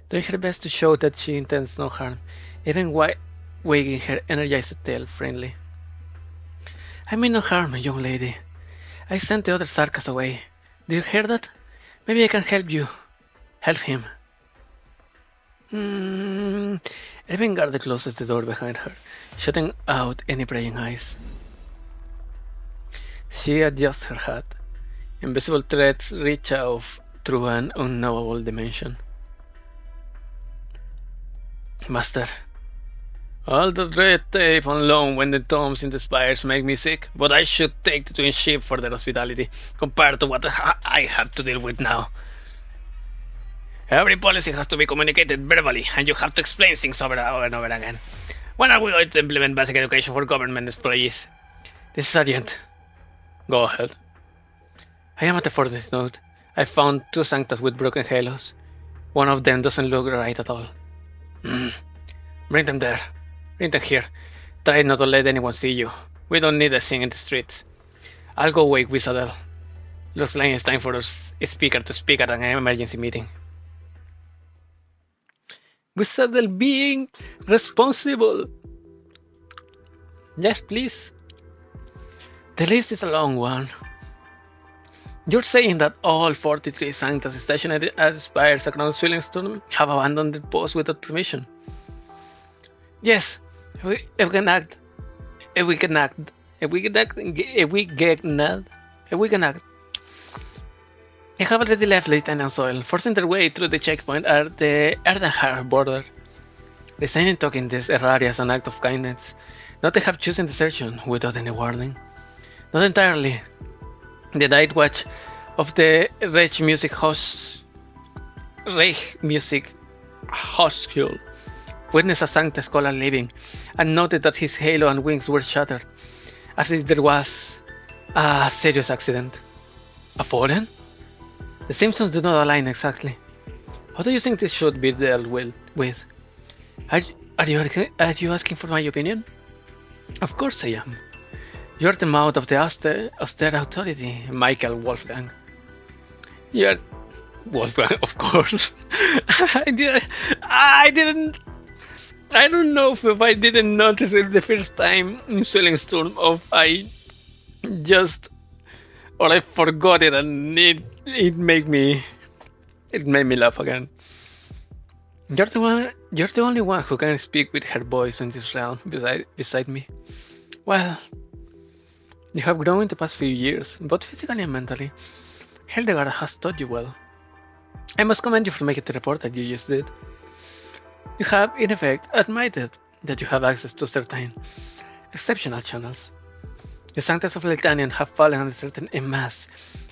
doing her best to show that she intends no harm, even wagging her energized tail friendly. I mean no harm, young lady. I sent the other Sarkas away. Do you hear that? Maybe I can help you. Help him. Ermengarde closes the door behind her, shutting out any praying eyes. She adjusts her hat. Invisible threads reach out through an unknowable dimension. Master, all the red tape on loan when the tombs in the spires make me sick, but I should take the twin ship for their hospitality, compared to what I have to deal with now. Every policy has to be communicated verbally, and you have to explain things over and over again. When are we going to implement basic education for government employees? This is urgent. Go ahead. I am at the fortress node. I found 2 sanctas with broken halos. One of them doesn't look right at all. Bring them there. Bring them here. Try not to let anyone see you. We don't need a scene in the streets. I'll go wake Wizardel. Looks like it's time for us speaker to speak at an emergency meeting. Wizardel being responsible. Yes, please. The list is a long one. You're saying that all 43 sanctas stationed at spires across Swillingstone have abandoned their posts without permission? Yes, if we can act. They have already left Lieutenant Soil, forcing their way through the checkpoint at the Erdenhard border. Designing taking this area as an act of kindness, not to have chosen desertion without any warning. Not entirely. The night watch of the Reich Music Hospital witnessed a Sancta scholar leaving, and noted that his halo and wings were shattered, as if there was a serious accident. A fallen? The symptoms do not align exactly. How do you think this should be dealt with? Are you asking for my opinion? Of course I am. You're the mouth of the austere authority, Michael Wolfgang. You're Wolfgang, of course. I don't know if I didn't notice it the first time in Swillingstone, or I forgot it, and it made me laugh again. You're the only one who can speak with her voice in this realm beside me. Well, you have grown in the past few years, both physically and mentally. Hildegard has taught you well. I must commend you for making the report that you just did. You have, in effect, admitted that you have access to certain exceptional channels. The Sanctas of Litanian have fallen under certain mass.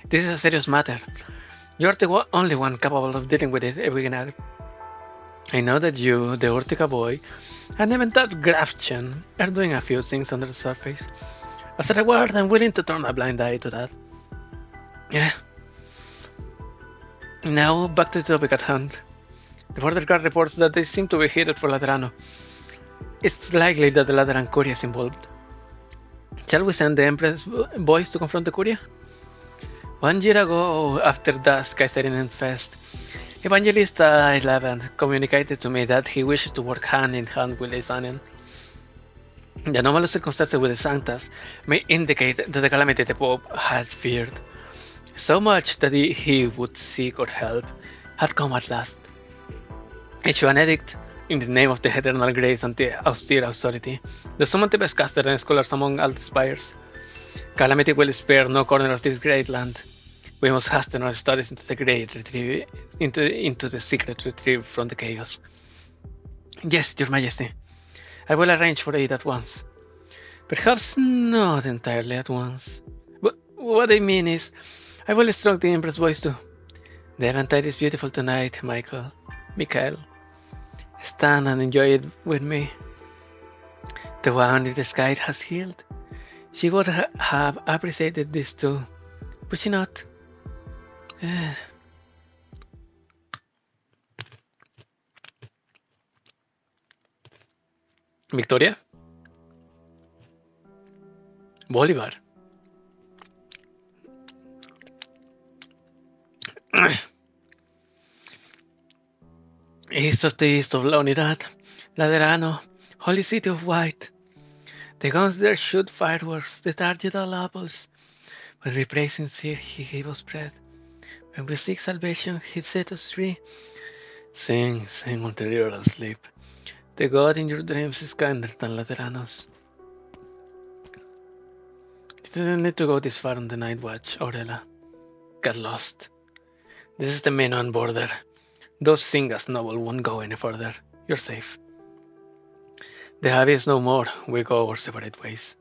This is a serious matter. You are the only one capable of dealing with it if we can act. I know that you, the Urtica boy, and even that Grafchen are doing a few things under the surface. As a reward, I'm willing to turn a blind eye to that. Yeah. Now, back to the topic at hand. The border guard reports that they seem to be headed for Laterano. It's likely that the Lateran Curia is involved. Shall we send the Empress boys to confront the Curia? 1 year ago, after dusk Kaiserinnen Fest, Evangelista 11 communicated to me that he wishes to work hand in hand with Lysanen. The anomalous circumstances with the Sanctas may indicate that the calamity the Pope had feared, so much that he would seek our help, had come at last. Issue an edict in the name of the eternal grace and the austere authority. The summon the best caster and scholars among all the spires. Calamity will spare no corner of this great land. We must hasten our studies into the great retrieve, into the secret retrieve from the chaos. Yes, Your Majesty. I will arrange for it at once. Perhaps not entirely at once. But what I mean is, I will instruct the Empress boys too. The eventide is beautiful tonight, Michael. Stand and enjoy it with me. The wound in the sky has healed. She would have appreciated this too, would she not? Victoria? Bolívar. East of the east of La Unidad, Laterano, holy city of white. The guns there shoot fireworks, the target all apples. When we pray sincere, he gave us bread. When we seek salvation, he set us free. Sing, sing until you're asleep. The God in your dreams is kinder than Lateranos. You didn't need to go this far on the night watch, Aurela. Get lost. This is the mainland border. Those Singas noble won't go any further. You're safe. The abbey is no more. We go our separate ways.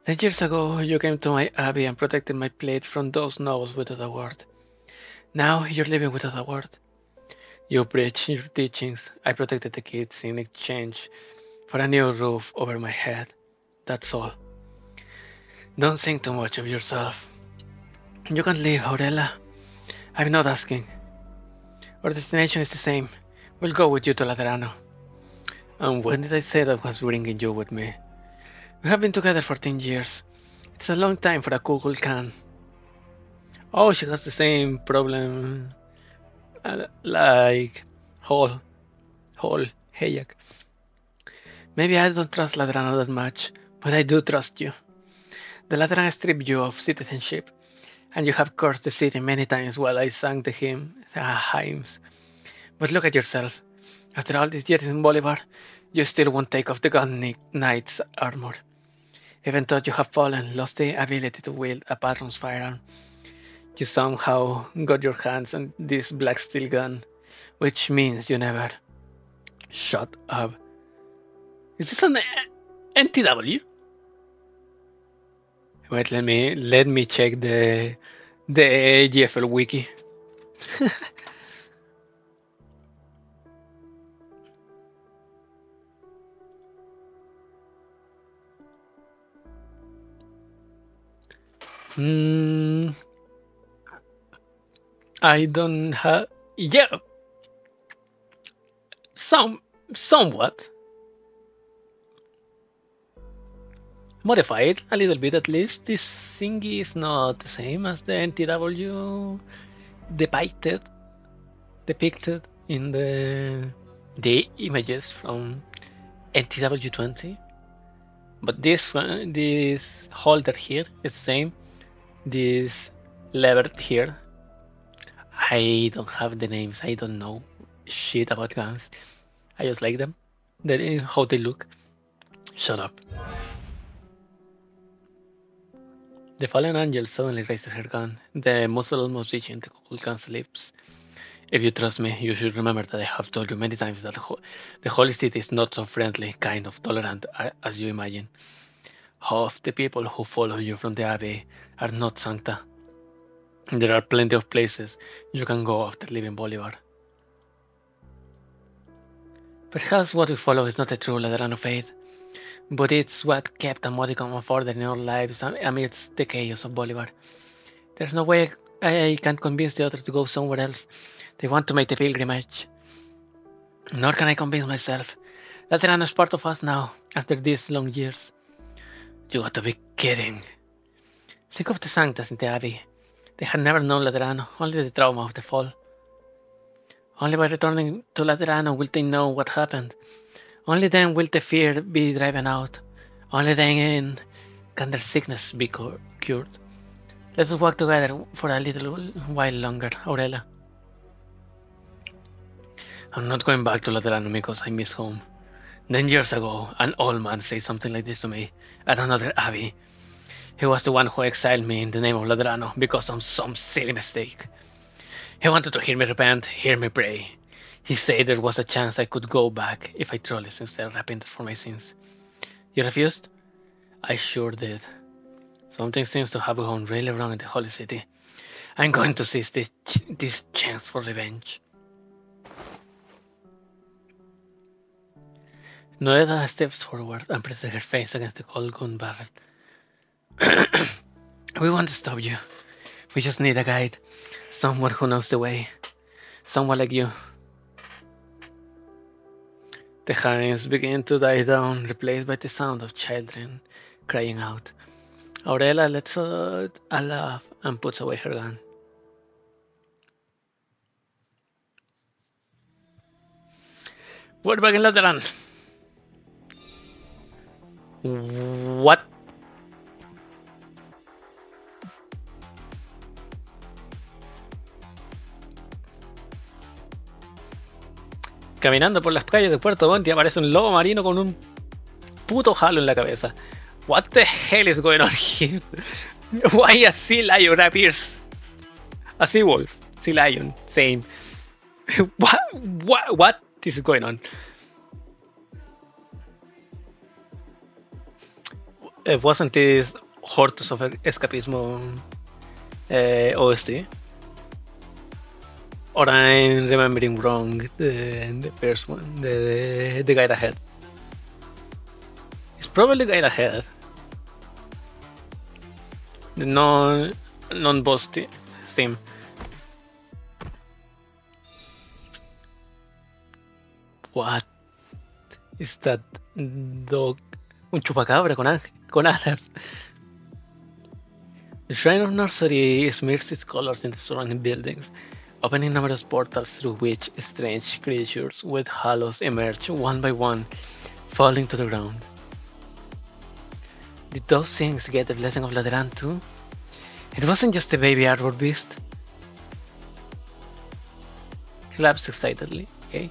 10 years ago, you came to my abbey and protected my plate from those nobles without a word. Now you're living without a word. You preach your teachings. I protected the kids in exchange for a new roof over my head. That's all. Don't think too much of yourself. You can leave, Aurela. I'm not asking. Our destination is the same. We'll go with you to Laterano. And when did I say that I was bringing you with me? We have been together for 10 years. It's a long time for a Google can. Oh, she has the same problem like Hall, Hayek. Maybe I don't trust Laterano that much, but I do trust you. The Lateran stripped you of citizenship, and you have cursed the city many times while I sang the hymns. But look at yourself. After all these years in Bolivar, you still won't take off the gun knight's armor. Even though you have fallen, lost the ability to wield a patron's firearm, you somehow got your hands on this black steel gun, which means you never shut up. Is this an NTW? Wait, let me check the GFL wiki. I don't have. Yeah, somewhat modified a little bit at least. This thingy is not the same as the NTW depicted in the images from NTW20. But this one, this holder here is the same. This lever here, I don't have the names. I don't know shit about guns. I just like them. How they look. Shut up. The fallen angel suddenly raises her gun, the muzzle almost reaching the Kukulkan's lips. If you trust me, you should remember that I have told you many times that the Holy City is not so friendly, kind of tolerant as you imagine. Half the people who follow you from the Abbey are not Sancta. There are plenty of places you can go after leaving Bolivar. Perhaps what we follow is not a true Laterano faith, but it's what kept a modicum of order in our lives amidst the chaos of Bolivar. There's no way I can convince the others to go somewhere else. They want to make the pilgrimage. Nor can I convince myself. Laterano is part of us now, after these long years. You got to be kidding. Think of the Sanctas in the Abbey. They had never known Laterano, only the trauma of the fall. Only by returning to Laterano will they know what happened. Only then will the fear be driven out. Only then can their sickness be cured. Let's walk together for a little while longer, Aurela. I'm not going back to Laterano because I miss home. 10 years ago, an old man said something like this to me at another abbey. He was the one who exiled me in the name of Laterano because of some silly mistake. He wanted to hear me repent, hear me pray. He said there was a chance I could go back if I truly sincerely repented for my sins. You refused? I sure did. Something seems to have gone really wrong in the Holy City. I'm going to seize this chance for revenge. Noeda steps forward and presses her face against the cold gun barrel. We want to stop you. We just need a guide. Someone who knows the way. Someone like you. The hymns begin to die down, replaced by the sound of children crying out. Aurela lets out a laugh and puts away her gun. We're back in Lateran. What? Caminando por las calles de Puerto Montt y aparece un lobo marino con un puto halo en la cabeza. What the hell is going on here? Why a sea lion appears A sea wolf, sea lion, same. What is going on? Wasn't this Hortus of Escapismo OST? Or I'm remembering wrong the first one, the guide ahead. It's probably the guide ahead. The non-boss theme. What is that dog? Un chupacabra con alas. The Shrine of Nursery smears its colors in the surrounding buildings, opening numerous portals through which strange creatures with halos emerge one by one, falling to the ground. Did those things get the blessing of Lateran too? It wasn't just a baby arbor beast. Claps excitedly, okay?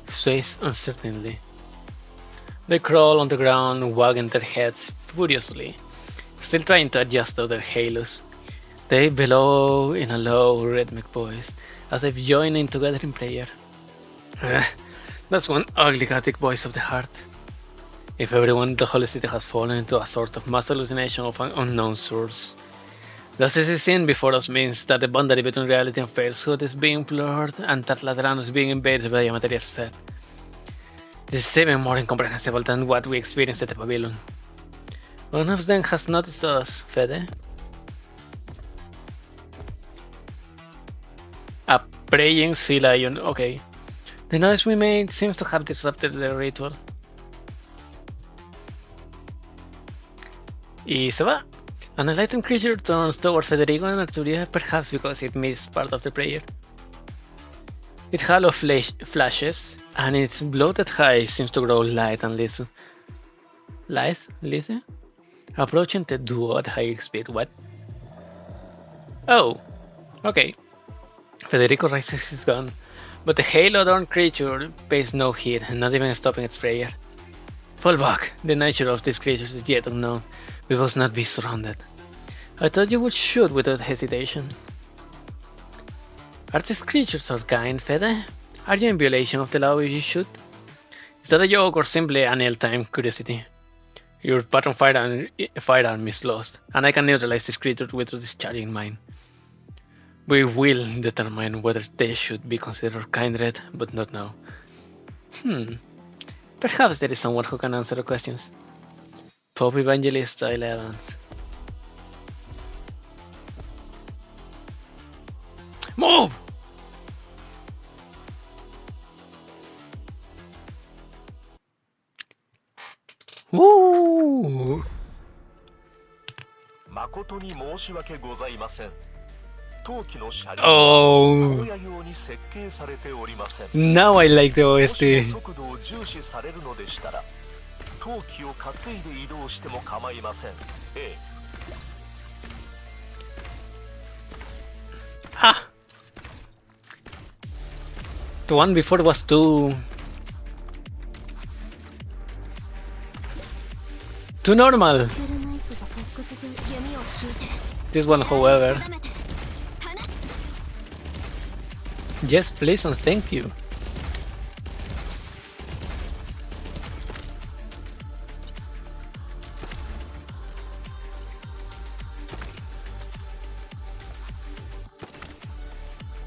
Sways uncertainly. They crawl on the ground, wagging their heads furiously, still trying to adjust to their halos. They bellow in a low, rhythmic voice, as if joining together in prayer. That's one ugly gothic voice of the heart. If everyone in the holy city has fallen into a sort of mass hallucination of an unknown source, thus this scene before us means that the boundary between reality and falsehood is being blurred and that Lateran is being invaded by a material set. This is even more incomprehensible than what we experienced at the pavilion. One of them has noticed us, Fede. A praying sea lion, okay. The noise we made seems to have disrupted the ritual. Y se va. An enlightened creature turns toward Federico and Arturia, perhaps because it missed part of the prayer. Its halo flashes, and its bloated eye seems to grow light and listen. Listen? Approaching the duo at high speed, what? Oh, okay. Federico raises his gun, but the halo-adorned creature pays no heed, not even stopping its prayer. Fall back, the nature of these creatures is yet unknown. We must not be surrounded. I thought you would shoot without hesitation. Are these creatures our kind, Fede? Are you in violation of the law if you shoot? Is that a joke or simply an ill-timed curiosity? Your pattern firearm is lost, and I can neutralize this creature without discharging mine. We will determine whether they should be considered kindred, but not now. Perhaps there is someone who can answer the questions. Pope Evangelist Style Evans. Move! Woo!
誠に申し訳ございません。当機の車両は
Oh,
荒野用に設計されておりません。
now I like the
もし
OST.
も速度を重視されるのでしたら、当機を担いで移動しても構いません。ええ。
Ha! The one before was too normal.
車椅子じゃ鉄骨上弓を引いて
This one, however,
定めて放つ
yes, please and thank you.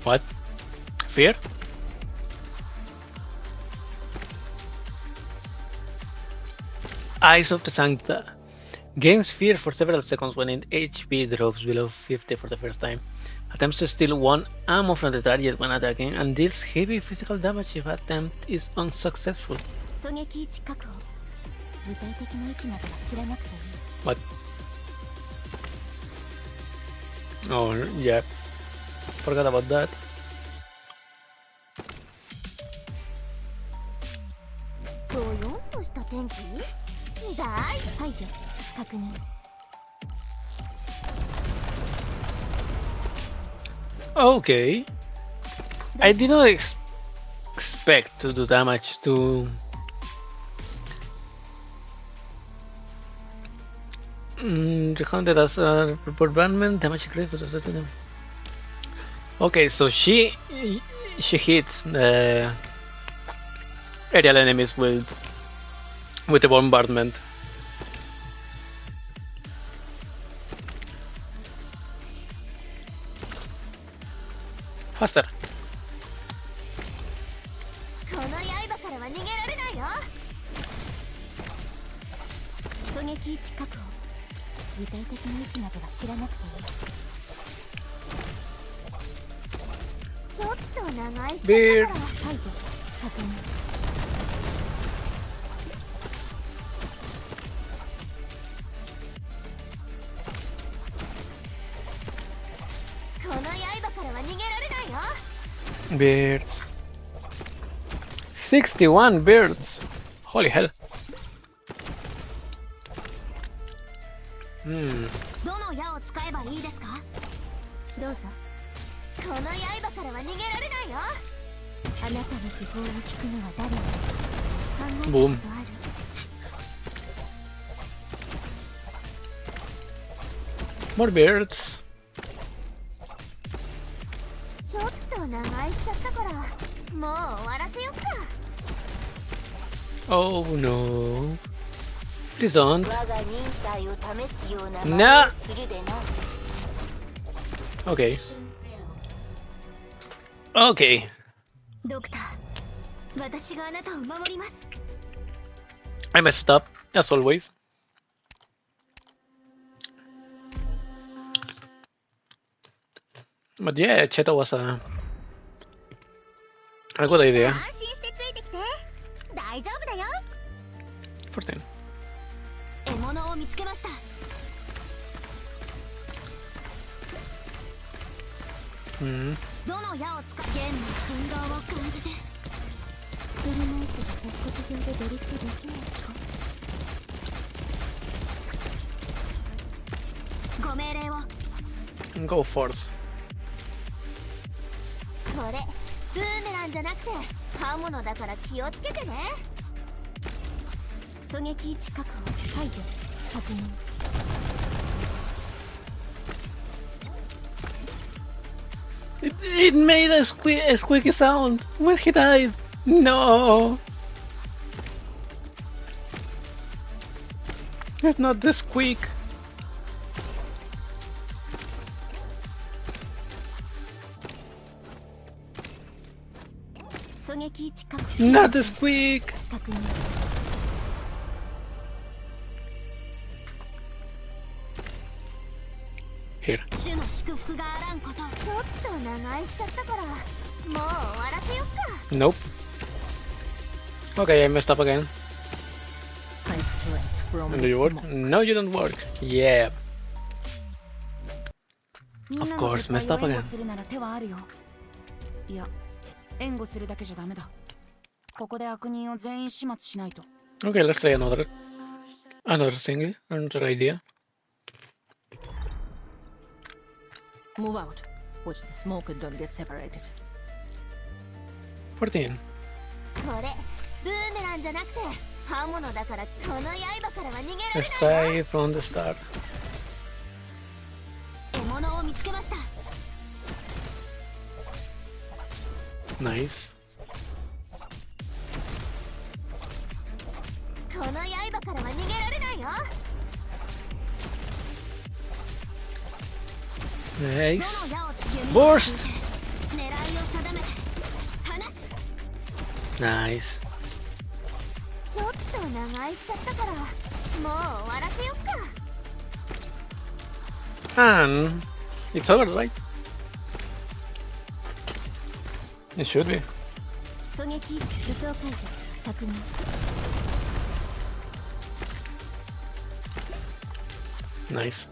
What? Fear? Eyes of the Sancta. Gains fear for several seconds when its HP drops below 50 for the first time. Attempts to steal one ammo from the target when attacking and deals heavy physical damage if attempt is unsuccessful.
狙撃位置確保具体的な位置までは知らなくていい
What? Oh, yeah. Forgot about that.
ぼよんとした天気大排除確認
Okay. I did not expect to do damage to... recounted as report bandment, damage increase, Okay, so she hits the aerial enemies with the bombardment. Faster.
この刃からは逃げられないよ。狙撃位置確保。具体的な位置などは知らなくていい。ちょっと長い人だから排除確認。この刃からは逃げられないよ。
Birds. 61 birds. Holy hell.
どの矢を使えばいいですか。どうぞ。この刃からは逃げられないよ。あなたの希望を聞くのは誰だ。考えたことある。
More birds.
ちょっと長居しちゃったからもう終わらせよっか。
Oh no. Please don't.
我が忍耐を試すような
Nah.
するでな。
Okay. Okay.
ドクター、私があなたを守ります。
I messed up, as always. But yeah, Cheto was a good idea.
安心してついてきて。大丈夫だよ。
14.
獲物を見つけました。 どの矢を使う。弦の振動を感じて。車椅子じゃ鉄骨上でドリフトできないか。ご命令を。
Go force.
これブーメランじゃなくて刃物だから気をつけてね。狙撃位置確保排除確認。
It made a squeaky sound when he died. No. It's not the squeak.
狙撃位置確保
Not the squeak.
確認。
Here.
主の祝福があらんこと。ちょっと長居しちゃったからもう終わらせよっか。
Nope. Okay, I messed up again. And do you work? No, you don't work. Yeah. Of course, messed up again.
いや、援護するだけじゃダメだ。ここで悪人を全員始末しないと。
Okay, let's try another thing, another idea.
Move out. Watch the smoke and don't get separated.
14.
これブーメランじゃなくて刃物だからこの刃からは逃げられ
Let's
ない
try from the start.
獲物を見つけました。
Nice.
この刃からは逃げられないよ。
Nice.
どの矢をつける。
Burst.
狙いを定めて放つ。
Nice.
ちょっと長居しちゃったからもう終わらせよっか。
And it's over, right? It should be.
狙撃位置武装解除確認。
Nice.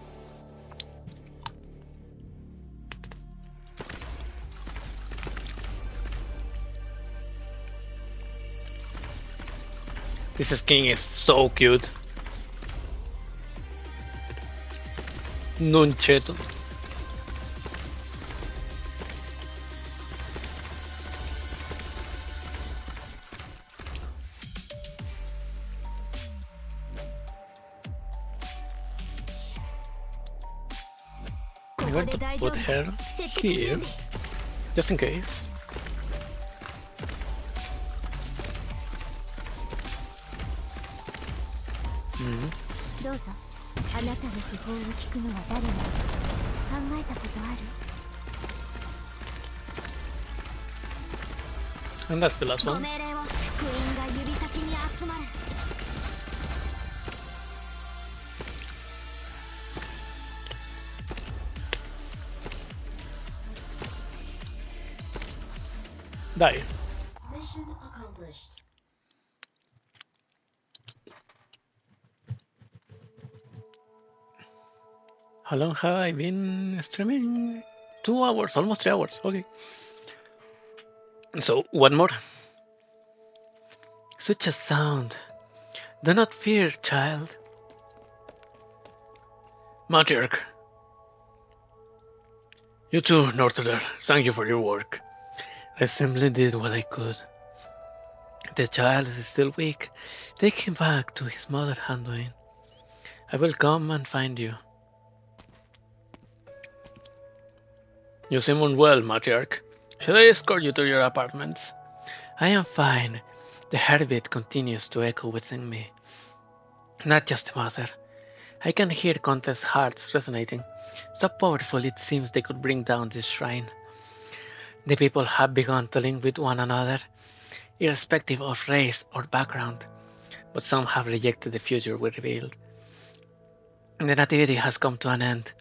This skin is so cute. Nuncheto. I'm going to put her here. just in case.
どうぞ。あなたの訃報を聞くのは誰なの？考えたことある？
And that's the last
ご
one.
命令を。福音が指先に集まる。
Die.
Mission accomplished.
How long have I been streaming? 2 hours, almost 3 hours. Okay. So, one more. Such a sound. Do not fear, child. Matriarch. You too, Northerner. Thank you for your work. I simply did what I could. The child is still weak. Take him back to his mother, Anduin. I will come and find you. You seem unwell, Matriarch. Shall I escort you to your apartments? I am fine. The heartbeat continues to echo within me. Not just the mother. I can hear countless hearts resonating. So powerful it seems they could bring down this shrine. The people have begun to link with one another, irrespective of race or background, but some have rejected the future we revealed. The nativity has come to an end.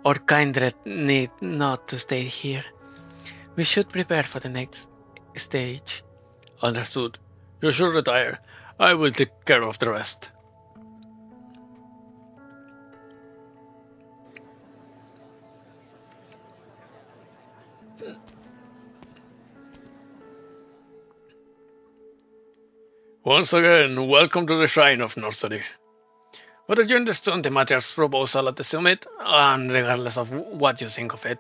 Our kindred need not to stay here. We should prepare for the next stage. Understood. You should retire. I will take care of the rest. Once again, welcome to the Shrine of Nursery. Whether you understand the Matriarch's proposal at the summit, and regardless of what you think of it,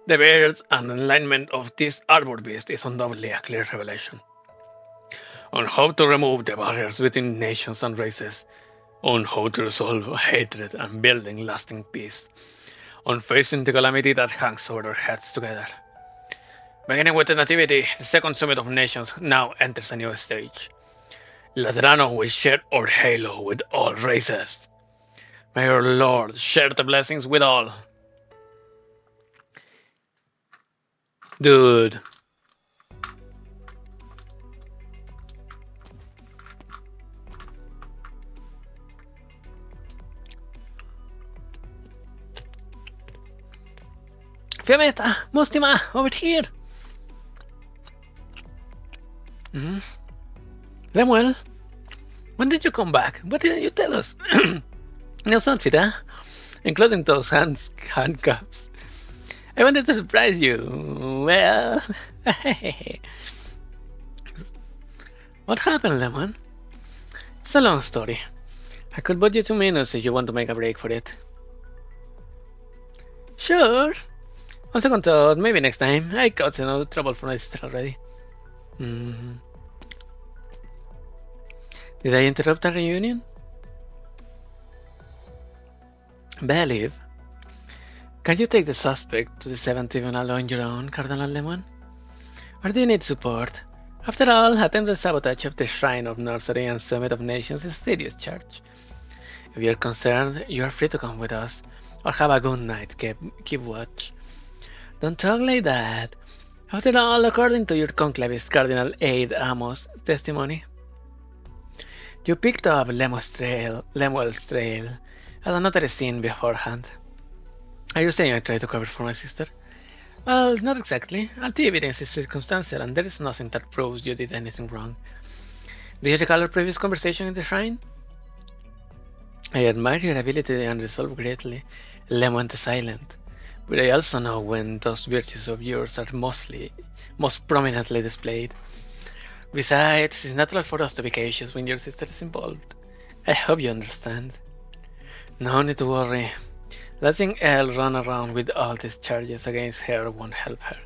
the birth and alignment of this arbor beast is undoubtedly a clear revelation. On how to remove the barriers between nations and races, on how to resolve hatred and building lasting peace, on facing the calamity that hangs over our heads together. Beginning with the Nativity, the second summit of nations now enters a new stage. Laterano will share our halo with all races. May our Lord share the blessings with all. Dude. Fiametta, Mostima, over here. Lemuel, when did you come back? What didn't you tell us? No outfit, huh? Including those handcuffs. I wanted to surprise you. Well, what happened, Lemon? It's a long story. I could budge you 2 minutes if you want to make a break for it. Sure. On second thought, maybe next time. I got enough trouble for my sister already. Did I interrupt our reunion? Believe. Can you take the suspect to the 7th Tribunal on your own, Cardinal Lemon? Or do you need support? After all, attempted sabotage of the Shrine of Nursery and Summit of Nations is a serious charge. If you're concerned, you are free to come with us, or have a good night, keep watch. Don't talk like that. After all, according to your conclavist Cardinal Aid Amos' testimony, you picked up Lemuel's trail at another scene beforehand. Are you saying I tried to cover for my sister? Well, not exactly. All the evidence is circumstantial and there is nothing that proves you did anything wrong. Do you recall our previous conversation in the shrine? I admire your ability to unresolve greatly, Lemon the Silent, but I also know when those virtues of yours are most prominently displayed. Besides, it's natural for us to be cautious when your sister is involved. I hope you understand. No need to worry. Letting Elle run around with all these charges against her won't help her.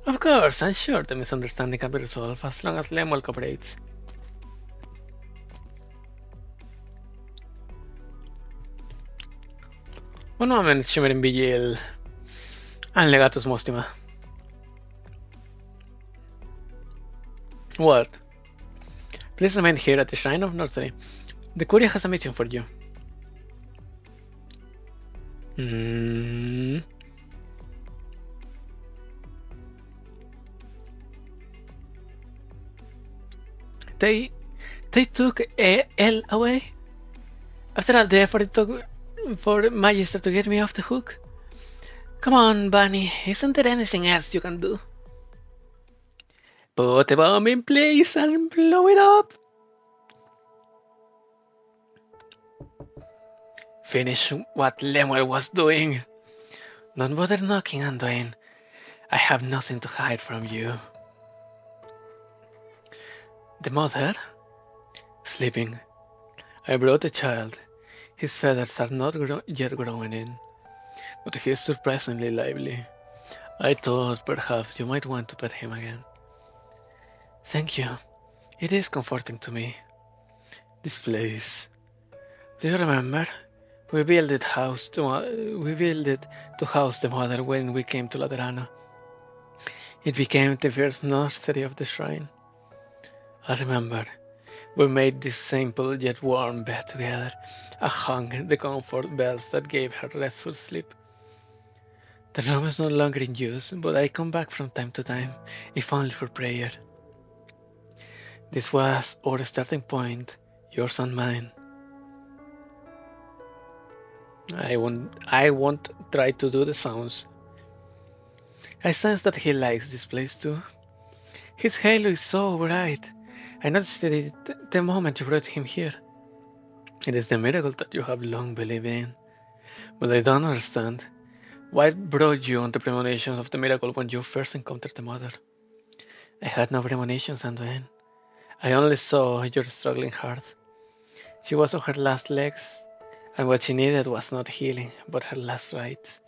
Of course, I'm sure the misunderstanding can be resolved as long as Lemuel cooperates. One moment, Shimmering Vigil and Legatus Mostima. What? Please remain here at the Shrine of Nursery. The Courier has a mission for you. They took Elle away? After all the effort it took for Magister to get me off the hook? Come on, Bunny, isn't there anything else you can do? Put a bomb in place and blow it up! Finish what Lemuel was doing. Don't bother knocking, Anduin. I have nothing to hide from you. The mother? Sleeping. I brought the child. His feathers are not yet growing in, but he is surprisingly lively. I thought perhaps you might want to pet him again. Thank you. It is comforting to me. This place. Do you remember? We built it to house the mother when we came to Laterano. It became the first nursery of the shrine. I remember. We made this simple yet warm bed together, and hung the comfort bells that gave her restful sleep. The room is no longer in use, but I come back from time to time, if only for prayer. This was our starting point, yours and mine. I won't try to do the sounds. I sense that he likes this place too. His halo is so bright. I noticed it the moment you brought him here. It is the miracle that you have long believed in. But I don't understand. What brought you on the premonitions of the miracle when you first encountered the mother? I had no premonitions, Anduin. I only saw your struggling heart. She was on her last legs, and what she needed was not healing, but her last rites.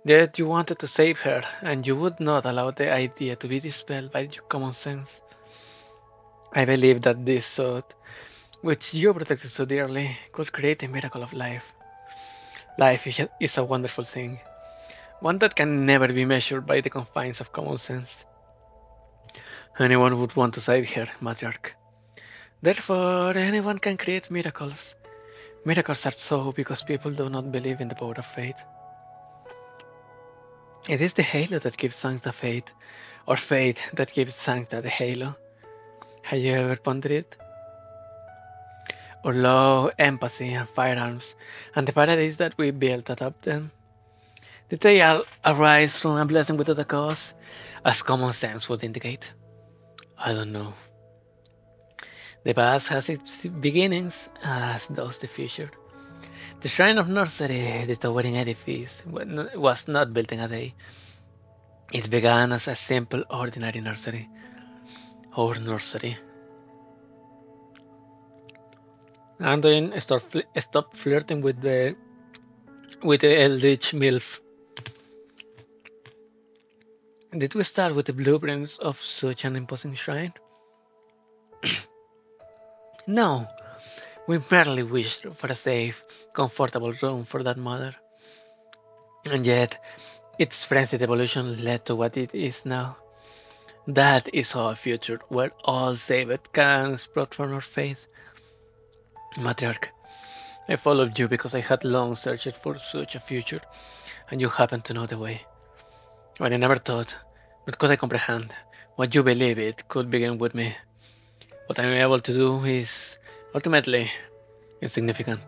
Yet you wanted to save her, and you would not allow the idea to be dispelled by your common sense. I believe that this thought, which you protected so dearly, could create a miracle of life. Life is a wonderful thing, one that can never be measured by the confines of common sense. Anyone would want to save her, matriarch. Therefore, anyone can create miracles. Miracles are so because people do not believe in the power of faith. It is the halo that gives Sancta faith, or faith that gives Sancta the halo. Have you ever pondered it? Our love, empathy, and firearms, and the paradise that we built atop them. Did they all arise from a blessing without a cause, as common sense would indicate? I don't know. The past has its beginnings, as does the future. The Shrine of Nursery, the towering edifice, was not built in a day. It began as a simple, ordinary nursery. Our nursery. Anduin stopped flirting with the eldritch MILF. Did we start with the blueprints of such an imposing shrine? No, we merely wished for a safe, comfortable room for that mother. And yet, its frenzied evolution led to what it is now. That is our future, where all saved can sprout from our faith. Matriarch, I followed you because I had long searched for such a future, and you happened to know the way. But I never thought, nor could I comprehend, what you believe it could begin with me. What I am able to do is, ultimately, insignificant.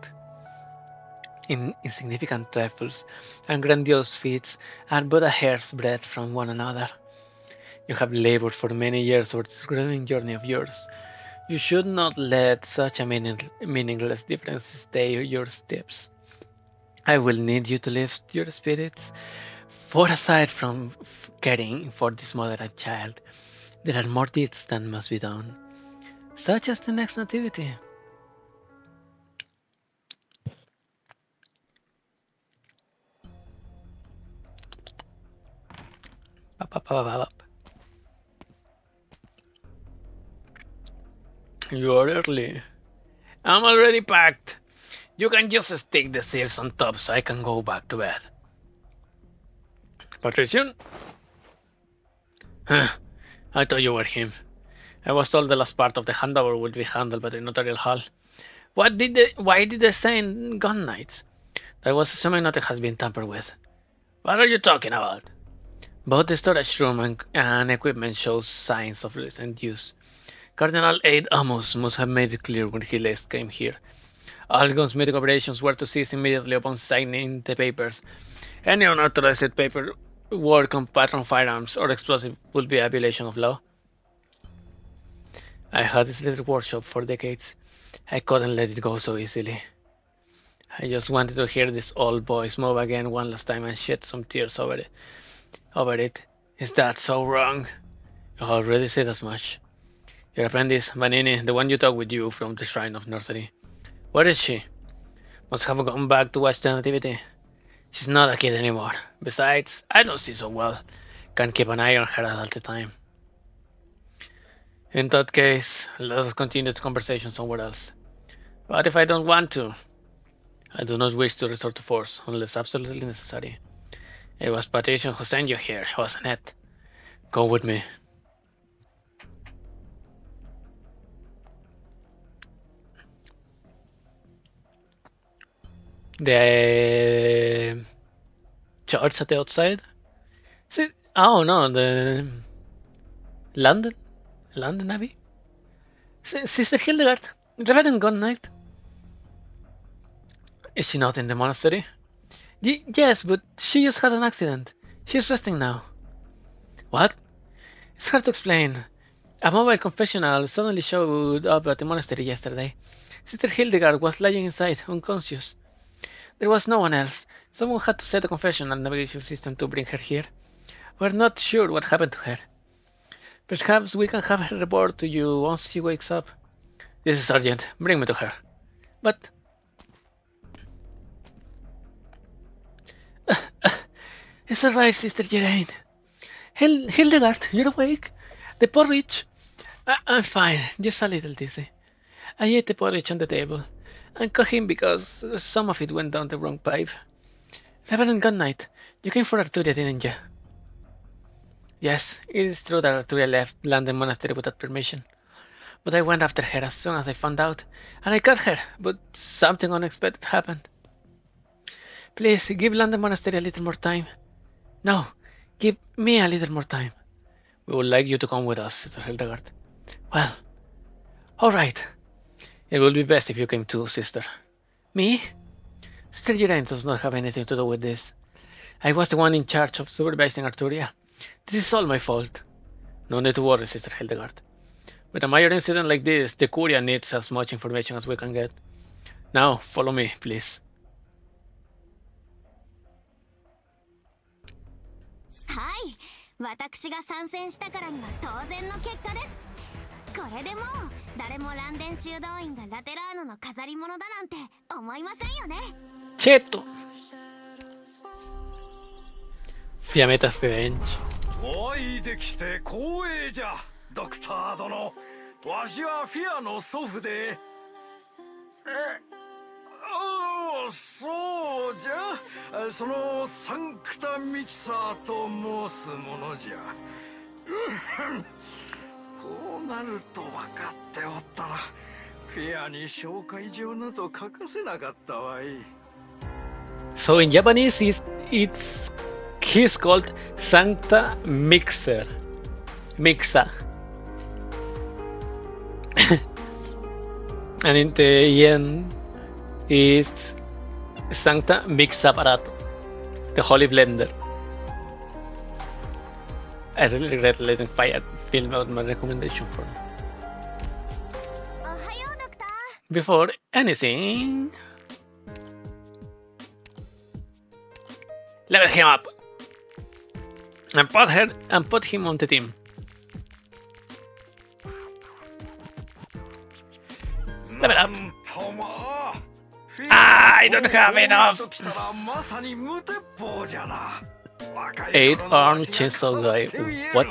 Insignificant trifles and grandiose feats are but a hair's breadth from one another. You have labored for many years over this growing journey of yours. You should not let such a meaningless difference stay your steps. I will need you to lift your spirits, for aside from caring for this mother and child, there are more deeds that must be done, such as the next nativity. You are early. I'm already packed. You can just stick the seals on top so I can go back to bed. Patrician? Huh, I thought you were him. I was told the last part of the handover would be handled by the notarial hall. Why did they send gun knights? I was assuming nothing has been tampered with. What are you talking about? Both the storage room and equipment shows signs of recent use. Cardinal Aid Amos must have made it clear when he last came here. All cosmetic operations were to cease immediately upon signing the papers. Any unauthorized paperwork on patron firearms or explosive would be a violation of law. I had this little workshop for decades. I couldn't let it go so easily. I just wanted to hear these old boys move again one last time and shed some tears over it. Is that so wrong? You already said as much. Your apprentice, Vanini, the one you took with you from the Shrine of Nursery. Where is she? Must have gone back to watch the nativity. She's not a kid anymore. Besides, I don't see so well. Can't keep an eye on her all the time. In that case, let us continue the conversation somewhere else. But if I don't want to, I do not wish to resort to force unless absolutely necessary. It was Patrician who sent you here, wasn't it? Go with me. The church at the outside? Oh no, the London Abbey? Sister Hildegard, Reverend Gun Knight. Is she not in the monastery? Yes, but she just had an accident. She's resting now. What? It's hard to explain. A mobile confessional suddenly showed up at the monastery yesterday. Sister Hildegard was lying inside, unconscious. There was no one else. Someone had to set a confessional navigation system to bring her here. We're not sure what happened to her. Perhaps we can have her report to you once she wakes up. This is urgent. Bring me to her. But... It's alright, Sister Geraint. Hildegard, you're awake? The porridge... I'm fine, just a little dizzy. I ate the porridge on the table. I'm coughing because some of it went down the wrong pipe. Reverend Gun Knight, you came for Arturia, didn't you? Yes, it is true that Arturia left London Monastery without permission. But I went after her as soon as I found out, and I caught her, but something unexpected happened. Please, give London Monastery a little more time. No, give me a little more time. We would like you to come with us, Sister Hildegard. Well, alright. It would be best if you came too, sister. Me? Sister Geraint does not have anything to do with this. I was the one in charge of supervising Arturia. This is all my fault. No need to worry, Sister Hildegard. With a major incident like this, the Curia needs as much information as we can get. Now, follow me, please.
Hi, 私が参戦したからには当然の結果です。これでもう誰もランデン修道院がラテラーノの飾り物だなんて思いませんよね。
Certo. Fiametta Strange.
おいできて光栄じゃ、ドクター殿。わしはフィアの祖父で。そうじゃ。そのサンクタミキサーと申すものじゃ。こうなると分かっておったら、フィアに紹介状など書かせなかったわい。
So in Japanese, he's called Sancta Mixa. And in the end is Sancta Mixaparato, the Holy Blender. I really regret letting Fire film out my recommendation for him. Before anything, level him up and put him on the team. Level up. I don't have enough. 8-arm chainsaw guy. What?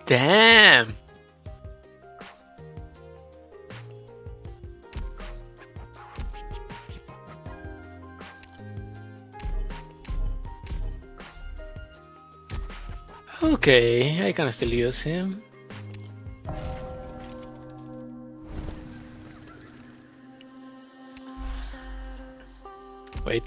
Damn. Okay, I can still use him. Wait.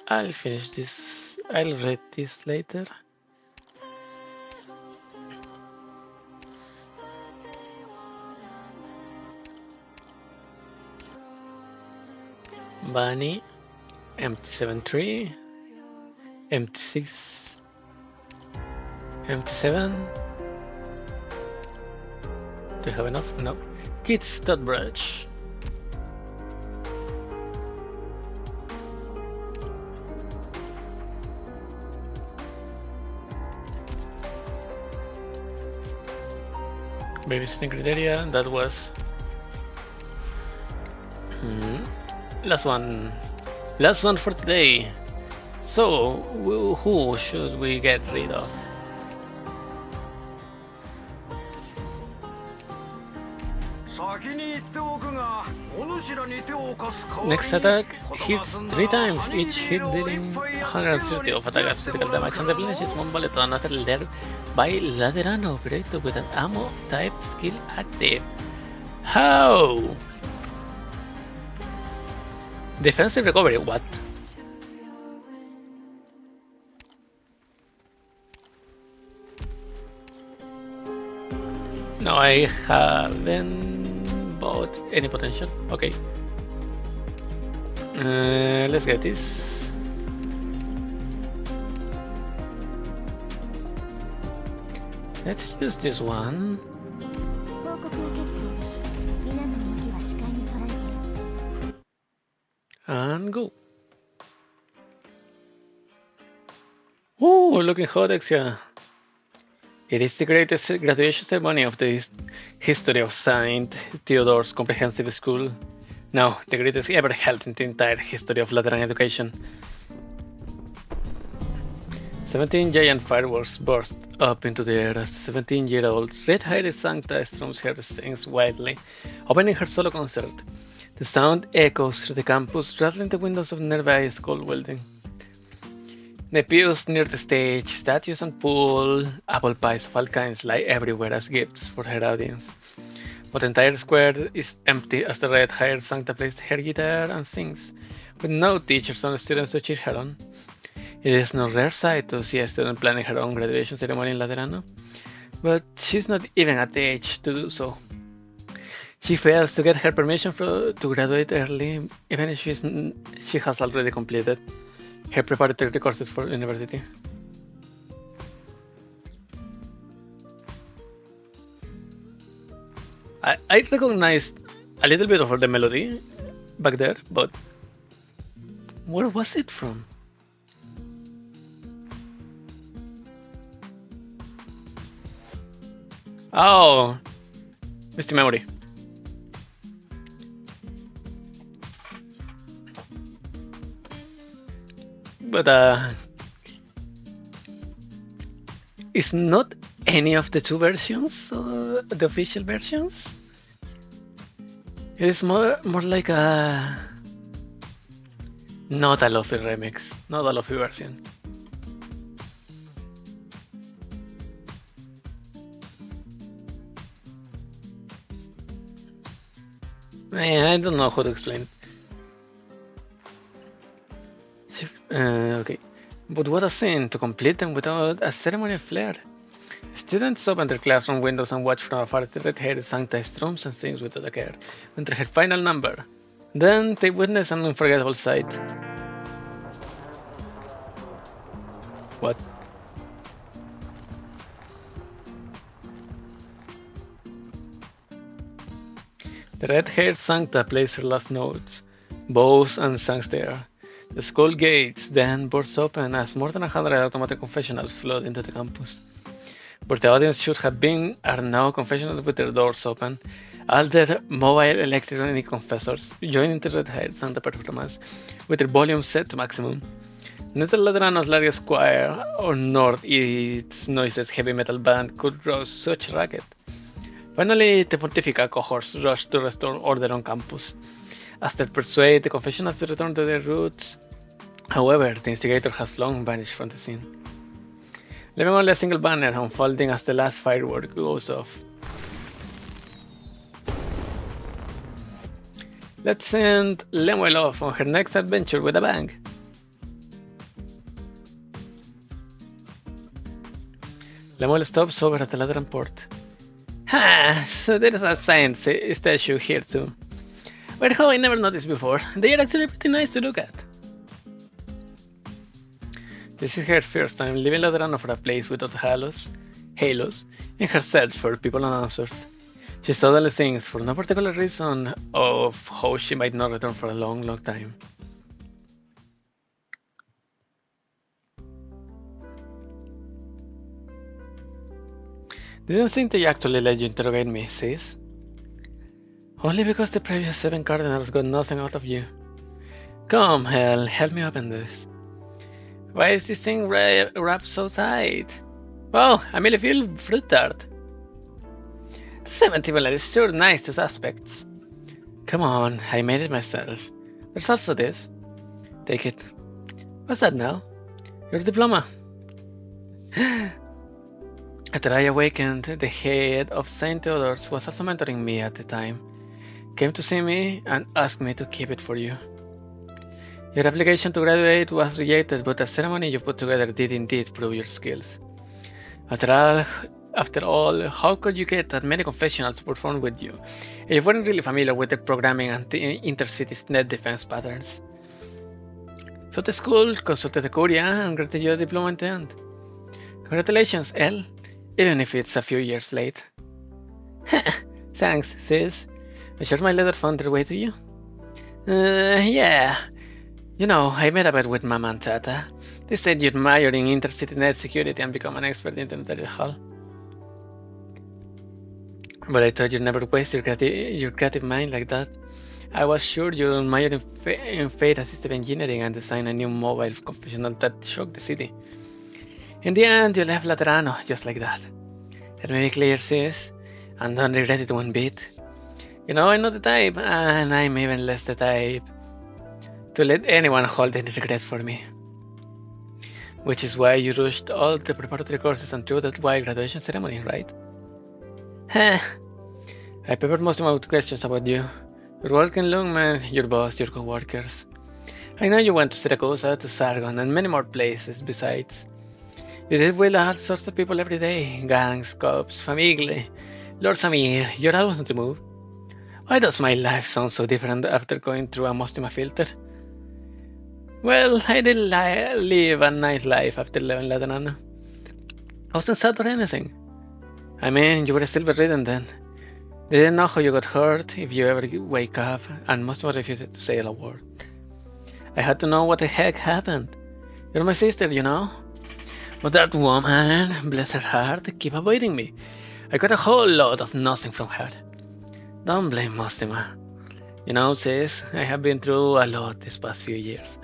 I'll finish this. I'll read this later. Bunny, empty 7-3, empty 6, empty 7. Do you have enough? No. Kids.bridge. Babysitting criteria, that was last one for today. So who should we get rid of? Next attack hits 3 times, each hit dealing 130 of attack physical damage, and replenishes 1 bullet to another letter by Laterano operator with an ammo type skill active. How? Defensive recovery, what? No, I haven't bought any potential. Okay. Let's get this. Let's use this one. And go. Ooh, looking hot, Exia. It is the greatest graduation ceremony of the history of Saint Theodore's Comprehensive School. No, the greatest ever held in the entire history of Lateran education. 17 giant fireworks burst up into the air as 17-year-old red-haired Sancta strums her sings wildly, opening her solo concert. The sound echoes through the campus, rattling the windows of nearby school building. The pews near the stage, statues and pool, apple pies of all kinds lie everywhere as gifts for her audience. But the entire square is empty as the red-haired Sancta plays her guitar and sings, with no teachers or students to cheer her on. It is no rare sight to see a student planning her own graduation ceremony in Laterano, but she's not even at the age to do so. She fails to get her permission to graduate early, even if she has already completed her preparatory courses for university. I recognized a little bit of the melody back there, but where was it from? Oh, Misty Memory. But it's not any of the two versions, the official versions. It is more like a not a Luffy remix, not a Luffy version. I don't know how to explain. Okay, but what a scene to complete them without a ceremonial flair. Students open their classroom windows and watch from afar as the red-haired Sancta strums and sings without a care until her final number. Then they witness an unforgettable sight. What? The red-haired Sancta plays her last notes, bows and sings there. The school gates then burst open as more than 100 automatic confessionals flood into the campus. Where the audience should have been are now confessionals with their doors open, all their mobile electronic confessors joining the red-haired Sancta performance with their volume set to maximum. Neither Laterano's largest choir nor its noises heavy metal band could rouse such a racket. Finally, the Pontifical cohorts rushed to restore order on campus. Aster persuade the confessionals to return to their roots. However, the instigator has long vanished from the scene, leaving only a single banner unfolding as the last firework goes off. Let's send Lemuel off on her next adventure with a bang. Lemuel stops over at the Lateran port. Ha! So there is a science statue here too. But how I never noticed before. They are actually pretty nice to look at. This is her first time leaving Laterano for a place without halos, in her search for people and answers. She suddenly thinks, for no particular reason, of how she might not return for a long, long time. Didn't think they actually let you interrogate me, sis. Only because the previous 7 cardinals got nothing out of you. Come, hell, help me open this. Why is this thing wrapped so tight? Oh, I merely feel fruit tart. 70 bullet is sure nice to suspects. Come on, I made it myself. There's also this. Take it. What's that now? Your diploma. After I awakened, the head of St. Theodore's was also mentoring me at the time. Came to see me and asked me to keep it for you. Your application to graduate was rejected, but the ceremony you put together did indeed prove your skills. After all, how could you get that many confessionals to perform with you if you weren't really familiar with the programming and the intercity's net defense patterns? So the school consulted the Curia and granted you a diploma in the end. Congratulations, Elle, even if it's a few years late. Thanks, sis. I'm sure my letter found their way to you. Yeah. You know, I made a bet with Mama and Tata. They said you'd major in intercity net security and become an expert in the Internet Hall. But I thought you'd never waste your creative mind like that. I was sure you'd major in Fate Assistive Engineering and design a new mobile confessional that shocked the city. In the end, you left Laterano just like that. Let me be clear, sis, and don't regret it one bit. You know, I'm not the type, and I'm even less the type to let anyone hold any regrets for me. Which is why you rushed all the preparatory courses and threw that wild graduation ceremony, right? Heh. I prepared most of my questions about you. Your work in Lungman, your boss, your co-workers. I know you went to Siracusa, to Sargon, and many more places besides. You did with all sorts of people every day. Gangs, cops, famiglie. Lord Samir, you're always on the move. Why does my life sound so different after going through a Mostima filter? Well, I did live a nice life after leaving Ladanana. I wasn't sad or anything. I mean, you were still bedridden then. Didn't know how you got hurt, if you ever wake up, and Mostima refused to say a word. I had to know what the heck happened. You're my sister, you know? But that woman, bless her heart, keep avoiding me. I got a whole lot of nothing from her. Don't blame Mostima. You know, sis, I have been through a lot these past few years.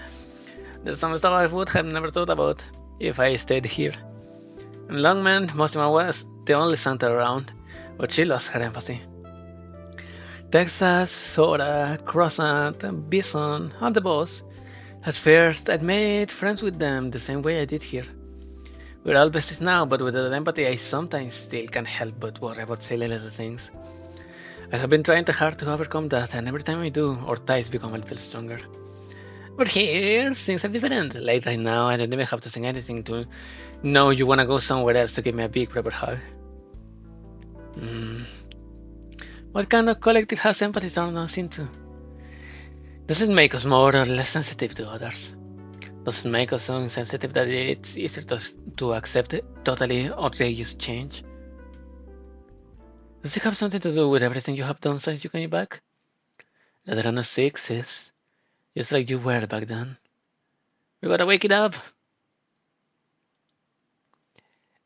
There's some stuff I would have never thought about if I stayed here. In Longman, Mostima was the only Santa around, but she lost her empathy. Texas, Sora, Croissant, Bison, and the boss. At first, I'd made friends with them the same way I did here. We're all besties now, but with that empathy, I sometimes still can't help but worry about silly little things. I have been trying hard to overcome that, and every time I do, our ties become a little stronger. But here, things are different. Like right now, I don't even have to say anything to know you wanna go somewhere else to give me a big proper hug. What kind of collective has empathy turned us into? Does it make us more or less sensitive to others? Does it make us so insensitive that it's easier to accept totally outrageous change? Does it have something to do with everything you have done since you came back? Laterano 6 is just like you were back then. We gotta wake it up.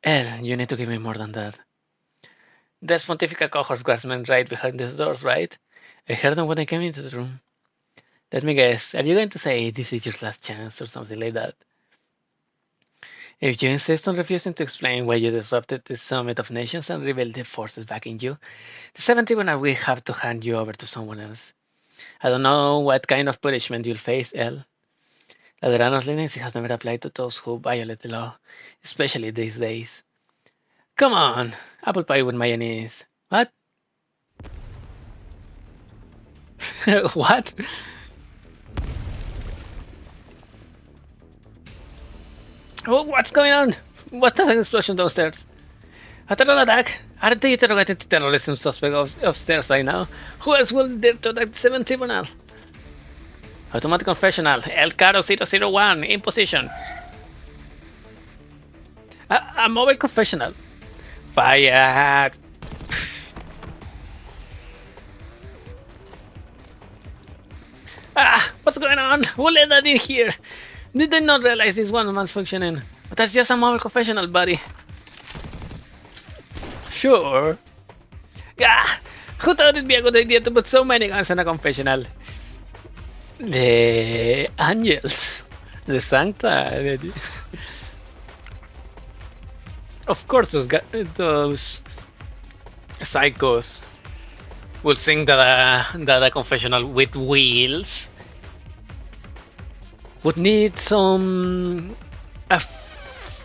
El, you need to give me more than that. There's Pontifical cohorts guardsmen right behind these doors, right? I heard them when I came into the room. Let me guess, are you going to say this is your last chance or something like that? If you insist on refusing to explain why you disrupted the Summit of Nations and revealed the forces backing you, the 7th Tribunal will have to hand you over to someone else. I don't know what kind of punishment you'll face, El. Ladrano's leniency has never applied to those who violate the law, especially these days. Come on, apple pie with mayonnaise. What? What? Oh, what's going on? What's that explosion downstairs? A terror attack? Are they interrogating the terrorism suspect upstairs right now? Who else will dare to attack the 7th Tribunal? Automatic confessional. El Caro 001 in position. A mobile confessional. Fire! Ah! What's going on? Who let that in here? Did they not realize this one was functioning? But that's just a mobile confessional, buddy. Sure. Ah! Who thought it'd be a good idea to put so many guns in a confessional? The angels. The Sancta. Of course, those psychos will think that a confessional with wheels would need a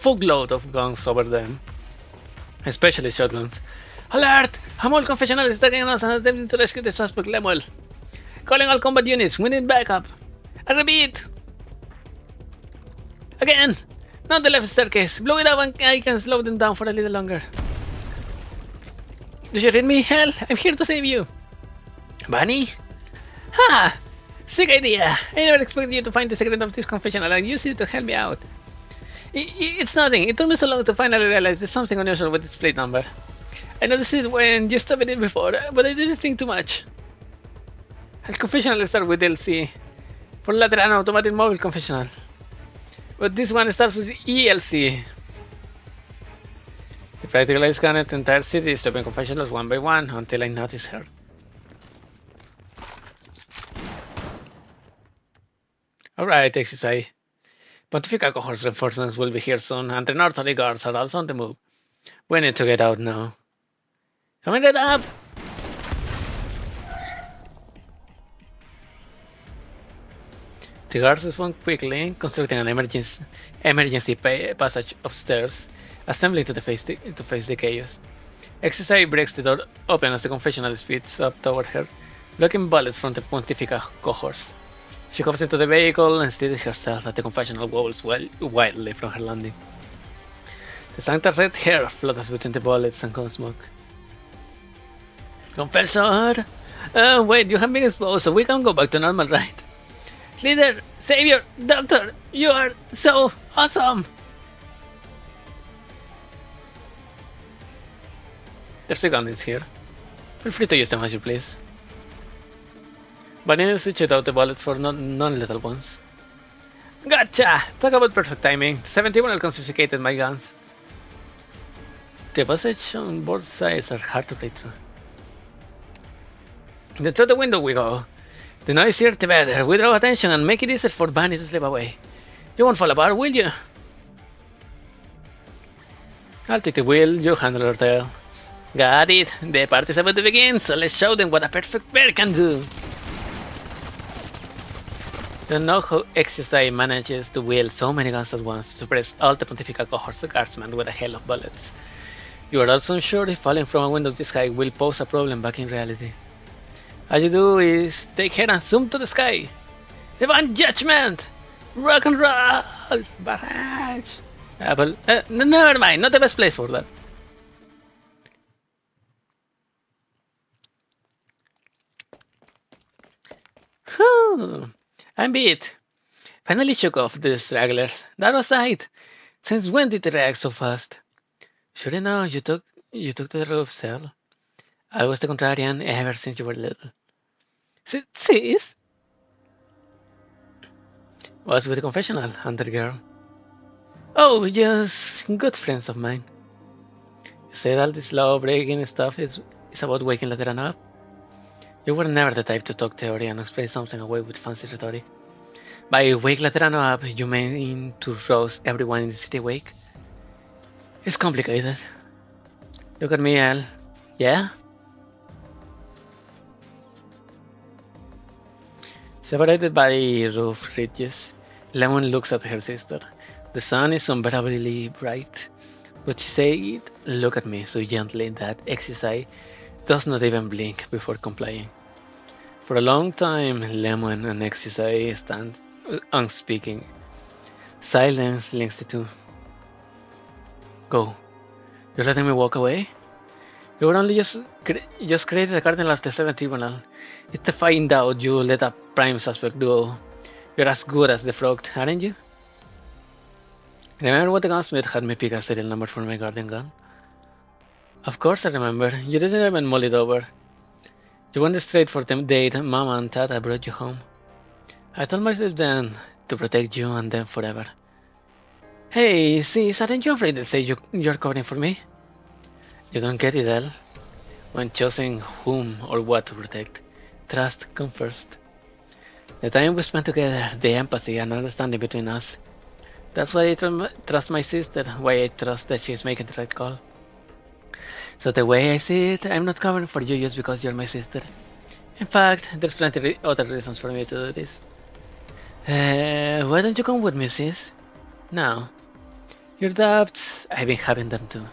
fuckload of guns over them, especially shotguns. Alert! A mall confessional is attacking us and attempting to rescue the suspect Lemuel. Calling all combat units, we need backup. I repeat! Again! Not the left staircase. Blow it up and I can slow them down for a little longer. Do you read me? Hell, I'm here to save you. Bunny? Ha! Sick idea. I never expected you to find the secret of this confessional and use it to help me out. It's nothing. It took me so long to finally realize there's something unusual with this plate number. I noticed it when you stopped it before, but I didn't think too much. El confessional starts with LC. For later, an automatic mobile confessional. But this one starts with ELC. The practical eye scanned the entire city, stopping confessionals one by one until I noticed her. Alright, XSI. Pontifical cohorts reinforcements will be here soon, and the northerly guards are also on the move. We need to get out now. Coming right up! The guards respond quickly, constructing an emergency passage upstairs, assembling to face the chaos. XSI breaks the door open as the confessional speeds up toward her, blocking bullets from the Pontifica cohorts. She hops into the vehicle and steadies herself as the confessional wobbles wildly from her landing. The Sancta's red hair flutters between the bullets and cold smoke. Confessor! Wait, you have been exposed, so we can go back to normal, right? Leader, Savior, Doctor, you are so awesome! There's a gun in here. Feel free to use them as you please. But I need to switch out the bullets for non-lethal ones. Gotcha! Talk about perfect timing. The 71 confiscated my guns. The passage on both sides are hard to play through. Then through the window we go. The noisier the better. We draw attention and make it easier for Bunny to slip away. You won't fall apart, will you? I'll take the wheel, you handle her tail. Got it. The party's about to begin, so let's show them what a perfect bear can do. Don't know how XSI manages to wield so many guns at once to suppress all the Pontifical cohort's guardsmen with a hail of bullets. You are also unsure if falling from a window this high will pose a problem back in reality. All you do is take her and zoom to the sky. Divine Judgment! Rock and roll! Barrage! Apple. Never mind, not the best place for that. Whew. I'm beat. Finally shook off the stragglers. That was right. Since when did they react so fast? Sure enough, you took to the roof, Cell. I was the contrarian ever since you were little. Sis? What's with the confessional, Hunter girl? Oh, just good friends of mine. You said all this law-breaking stuff is about waking Laterano up? You were never the type to talk theory and explain something away with fancy rhetoric. By wake Laterano up, you mean to roast everyone in the city awake? It's complicated. Look at me, Al. Yeah? Separated by roof ridges, Lemon looks at her sister. The sun is unbearably bright, but she said, "Look at me," so gently that Exisai does not even blink before complying. For a long time, Lemon and Exisai stand unspeaking. Silence links the two. Go. You're letting me walk away? You were only just created a cardinal of the Seventh Tribunal. It's to find out you let a prime suspect go. You're as good as the frog, aren't you? Remember what the gunsmith had me pick a serial number for my guardian gun? Of course I remember. You didn't even mull it over. You went straight for the date Mama and Tata brought you home. I told myself then to protect you and them forever. Hey, sis, aren't you afraid to say you're covering for me? You don't get it, El. When choosing whom or what to protect, trust comes first. The time we spent together, the empathy and understanding between us. That's why I trust my sister, why I trust that she's making the right call. So the way I see it, I'm not covering for you just because you're my sister. In fact, there's plenty other reasons for me to do this. Why don't you come with me, sis? No. Your doubts, I've been having them too.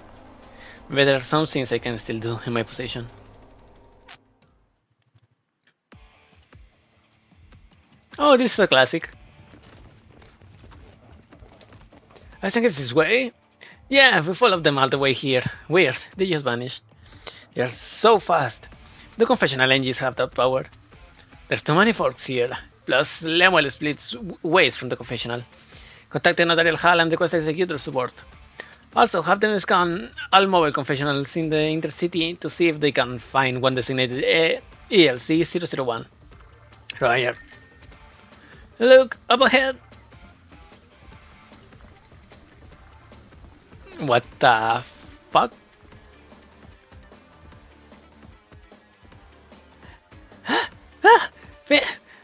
But there are some things I can still do in my position. Oh, this is a classic. I think it's this way. Yeah, we followed them all the way here. Weird, they just vanished. They are so fast. The confessional engines have that power. There's too many forks here. Plus, Lemuel splits ways from the confessional. Contact the Notarial Hall and request executor support. Also, have them scan all mobile confessionals in the intercity to see if they can find one designated ELC-001. Roger. Look, up ahead! What the fuck?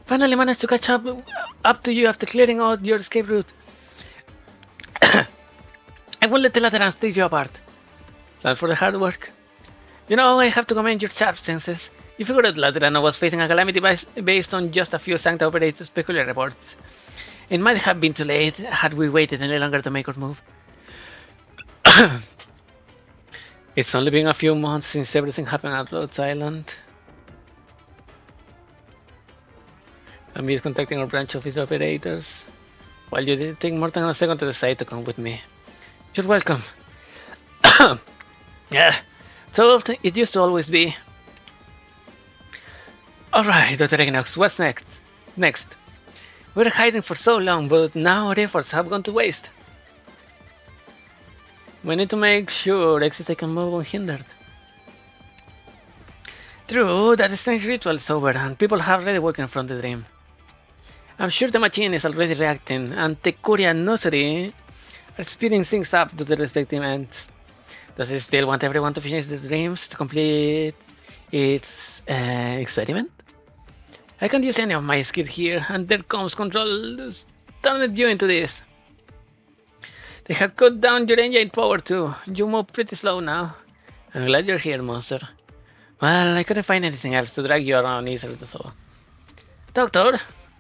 Finally managed to catch up to you after clearing out your escape route. I won't let the Laterans take you apart. Thanks for the hard work. You know, I have to commend your sharp senses. You figured out Laterano was facing a calamity based on just a few Sancta Operator's peculiar reports. It might have been too late had we waited any longer to make our move. It's only been a few months since everything happened at Rhodes Island. Amid contacting our branch office operators. While you did take more than a second to decide to come with me. You're welcome. Yeah, so it used to always be. Alright, Dr. Equinox, what's next? We were hiding for so long, but now our efforts have gone to waste. We need to make sure Exit can move unhindered. True, that strange ritual is over and people have already woken from the dream. I'm sure the machine is already reacting and Tekuria and Nursery are speeding things up to the respective ends. Does it still want everyone to finish the dreams to complete its experiment? I can't use any of my skill here, and there comes control turned you into this. They have cut down your engine power too. You move pretty slow now. I'm glad you're here, monster. Well, I couldn't find anything else to drag you around either, so. Doctor?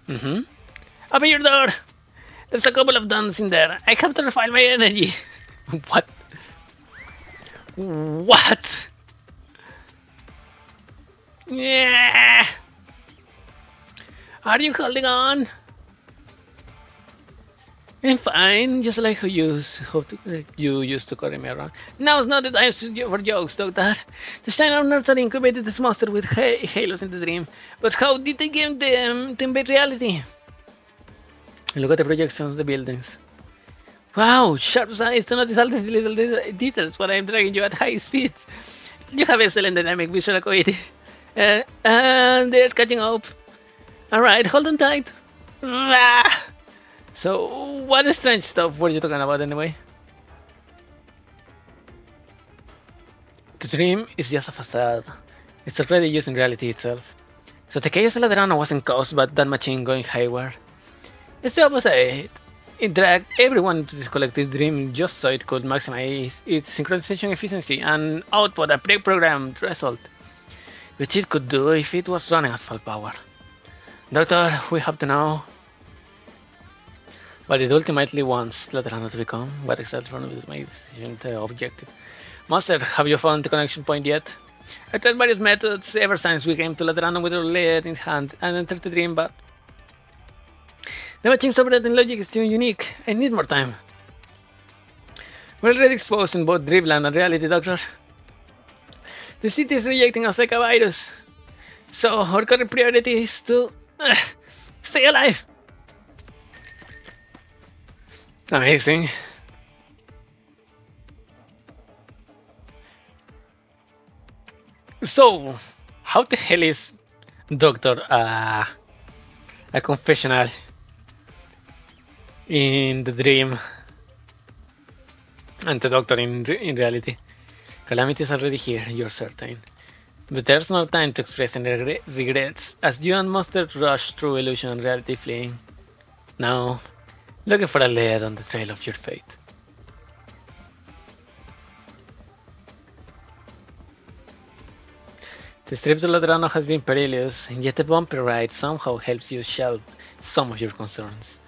Open your door! There's a couple of duns in there. I have to refine my energy. What? What? Yeah. Are you holding on? I'm fine, just like you used to carry me around. Now's not the time for jokes, Doctor. The Shiner Nursery incubated this monster with halos in the dream. But how did they give them to invade reality? Look at the projections of the buildings. Wow, sharp sights to notice all these little details while I'm dragging you at high speeds. You have excellent dynamic visual acuity. And there's catching up. Alright, hold on tight. So, what strange stuff were you talking about anyway? The dream is just a facade. It's already using reality itself. So the chaos in Laterano wasn't caused by that machine going haywire. It's the opposite. It dragged everyone into this collective dream just so it could maximize its synchronization efficiency and output a pre-programmed result, which it could do if it was running at full power. Doctor, we have to know what it ultimately wants Laterano to become. What exactly one of this my decision objective. Master, have you found the connection point yet? I tried various methods ever since we came to Laterano with our lead in hand and entered the dream, but the matching operating logic is too unique. I need more time. We're already exposed in both dreamland and reality, Doctor. The city is rejecting us like a virus. So our current priority is to stay alive. Amazing. So, how the hell is Doctor a confessional in the dream and the Doctor in reality? Calamity is already here, you're certain. But there's no time to express any regrets as you and Monster rush through illusion and reality fleeing. Now, looking for a lead on the trail of your fate. The trip to Laterano has been perilous, and yet the bumpy ride somehow helps you shelve some of your concerns.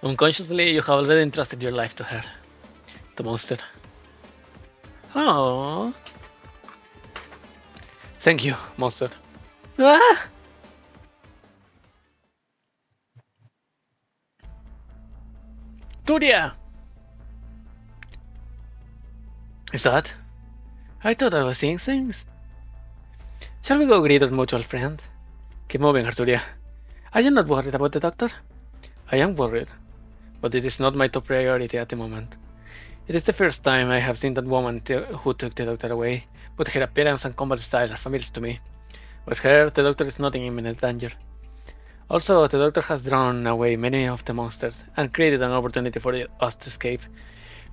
Unconsciously, you have already entrusted your life to her, the monster. Oh, thank you, monster. Ah! Turia! Is that? I thought I was seeing things. Shall we go greet our mutual friend? Keep moving, Arturia. Are you not worried about the doctor? I am worried, but it is not my top priority at the moment. It is the first time I have seen that woman who took the doctor away, but her appearance and combat style are familiar to me. With her, the doctor is not in imminent danger. Also, the doctor has drawn away many of the monsters and created an opportunity for us to escape.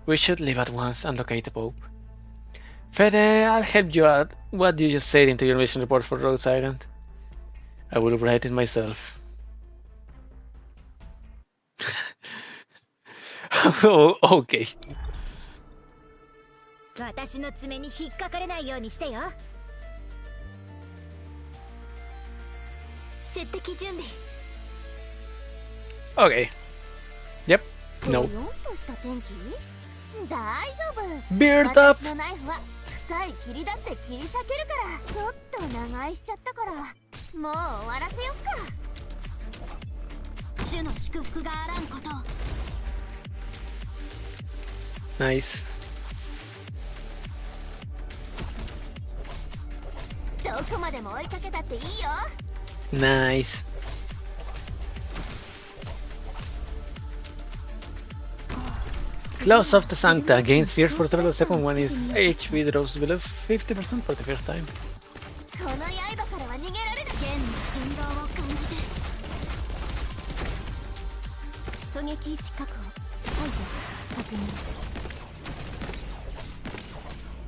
We should leave at once and locate the Pope. Fede, I'll help you out. What do you just say into your mission report for Rhodes Island? I will write it myself. Oh, okay.
私の爪に引っかからないようにしてよ。接敵準備。
Okay. Yep. No.
大丈夫。
Beard up.
私のナイフは深い霧だって切り裂けるから。ちょっと長居しちゃったから、もう終わらせよっか。主の祝福があらんこと。
Nice.
どこまでも追いかけたっていいよ。
Nice. Close of the Sancta gains fear for several seconds when his HP drops below 50% for the first time.
この刃からは逃げられない。剣の振動を感じて。狙撃位置確保。排除。確認。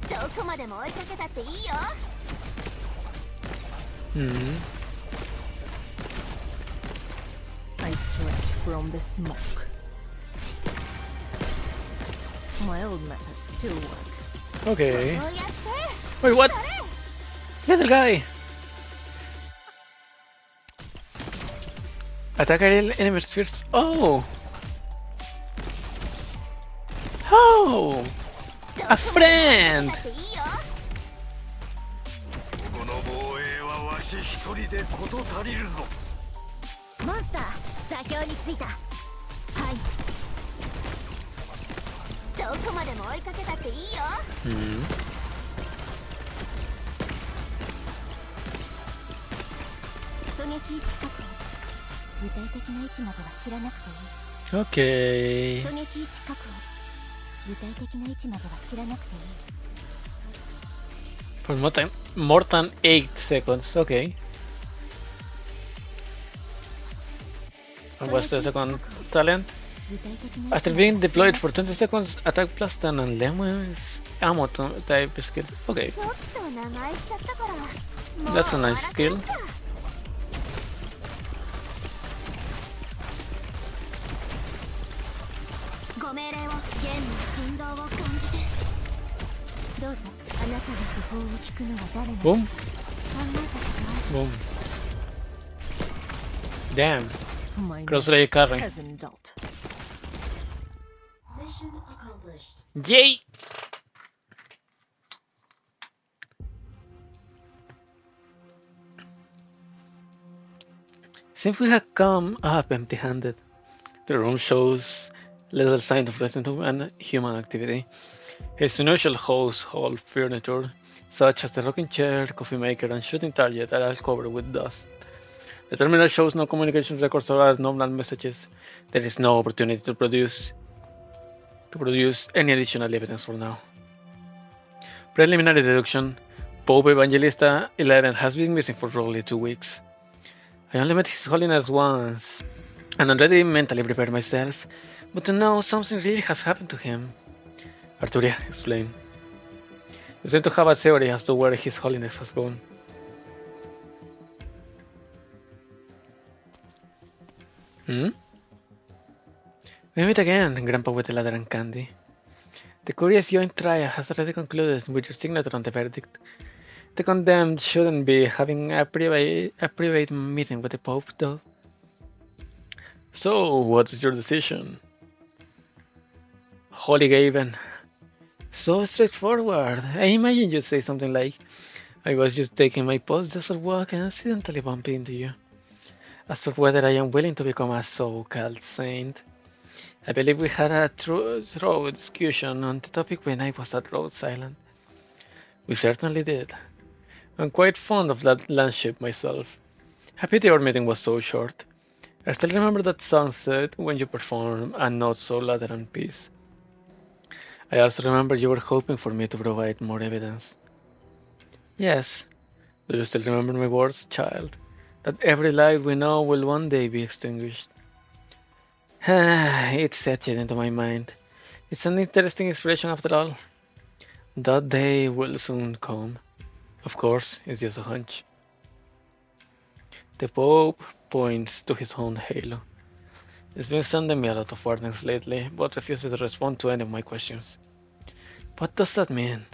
どこまでも追いかけたっていいよ。
I stretch from the smoke. My old methods still work.
Okay.
こうやって。
Wait, what? Little guy! Attack enemies first. Oh! Oh! A friend!
この防衛はわし一人で事足りるぞ。
モンスター座標についた。はい。どこまでも追いかけたっていいよ。狙撃位置確保。具体的な位置までは知らなくていい。
Okay.
狙撃位置確保。具体的な位置までは知らなくていい。
For more than 8 seconds. Okay. And what's the second talent? After being deployed for 20 seconds, attack plus 10 and lemons ammo type skills. Okay.
ちょっと長居しちゃったから。
That's a nice skill.
ご命令を。弦の振動を感じて。どうぞ。あなたの訃報を聞くのは誰なの？
Boom.
考えたことある？
Boom. Damn.
お前の
Crossray carry.
peasant dolt.
Mission accomplished.
Yay! Since we have come up empty-handed, the room shows little sign of recent human activity. His unusual household furniture, such as the rocking chair, coffee maker, and shooting target, are all covered with dust. The terminal shows no communication records or normal messages. There is no opportunity to produce any additional evidence for now. Preliminary deduction: Pope Evangelista 11 has been missing for roughly 2 weeks. I only met His Holiness once, and already mentally prepared myself, but to know something really has happened to him. Arturia, explain. You seem to have a theory as to where His Holiness has gone. Hmm? We meet again, Grandpa with the ladder and candy. The curious joint trial has already concluded with your signature on the verdict. The condemned shouldn't be having a private meeting with the Pope, though. So, what is your decision? Holy Gaven. So straightforward. I imagine you'd say something like, I was just taking my post-desert walk and accidentally bumped into you. As for whether I am willing to become a so-called saint, I believe we had a thorough discussion on the topic when I was at Rhodes Island. We certainly did. I'm quite fond of that landship myself. A pity our meeting was so short. I still remember that sunset when you performed a not so lateran piece. I also remember you were hoping for me to provide more evidence. Yes. Do you still remember my words, child? That every light we know will one day be extinguished. It's etched into my mind. It's an interesting expression after all. That day will soon come. Of course, it's just a hunch. The Pope points to his own halo. He's been sending me a lot of warnings lately, but refuses to respond to any of my questions. What does that mean?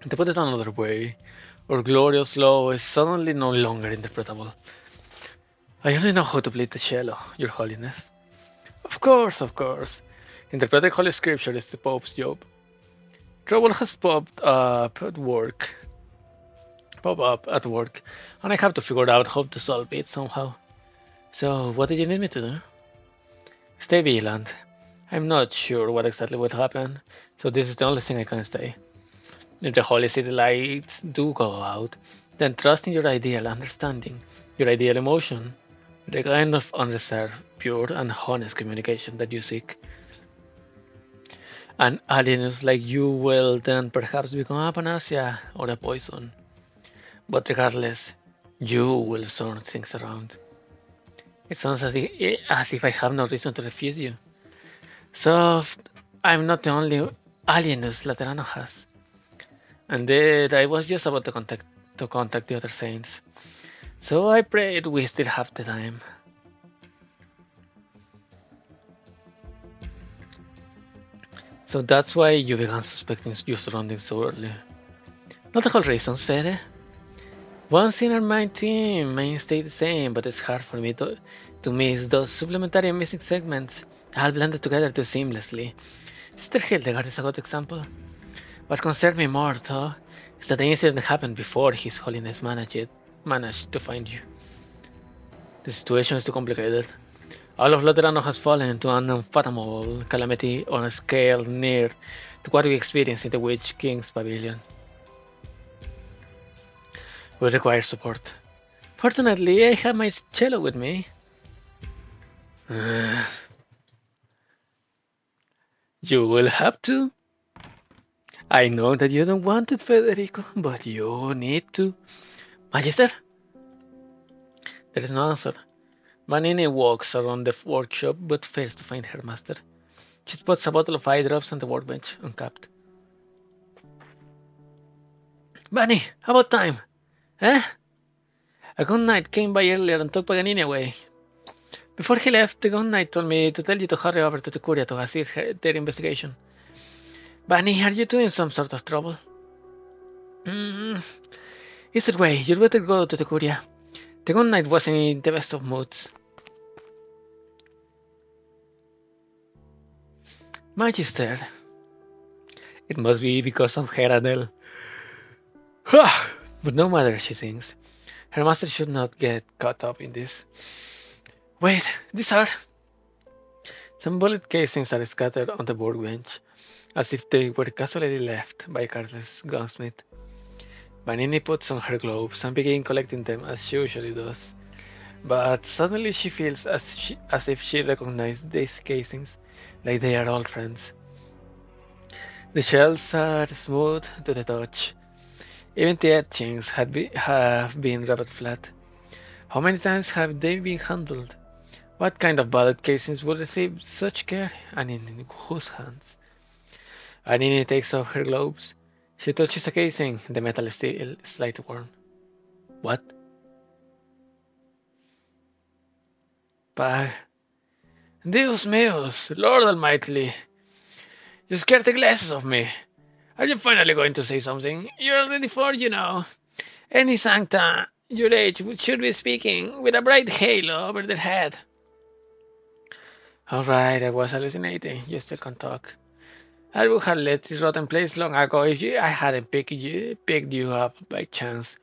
To put it another way, our glorious law is suddenly no longer interpretable. I only know how to play the cello, Your Holiness. Of course. Interpreting Holy Scripture is the Pope's job. Trouble has popped up at work, and I have to figure out how to solve it somehow. So, what do you need me to do? Stay vigilant. I'm not sure what exactly will happen, so this is the only thing I can say. If the Holy City lights do go out, then trust in your ideal understanding, your ideal emotion, the kind of unreserved, pure, and honest communication that you seek. An alienus like you will then perhaps become a panacea or a poison. But regardless, you will turn things around. It sounds as if I have no reason to refuse you. So, I'm not the only alienus Laterano has. Indeed, I was just about to contact the other saints. So I prayed we still have the time. So that's why you began suspecting your surroundings so early. Not the whole reasons, Fede. Once in our main team may stay the same, but it's hard for me to miss those supplementary missing segments, all blended together too seamlessly. Sister Hildegard is a good example. What concerned me more, though, is that the incident happened before His Holiness managed to find you. The situation is too complicated. All of Laterano has fallen into an unfathomable calamity on a scale near to what we experienced in the Witch King's Pavilion. We require support. Fortunately, I have my cello with me. You will have to. I know that you don't want it, Federico, but you need to. Magister? There is no answer. Manini walks around the workshop but fails to find her master. She spots a bottle of eye drops on the workbench, uncapped. Bunny, about time! Eh? A gun knight came by earlier and took Paganini away. Before he left, the gun knight told me to tell you to hurry over to the Curia to assist their investigation. Bunny, are you two in some sort of trouble? Either way, you'd better go to the Curia. The good night wasn't in the best of moods. Magister. It must be because of Heranel. But no matter, she thinks. Her master should not get caught up in this. Wait, these are... Some bullet casings are scattered on the workbench, as if they were casually left by a careless gunsmith. Vanini puts on her gloves and begins collecting them as she usually does. But suddenly she feels as if she recognizes these casings, like they are old friends. The shells are smooth to the touch. Even the etchings have been rubbed flat. How many times have they been handled? What kind of bullet casings would receive such care, and in whose hands? Vanini takes off her gloves. She touches a casing, the metal is still slightly worn. What? Bah. Dios míos, Lord Almighty. You scared the glasses off me. Are you finally going to say something? You're already 4, you know. Any sancta your age should be speaking with a bright halo over their head. Alright, I was hallucinating. You still can talk. I would have left this rotten place long ago if I hadn't picked you up by chance.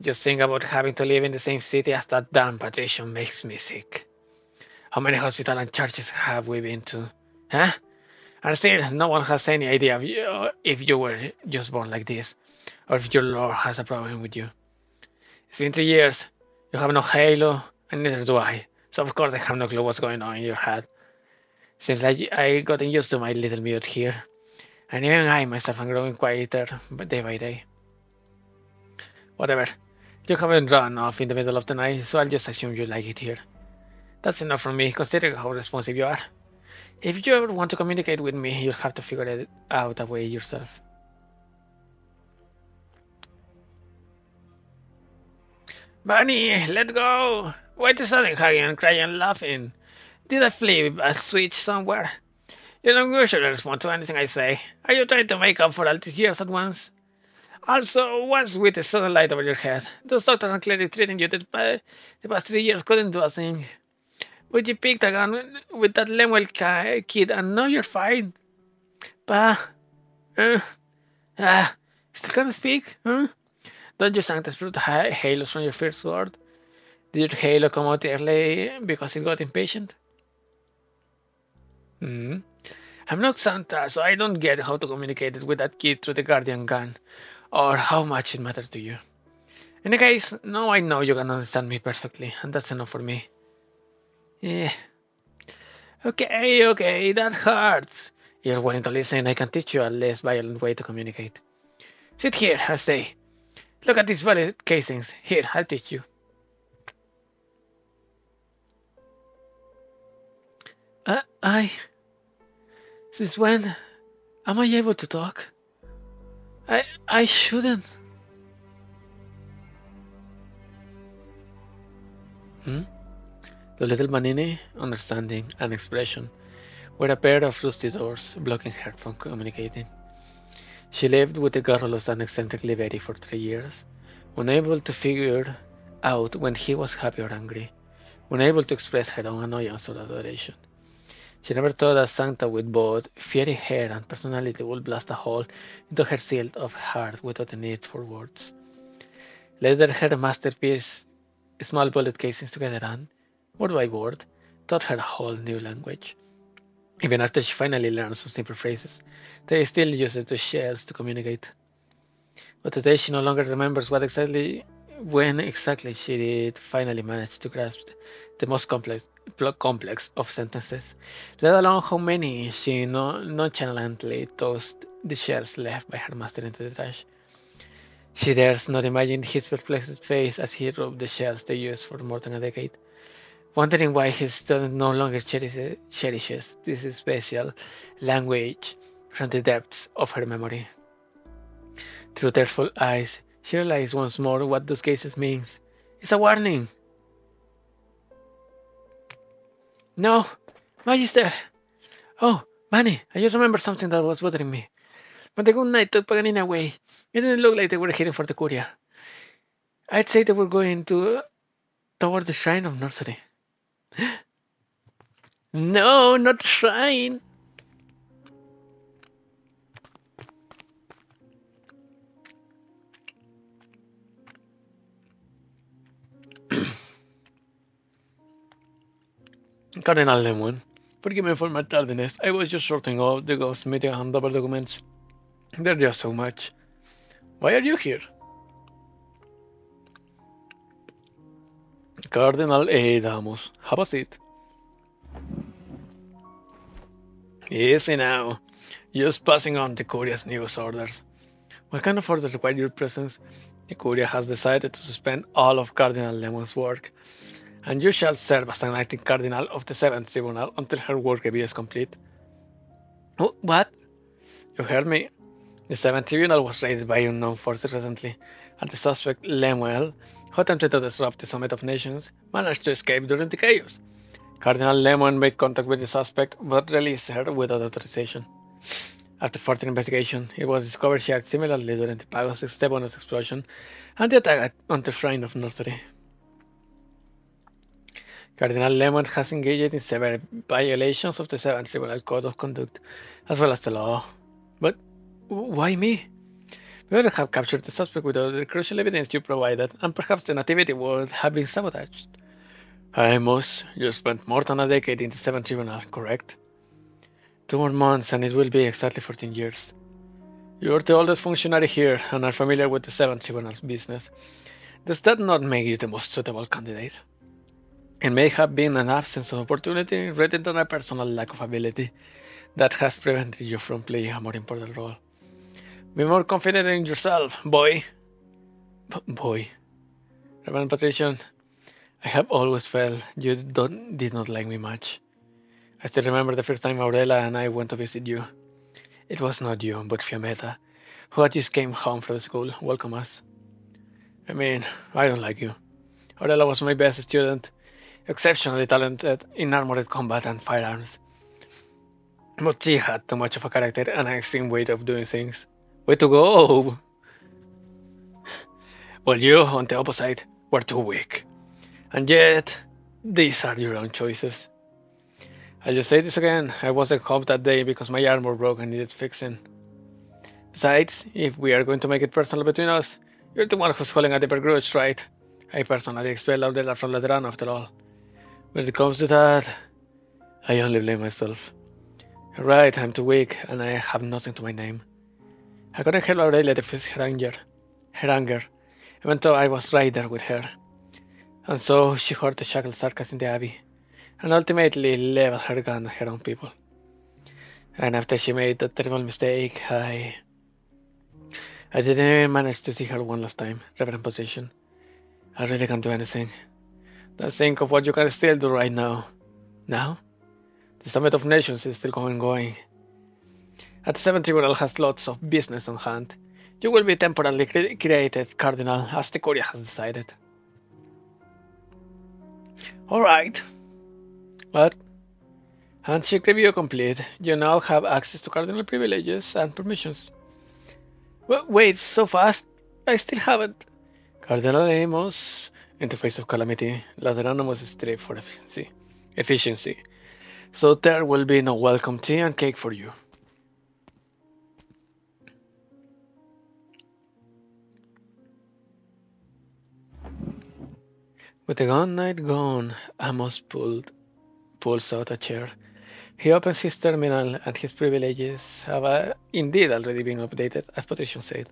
Just think about having to live in the same city as that damn patrician makes me sick. How many hospitals and churches have we been to? Huh? And still, no one has any idea if you were just born like this, or if your lord has a problem with you. It's been 3 years. You have no halo, and neither do I. So of course I have no clue what's going on in your head. Seems like I gotten used to my little mute here, and even I myself am growing quieter day by day. Whatever. You haven't run off in the middle of the night, so I'll just assume you like it here. That's enough from me, considering how responsive you are. If you ever want to communicate with me, you'll have to figure it out a way yourself. Bunny, let go! Why the sudden hugging and crying and laughing? Did I flip a switch somewhere? You don't usually respond to anything I say. Are you trying to make up for all these years at once? Also, what's with the sudden light over your head? Those doctors are clearly treating you the past 3 years couldn't do a thing. But you picked a gun with that Lemuel kid and now you're fine. Still can't speak, huh? Don't you think the halos from your first sword? Did your halo come out early because it got impatient? I'm not Santa, so I don't get how to communicate with that kid through the Guardian gun, or how much it matters to you. In any case, now I know you can understand me perfectly, and that's enough for me. Yeah. Okay, that hurts. You're willing to listen, I can teach you a less violent way to communicate. Sit here, I say. Look at these bullet casings. Here, I'll teach you. Since when am I able to talk? I shouldn't. The little Manini, understanding and expression, were a pair of rusty doors blocking her from communicating. She lived with the garrulous and eccentric Liveri for 3 years, unable to figure out when he was happy or angry, unable to express her own annoyance or adoration. She never thought a Santa with both fiery hair and personality would blast a hole into her shield of heart without the need for words. Later her masterpiece, small bullet casings together and, word by word, taught her a whole new language. Even after she finally learned some simple phrases, they still used the shells to communicate. But today she no longer remembers when exactly she did finally manage to grasp the most complex of sentences, let alone how many she nonchalantly tossed the shells left by her master into the trash. She dares not imagine his perplexed face as he rubbed the shells they used for more than a decade, wondering why his student no longer cherishes this special language from the depths of her memory. Through tearful eyes, she realized once more what those cases means. It's a warning. No, Magister! Oh, Manny, I just remembered something that was bothering me. When the good night took Paganini away, it didn't look like they were heading for the Curia. I'd say they were going to toward the shrine of nursery. No, not the shrine! Cardinal Lemon, forgive me for my tardiness. I was just sorting out the ghost media handover documents. There's just so much. Why are you here? Cardinal Damus, have a seat. Easy now. Just passing on the Curia's news orders. What kind of orders require your presence? The Curia has decided to suspend all of Cardinal Lemon's work, and you shall serve as an acting Cardinal of the Seventh Tribunal until her work review is complete. Oh, what? You heard me. The Seventh Tribunal was raided by unknown forces recently, and the suspect, Lemuel, who attempted to disrupt the Summit of Nations, managed to escape during the chaos. Cardinal Lemon made contact with the suspect, but released her without authorization. After further investigation, it was discovered she acted similarly during the Pagos Estebanus explosion and the attack on the Shrine of Nursery. Cardinal Lemon has engaged in several violations of the Seventh Tribunal Code of Conduct, as well as the law. But why me? We would have captured the suspect without the crucial evidence you provided, and perhaps the nativity would have been sabotaged. Amos, you spent more than a decade in the Seventh Tribunal, correct? 2 more months and it will be exactly 14 years. You are the oldest functionary here and are familiar with the Seventh Tribunal's business. Does that not make you the most suitable candidate? It may have been an absence of opportunity rather than a personal lack of ability that has prevented you from playing a more important role. Be more confident in yourself, boy. Boy. Reverend Patrician, I have always felt you did not like me much. I still remember the first time Aurela and I went to visit you. It was not you, but Fiametta, who had just came home from school, welcome us. I mean, I don't like you. Aurela was my best student, exceptionally talented in armored combat and firearms. But she had too much of a character and an extreme way of doing things. Way to go! Well, you, on the opposite, were too weak. And yet, these are your own choices. I'll just say this again, I wasn't home that day because my armor broke and needed fixing. Besides, if we are going to make it personal between us, you're the one who's holding a deeper grudge, right? I personally expelled Aurela from Laterano after all. When it comes to that, I only blame myself. You're right, I'm too weak, and I have nothing to my name. I couldn't help Aurelia defeat her anger, even though I was right there with her. And so she heard the shackled sarcasm in the Abbey, and ultimately leveled her gun at her own people. And after she made that terrible mistake, I didn't even manage to see her one last time, Reverend Position. I really can't do anything. Just think of what you can still do right now. Now? The Summit of Nations is still going. At the Seventh Tribunal has lots of business on hand. You will be temporarily created Cardinal, as the Curia has decided. Alright. What? Handshake review complete. You now have access to Cardinal privileges and permissions. Wait, so fast? I still haven't. Cardinal Amos, in the face of calamity, Laterano must strive for efficiency. So there will be no welcome tea and cake for you. With the gun night gone, Amos pulls out a chair. He opens his terminal and his privileges have indeed already been updated, as Patrician said.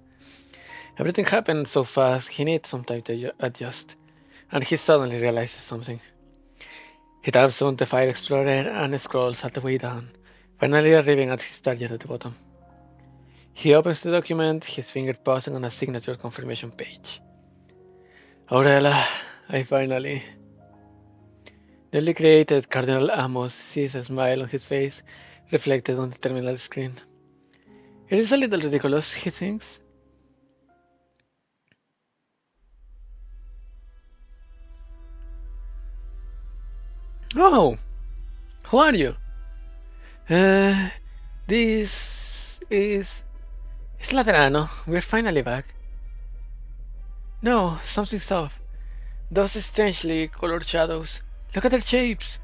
Everything happened so fast, he needs some time to adjust, and he suddenly realizes something. He taps on the File Explorer and scrolls all the way down, finally arriving at his target at the bottom. He opens the document, his finger pausing on a signature confirmation page. Aurela, I finally... Newly created Cardinal Amos sees a smile on his face reflected on the terminal screen. It is a little ridiculous, he thinks. Oh, who are you? This is... It's Laterano. We're finally back. No, something's off. Those strangely colored shadows. Look at their shapes.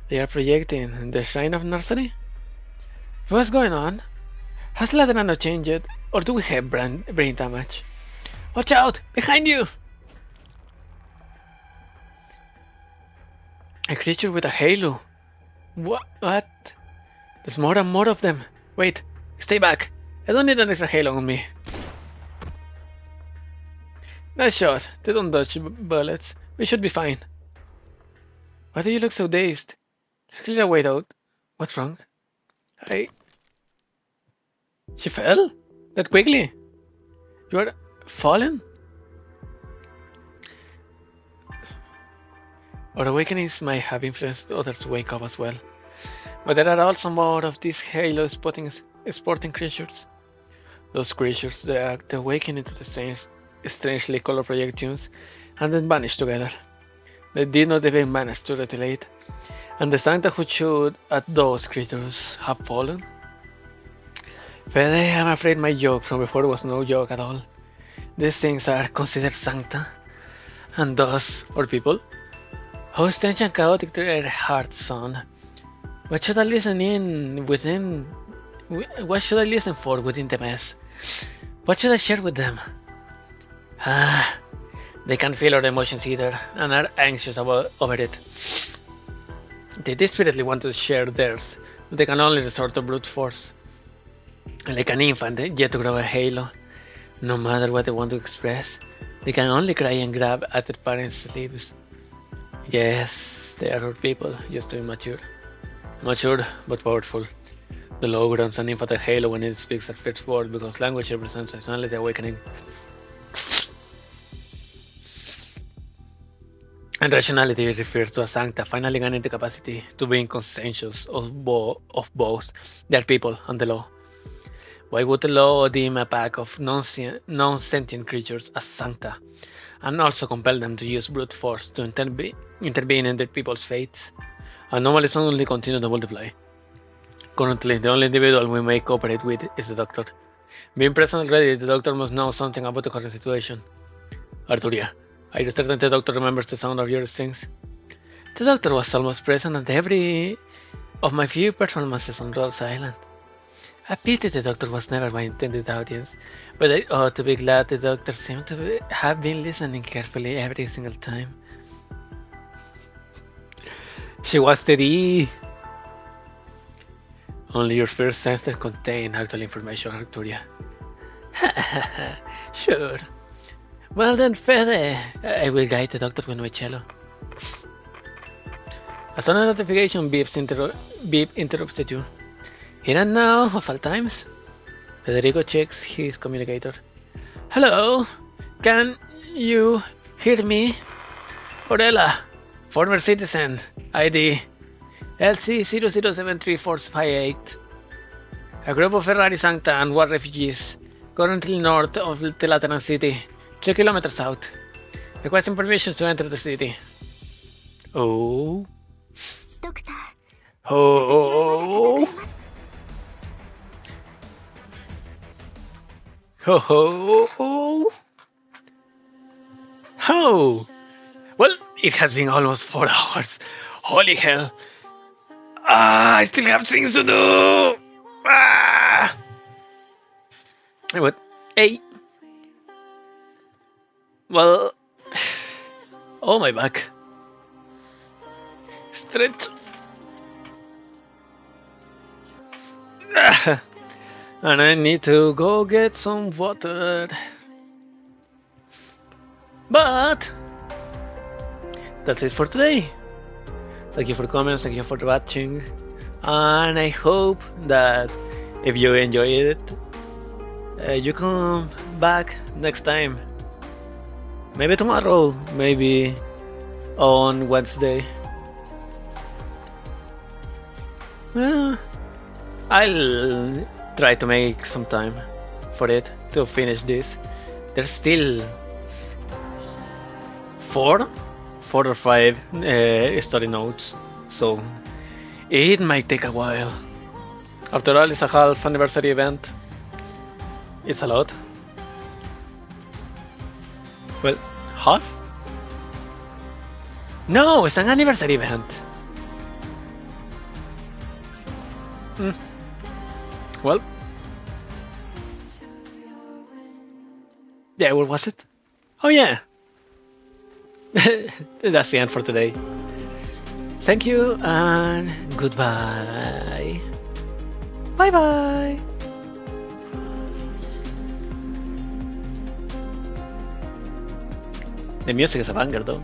They are projecting the shrine of nursery. What's going on? Has Ladrano changed, or do we have brain damage? Watch out! Behind you! A creature with a halo. What? There's more and more of them. Wait, stay back. I don't need an extra halo on me. Nice shot. They don't dodge bullets. We should be fine. Why do you look so dazed? Clear a way out. What's wrong? She fell? That quickly? You are fallen? Our awakenings might have influenced others to wake up as well. But there are also more of these halo sporting creatures. Those creatures that awaken into the strangely colored projections and then vanish together. They did not even manage to retaliate, and the Santa who shot at those creatures have fallen. Fede, I'm afraid my joke from before was no joke at all. These things are considered Sancta, and thus, or people. How strange and chaotic their hearts sound. What should I listen for within the mess? What should I share with them? They can't feel our emotions either, and are anxious over it. They desperately want to share theirs, but they can only resort to brute force. Like an infant yet to grow a halo. No matter what they want to express, they can only cry and grab at their parents' sleeves. Yes, they are our people, just too immature. Mature, but powerful. The law grounds an infant a halo when it speaks at first word because language represents personality awakening. And rationality refers to a Sancta finally gaining the capacity to be conscientious of both their people and the law. Why would the law deem a pack of non-sentient creatures as Sancta, and also compel them to use brute force to intervene in their people's fates? Anomalies only continue to multiply. Currently, the only individual we may cooperate with is the Doctor. Being present already, the Doctor must know something about the current situation. Arturia, are you certain the Doctor remembers the sound of your strings? The Doctor was almost present at every of my few performances on Rose Island. I pity the Doctor was never my intended audience, but I ought to be glad the Doctor seemed to have been listening carefully every single time. She was steady. Only your first senses contain actual information, Arturia. Sure. Well then, Fede, I will guide the Doctor with my cello. A sudden notification beep interrupts you. Here and now, of all times. Federico checks his communicator. Hello, can you hear me? Orella, former citizen, ID LC007348. A group of Ferrari Sancta and war refugees, currently north of the Lateran City, 3 kilometers out. Requesting permission to enter the city. Oh.
Doctor.
Oh. Ho ho ho! Oh! Well, it has been almost 4 hours. Holy hell! I still have things to do! What? Hey! Well... Oh, my back. Stretch. And I need to go get some water. But that's it for today. Thank you for coming, thank you for watching, and I hope that if you enjoyed it, you come back next time. Maybe tomorrow, maybe on Wednesday. Well, I'll try to make some time for it to finish this. There's still 4 or 5 story notes, so it might take a while. After all, it's a half anniversary event. It's a lot. Well, half? No, it's an anniversary event. Well. Yeah, what was it? Oh yeah. That's the end for today. Thank you and goodbye. Bye bye. The music is a banger though.